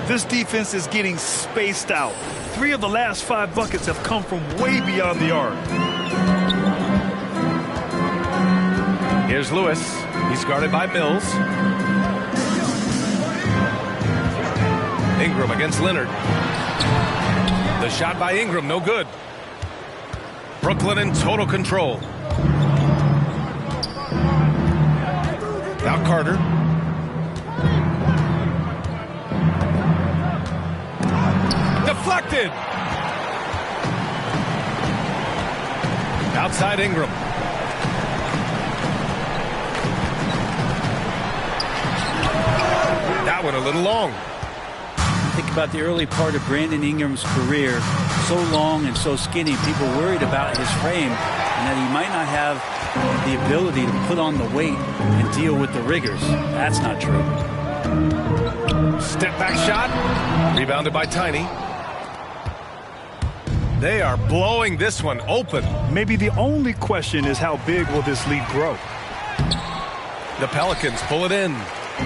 S10: This defense is getting spaced out. 3 of the last 5 buckets have come from way beyond the arc.
S9: Here's Lewis. He's guarded by Mills. Ingram against Leonard. The shot by Ingram, no good. Brooklyn in total control. Now Carter. Deflected. Outside Ingram. That one a little long.
S14: Think about the early part of Brandon Ingram's career. So long and so skinny, people worried about his frame and that he might not have the ability to put on the weight and deal with the rigors. That's not true.
S9: Step back shot. Rebounded by Tiny. They are blowing this one open.
S10: Maybe the only question is how big will this lead grow?
S9: The Pelicans pull it in.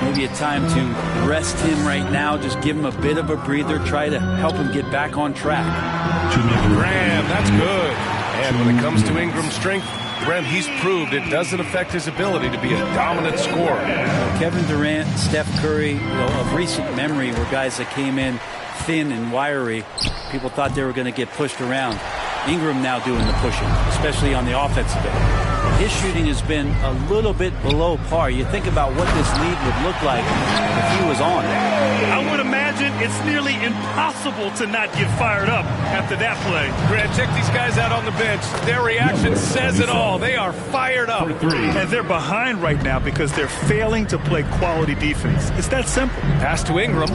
S14: Maybe a time to rest him right now. Just give him a bit of a breather. Try to help him get back on track.
S9: Graham, that's good. And when it comes to Ingram's strength, Brent, he's proved it doesn't affect his ability to be a dominant scorer.
S14: Kevin Durant, Steph Curry, of recent memory were guys that came in thin and wiry. People thought they were going to get pushed around. Ingram now doing the pushing, especially on the offensive end. His shooting has been a little bit below par. You think about what this lead would look like if he was on.
S10: I would imagine it's nearly impossible to not get fired up after that play.
S9: Grant, check these guys out on the bench. Their reaction says it all. They are fired up.
S10: And they're behind right now because they're failing to play quality defense. It's that simple.
S9: Pass to Ingram.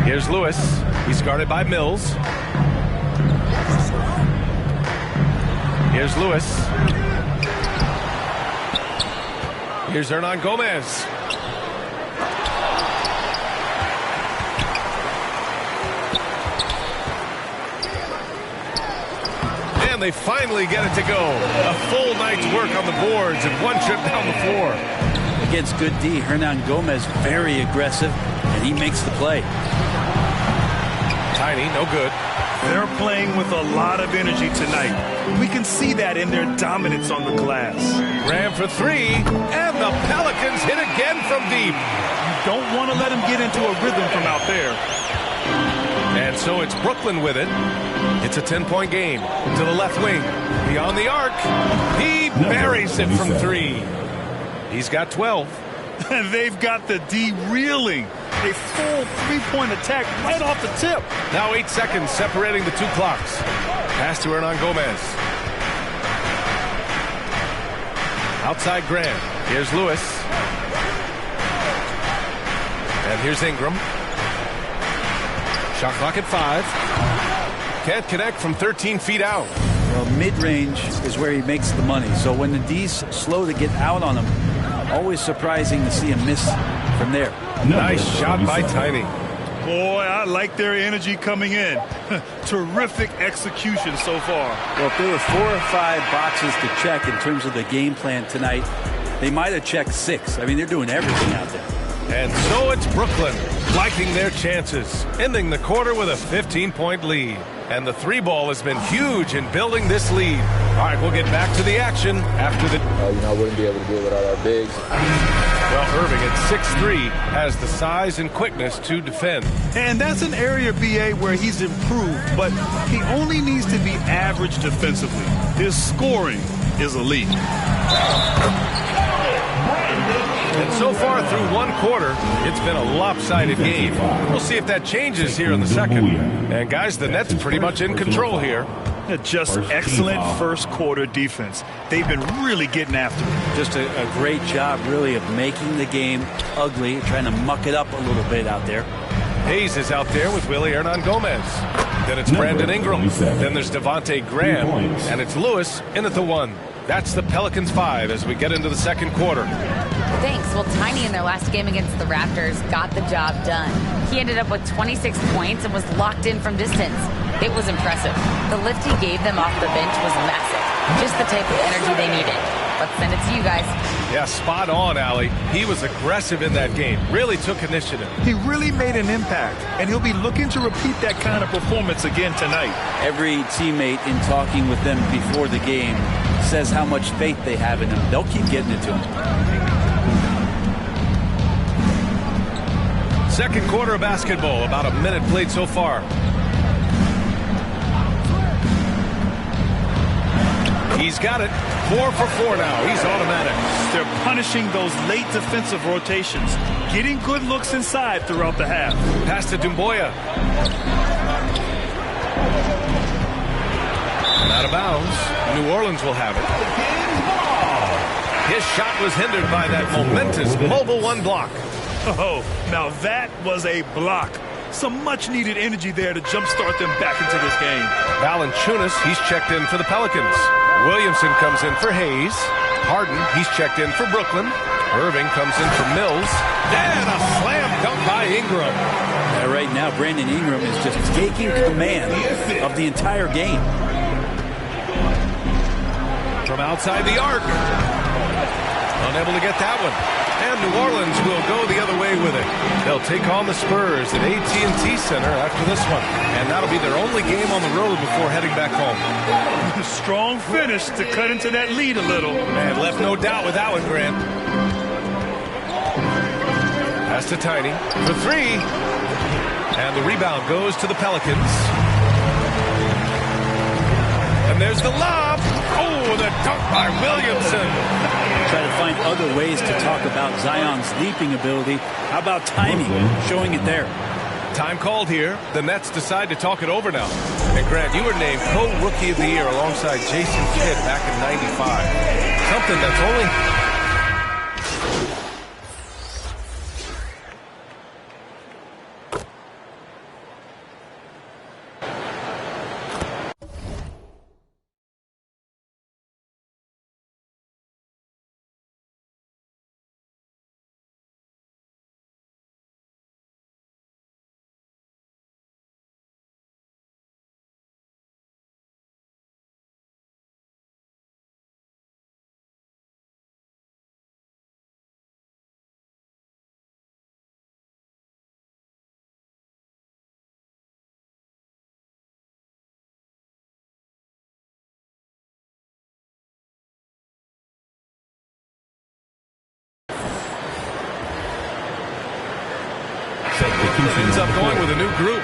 S9: Here's Lewis. He's guarded by Mills. Here's Lewis. Here's Hernan Gomez. And they finally get it to go. A full night's work on the boards and one trip down the floor.
S14: Against good D, Hernan Gomez very aggressive, and he makes the play.
S9: Tiny, no good.
S10: They're playing with a lot of energy tonight. We can see that in their dominance on the glass.
S9: Graham for 3, and the Pelicans hit again from deep.
S10: You don't want to let them get into a rhythm from out there.
S9: And so it's Brooklyn with it. It's a 10-point game. To the left wing. Beyond the arc. He buries it from 3. He's got 12.
S10: They've got the D reeling. A full three-point attack right off the tip.
S9: Now 8 seconds separating the 2 clocks. Pass to Hernan Gomez. Outside Graham. Here's Lewis. And here's Ingram. Shot clock at 5. Can't connect from 13 feet out.
S14: Well, mid-range is where he makes the money. So when the D's slow to get out on him, Always surprising to see him miss from there.
S9: Nice shot by Tiny.
S10: Boy, I like their energy coming in. Terrific execution so far.
S14: Well, if there were 4 or 5 boxes to check in terms of the game plan tonight, they might have checked 6. I mean, they're doing everything out there.
S9: And so it's Brooklyn liking their chances, ending the quarter with a 15-point lead. And the 3 ball has been huge in building this lead. All right, we'll get back to the action after the...
S15: I wouldn't be able to do it without our bigs.
S9: Well, Irving at 6'3" has the size and quickness to defend.
S10: And that's an area, BA, where he's improved, but he only needs to be average defensively. His scoring is elite.
S9: And so far through 1 quarter, it's been a lopsided game. We'll see if that changes here in the second. And guys, the Nets pretty much in control here.
S10: Just excellent first quarter defense. They've been really getting after it.
S14: Just a great job, really, of making the game ugly, trying to muck it up a little bit out there.
S9: Hayes is out there with Willie Hernan-Gomez. Then it's Brandon Ingram. Then there's Devontae Graham. And it's Lewis in at the 1. That's the Pelicans 5 as we get into the second quarter.
S13: Thanks. Well, Tiny in their last game against the Raptors got the job done. He ended up with 26 points and was locked in from distance. It was impressive. The lift he gave them off the bench was massive. Just the type of energy they needed. Let's send it to you guys.
S9: Yeah, spot on, Allie. He was aggressive in that game. Really took initiative.
S10: He really made an impact, and he'll be looking to repeat that kind of performance again tonight.
S14: Every teammate in talking with them before the game says how much faith they have in him. They'll keep getting it to him.
S9: Second quarter of basketball, about a minute played so far. He's got it. 4 for 4 now. He's automatic.
S10: They're punishing those late defensive rotations, getting good looks inside throughout the half.
S9: Pass to Doumbouya. And out of bounds. New Orleans will have it. His shot was hindered by that momentous mobile 1 block.
S10: Oh, now that was a block. Some much-needed energy there to jumpstart them back into this game.
S9: Valanciunas, he's checked in for the Pelicans. Williamson comes in for Hayes. Harden, he's checked in for Brooklyn. Irving comes in for Mills. And a slam dunk by Ingram.
S14: Yeah, right now, Brandon Ingram is just taking command of the entire game.
S9: From outside the arc. Unable to get that one. And New Orleans will go the other way with it. They'll take on the Spurs at AT&T Center after this one. And that'll be their only game on the road before heading back home.
S10: Strong finish to cut into that lead a little.
S9: Man, left no doubt with that one, Grant. Pass to Tiny for 3. And the rebound goes to the Pelicans. And there's the lob. Oh, the dunk by Williamson.
S14: Try to find other ways to talk about Zion's leaping ability. How about timing? Showing it there.
S9: Time called here. The Nets decide to talk it over now. And Grant, you were named co-rookie of the year alongside Jason Kidd back in '95. Something that's only... ends up going with a new group.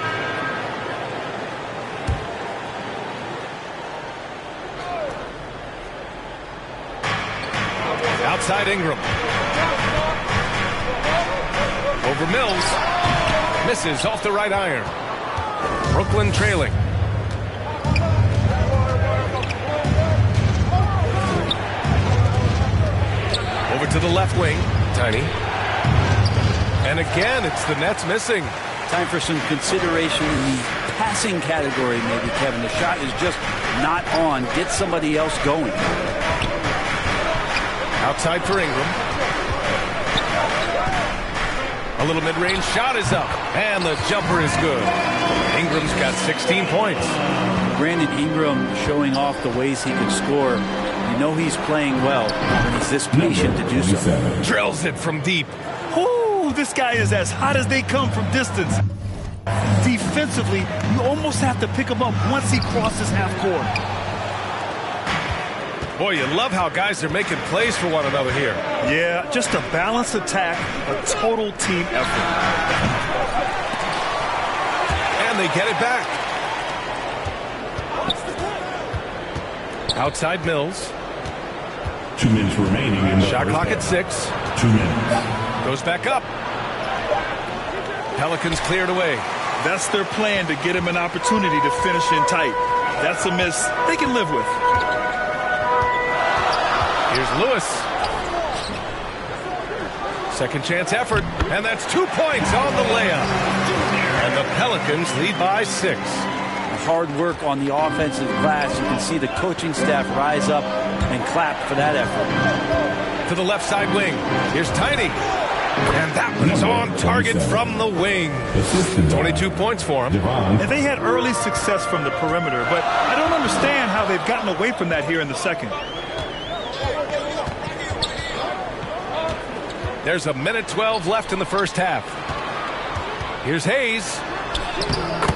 S9: Outside Ingram. Over Mills. Misses off the right iron. Brooklyn trailing. Over to the left wing. Tiny. And again, it's the Nets missing.
S14: Time for some consideration in the passing category, maybe, Kevin. The shot is just not on. Get somebody else going.
S9: Outside for Ingram. A little mid-range shot is up, and the jumper is good. Ingram's got 16 points.
S14: Brandon Ingram showing off the ways he can score. You know he's playing well when he's this patient to do so.
S9: Drills it from deep.
S10: Ooh, this guy is as hot as they come from distance. Defensively, you almost have to pick him up once he crosses half court.
S9: Boy, you love how guys are making plays for one another here.
S10: Yeah, just a balanced attack, a total team effort.
S9: And they get it back. Outside Mills.
S6: 2 minutes remaining in the
S9: shot clock
S6: half.
S9: at 6.
S6: 2 minutes.
S9: Goes back up. Pelicans cleared away.
S10: That's their plan, to get him an opportunity to finish in tight. That's a miss they can live with.
S9: Here's Lewis. Second chance effort, and that's 2 points on the layup. And the Pelicans lead by 6.
S14: Hard work on the offensive glass. You can see the coaching staff rise up and clap for that effort.
S9: To the left side wing. Here's Tiny. And that one's on target from the wing. 22 points for him.
S10: And they had early success from the perimeter, but I don't understand how they've gotten away from that here in the second.
S9: There's a minute 12 left in the first half. Here's Hayes.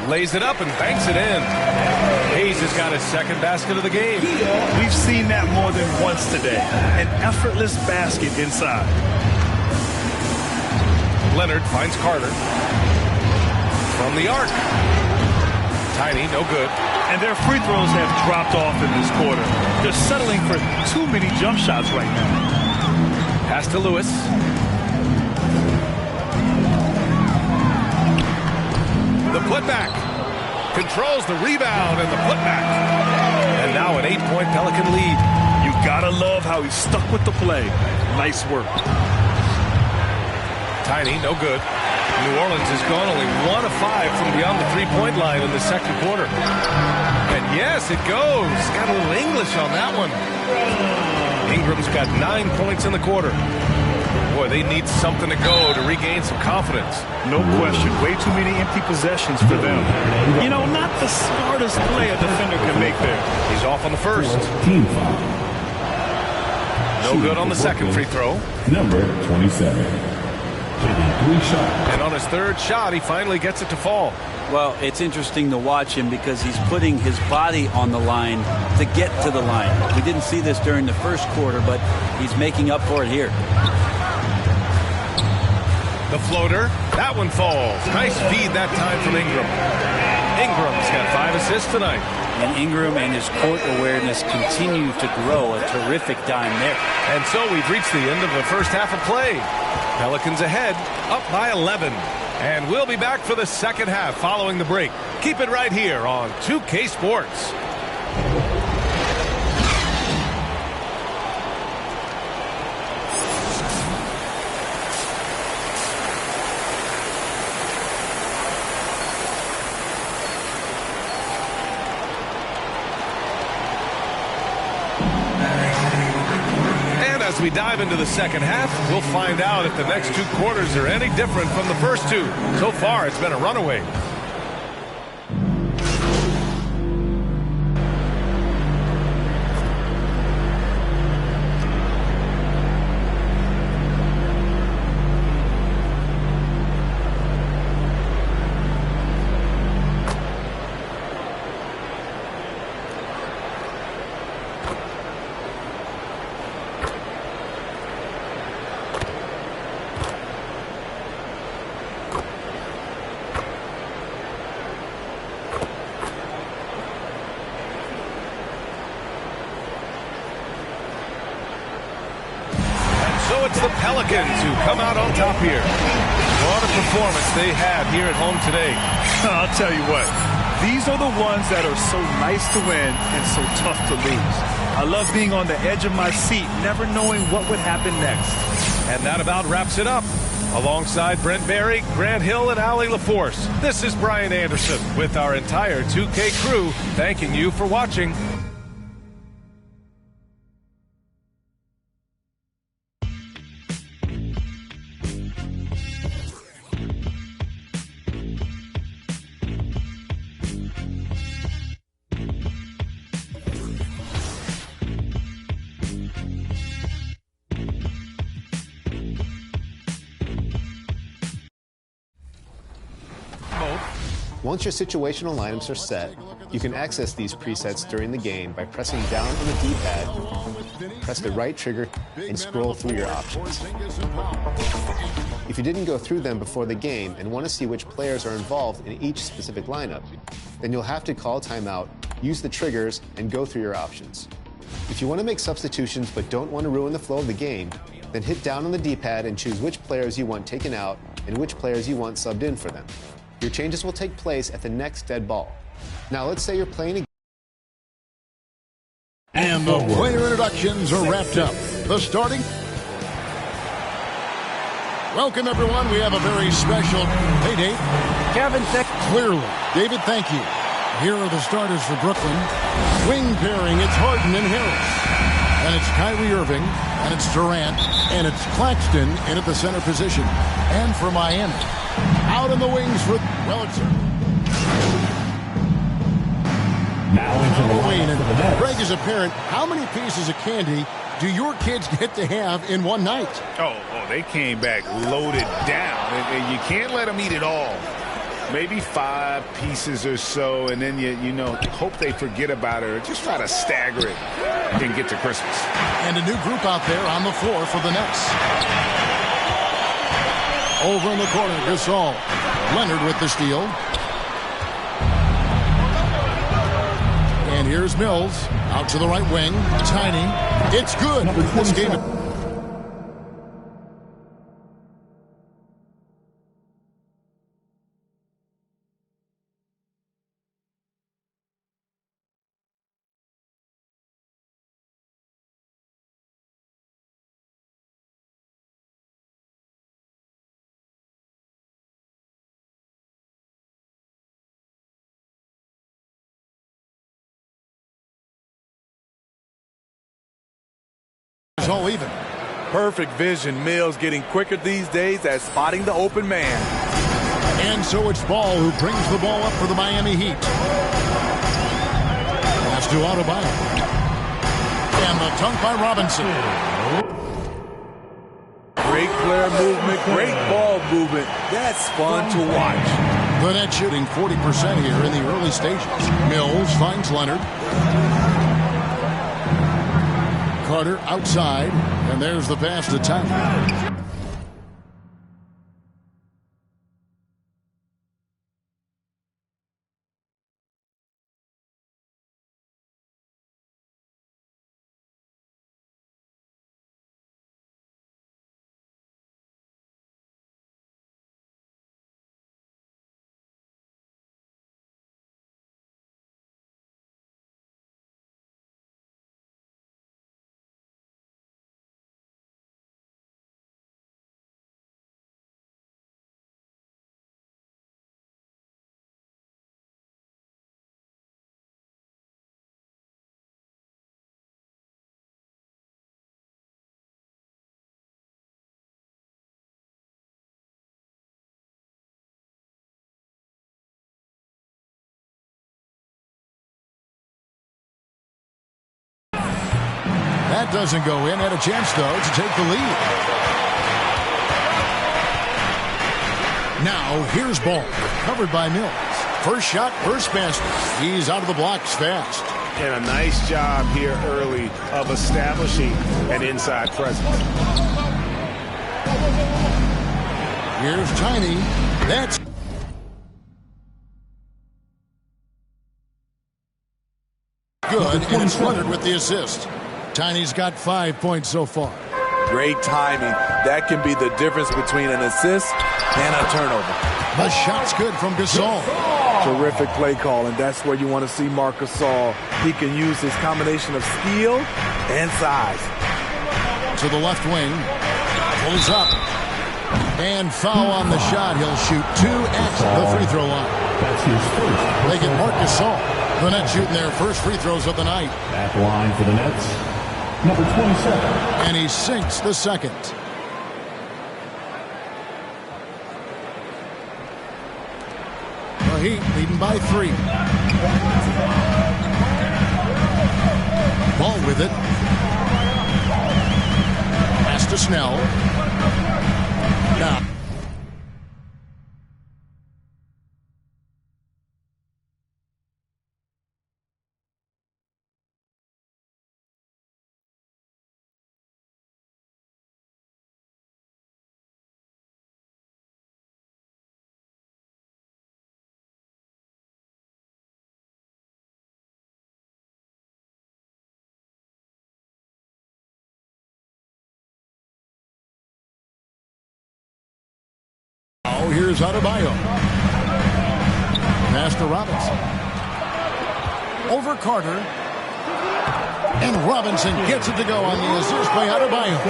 S9: Lays it up and banks it in. Hayes has got his second basket of the game.
S10: We've seen that more than once today. An effortless basket inside.
S9: Leonard finds Carter. From the arc. Tiny, no good.
S10: And their free throws have dropped off in this quarter. They're settling for too many jump shots right now.
S9: Pass to Lewis. The putback. Controls the rebound and the putback. And now an 8-point Pelican lead.
S10: You gotta love how he stuck with the play. Nice work.
S9: Tiny, no good. New Orleans has gone only 1 of 5 from beyond the three-point line in the second quarter. And yes, it goes. Got a little English on that one. Ingram's got 9 points in the quarter. Boy, they need something to go to regain some confidence.
S10: No question. Way too many empty possessions for them. You know, not the smartest play a defender can make there.
S9: He's off on the first.
S6: Team foul.
S9: No good on the second free throw.
S6: Number 27.
S9: And on his third shot, he finally gets it to fall.
S14: Well, it's interesting to watch him because he's putting his body on the line to get to the line. We didn't see this during the first quarter, but he's making up for it here.
S9: The floater, that one falls. Nice feed that time from Ingram. Ingram's got 5 assists tonight.
S14: And Ingram and his court awareness continue to grow. A terrific dime there.
S9: And so we've reached the end of the first half of play. Pelicans ahead, up by 11. And we'll be back for the second half following the break. Keep it right here on 2K Sports. As we dive into the second half, we'll find out if the next 2 quarters are any different from the first 2. So far, it's been a runaway. It's the Pelicans who come out on top here. What a performance they had here at home today.
S10: I'll tell you what, these are the ones that are so nice to win and so tough to lose. I love being on the edge of my seat, never knowing what would happen next.
S9: And that about wraps it up. Alongside Brent Barry, Grant Hill, and Allie LaForce, this is Brian Anderson with our entire 2K crew thanking you for watching.
S19: Once your situational lineups are set, you can access these presets during the game by pressing down on the D-pad, press the right trigger, and scroll through your options. If you didn't go through them before the game and want to see which players are involved in each specific lineup, then you'll have to call timeout, use the triggers, and go through your options. If you want to make substitutions but don't want to ruin the flow of the game, then hit down on the D-pad and choose which players you want taken out and which players you want subbed in for them. Your changes will take place at the next dead ball. Now let's say you're playing a...
S1: And the player introductions are wrapped up. The starting... Welcome, everyone. We have a very special... Hey, Dave.
S5: Kevin,
S1: clearly. David, thank you. Here are the starters for Brooklyn. Wing pairing, it's Harden and Harris. And it's Kyrie Irving, and it's Durant, and it's Claxton in at the center position. And for Miami, out in the wings for... Well, it's...
S6: Now into the
S1: Wayne,
S6: line for the Nets.
S1: Greg, as a parent, how many pieces of candy do your kids get to have in one night?
S3: Oh, they came back loaded down, and you can't let them eat it all. Maybe 5 pieces or so, and then you hope they forget about it or just try to stagger it and get to Christmas.
S1: And a new group out there on the floor for the Nets. Over in the corner, Gasol. Leonard with the steal. And here's Mills out to the right wing. Tiny. It's good. This game. All even.
S7: Perfect vision. Mills getting quicker these days at spotting the open man.
S1: And so it's Ball who brings the ball up for the Miami Heat. Pass to Adebayo. And the dunk by Robinson.
S7: Great player movement, great ball movement. That's fun to watch.
S1: The Nets shooting 40% here in the early stages. Mills finds Leonard. Carter outside, and there's the pass to Tiny. That doesn't go in. Had a chance, though, to take the lead. Now, here's Ball. Covered by Mills. First shot, first basket. He's out of the blocks fast.
S3: And a nice job here early of establishing an inside presence.
S1: Here's Tiny. That's... good, and it's Leonard with the assist. Tiny's got 5 points so far.
S7: Great timing. That can be the difference between an assist and a turnover.
S1: The shot's good from Gasol.
S7: Terrific play call, and that's where you want to see Marc Gasol. He can use his combination of skill and size.
S1: To the left wing. Pulls up. And foul on the shot. He'll shoot 2 at the free throw line.
S6: That's his first.
S1: They get Marc Gasol. The Nets shooting their first free throws of the night.
S6: At the line for the Nets, number 27.
S1: And he sinks the second. The Heat leading by 3. Ball with it. Pass to Snell. Now. Now here's Adebayo. Pass to Robinson. Over Carter. And Robinson gets it to go on the assist by Adebayo.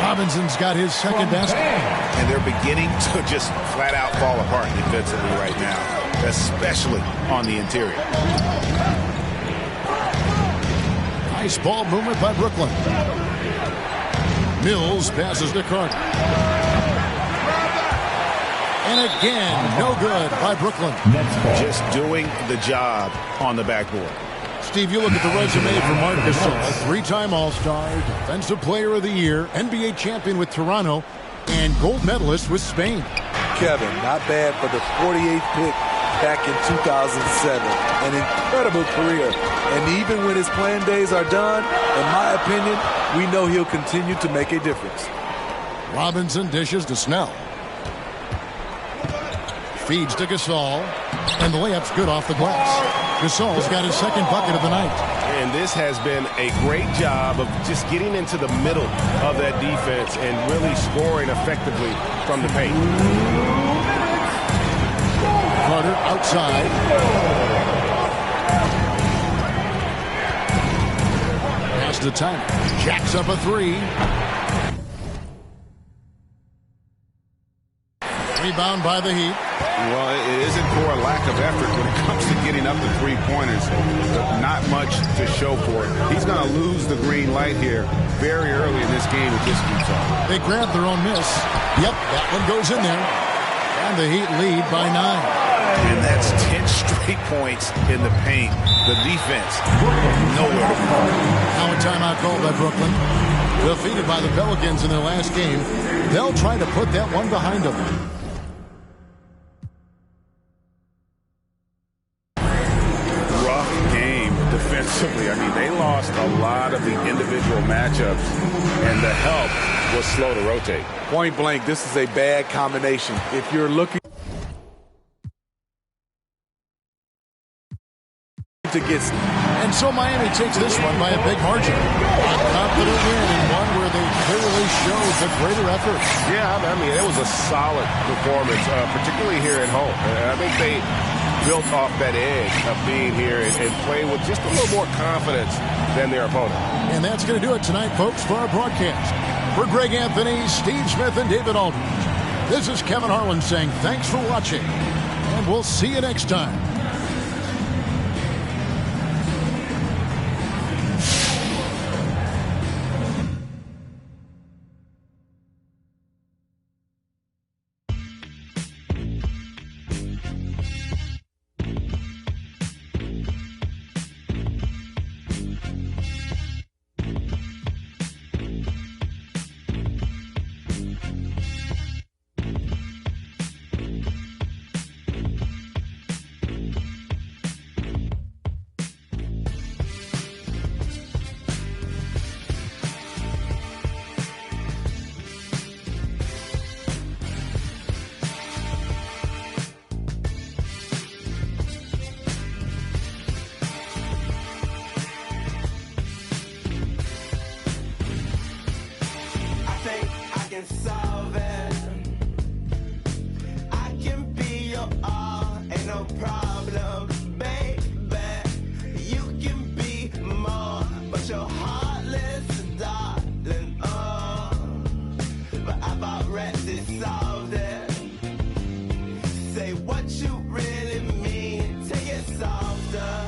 S1: Robinson's got his second basket.
S3: And they're beginning to just flat out fall apart defensively right now, especially on the interior.
S1: Nice ball movement by Brooklyn. Mills passes to Carter. And again, no good by Brooklyn.
S3: Just doing the job on the backboard.
S1: Steve, you look at the resume for Marc Gasol, three-time All-Star, Defensive Player of the Year, NBA champion with Toronto, and gold medalist with Spain.
S7: Kevin, not bad for the 48th pick back in 2007. An incredible career. And even when his playing days are done, in my opinion, we know he'll continue to make a difference.
S1: Robinson dishes to Snell. Feeds to Gasol, and the layup's good off the glass. Gasol's got his second bucket of the night.
S3: And this has been a great job of just getting into the middle of that defense and really scoring effectively from the paint.
S1: Carter outside. Pass to time. Jacks up a three. Rebound by the Heat.
S3: Well, it isn't for a lack of effort when it comes to getting up the three-pointers. Not much to show for it. He's going to lose the green light here very early in this game with this Utah.
S1: They grab their own miss. Yep, that one goes in there. And the Heat lead by 9.
S3: And that's 10 straight points in the paint. The defense, nowhere to go.
S1: Now a timeout called by Brooklyn. Defeated by the Pelicans in their last game. They'll try to put that one behind them.
S3: Defensively, I mean, they lost a lot of the individual matchups, and the help was slow to rotate.
S7: Point blank, this is a bad combination. If you're looking to get...
S1: And so Miami takes this one by a big margin. A confident win in one where they clearly showed the greater effort.
S3: Yeah, I mean, it was a solid performance, particularly here at home. I think they built off that edge of being here and play with just a little more confidence than their opponent.
S1: And that's going to do it tonight, folks, for our broadcast. For Greg Anthony, Steve Smith, and David Aldridge, this is Kevin Harlan saying thanks for watching, and we'll see you next time.
S12: Solve it. I can be your all, ain't no problem, baby. You can be more, but your heartless, darling. Oh, but I've already solved it. Say what you really mean, take it softer.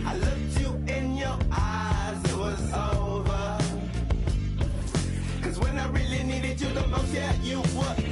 S12: I looked you in your eyes, it was over. When I really needed you the most, yeah, you would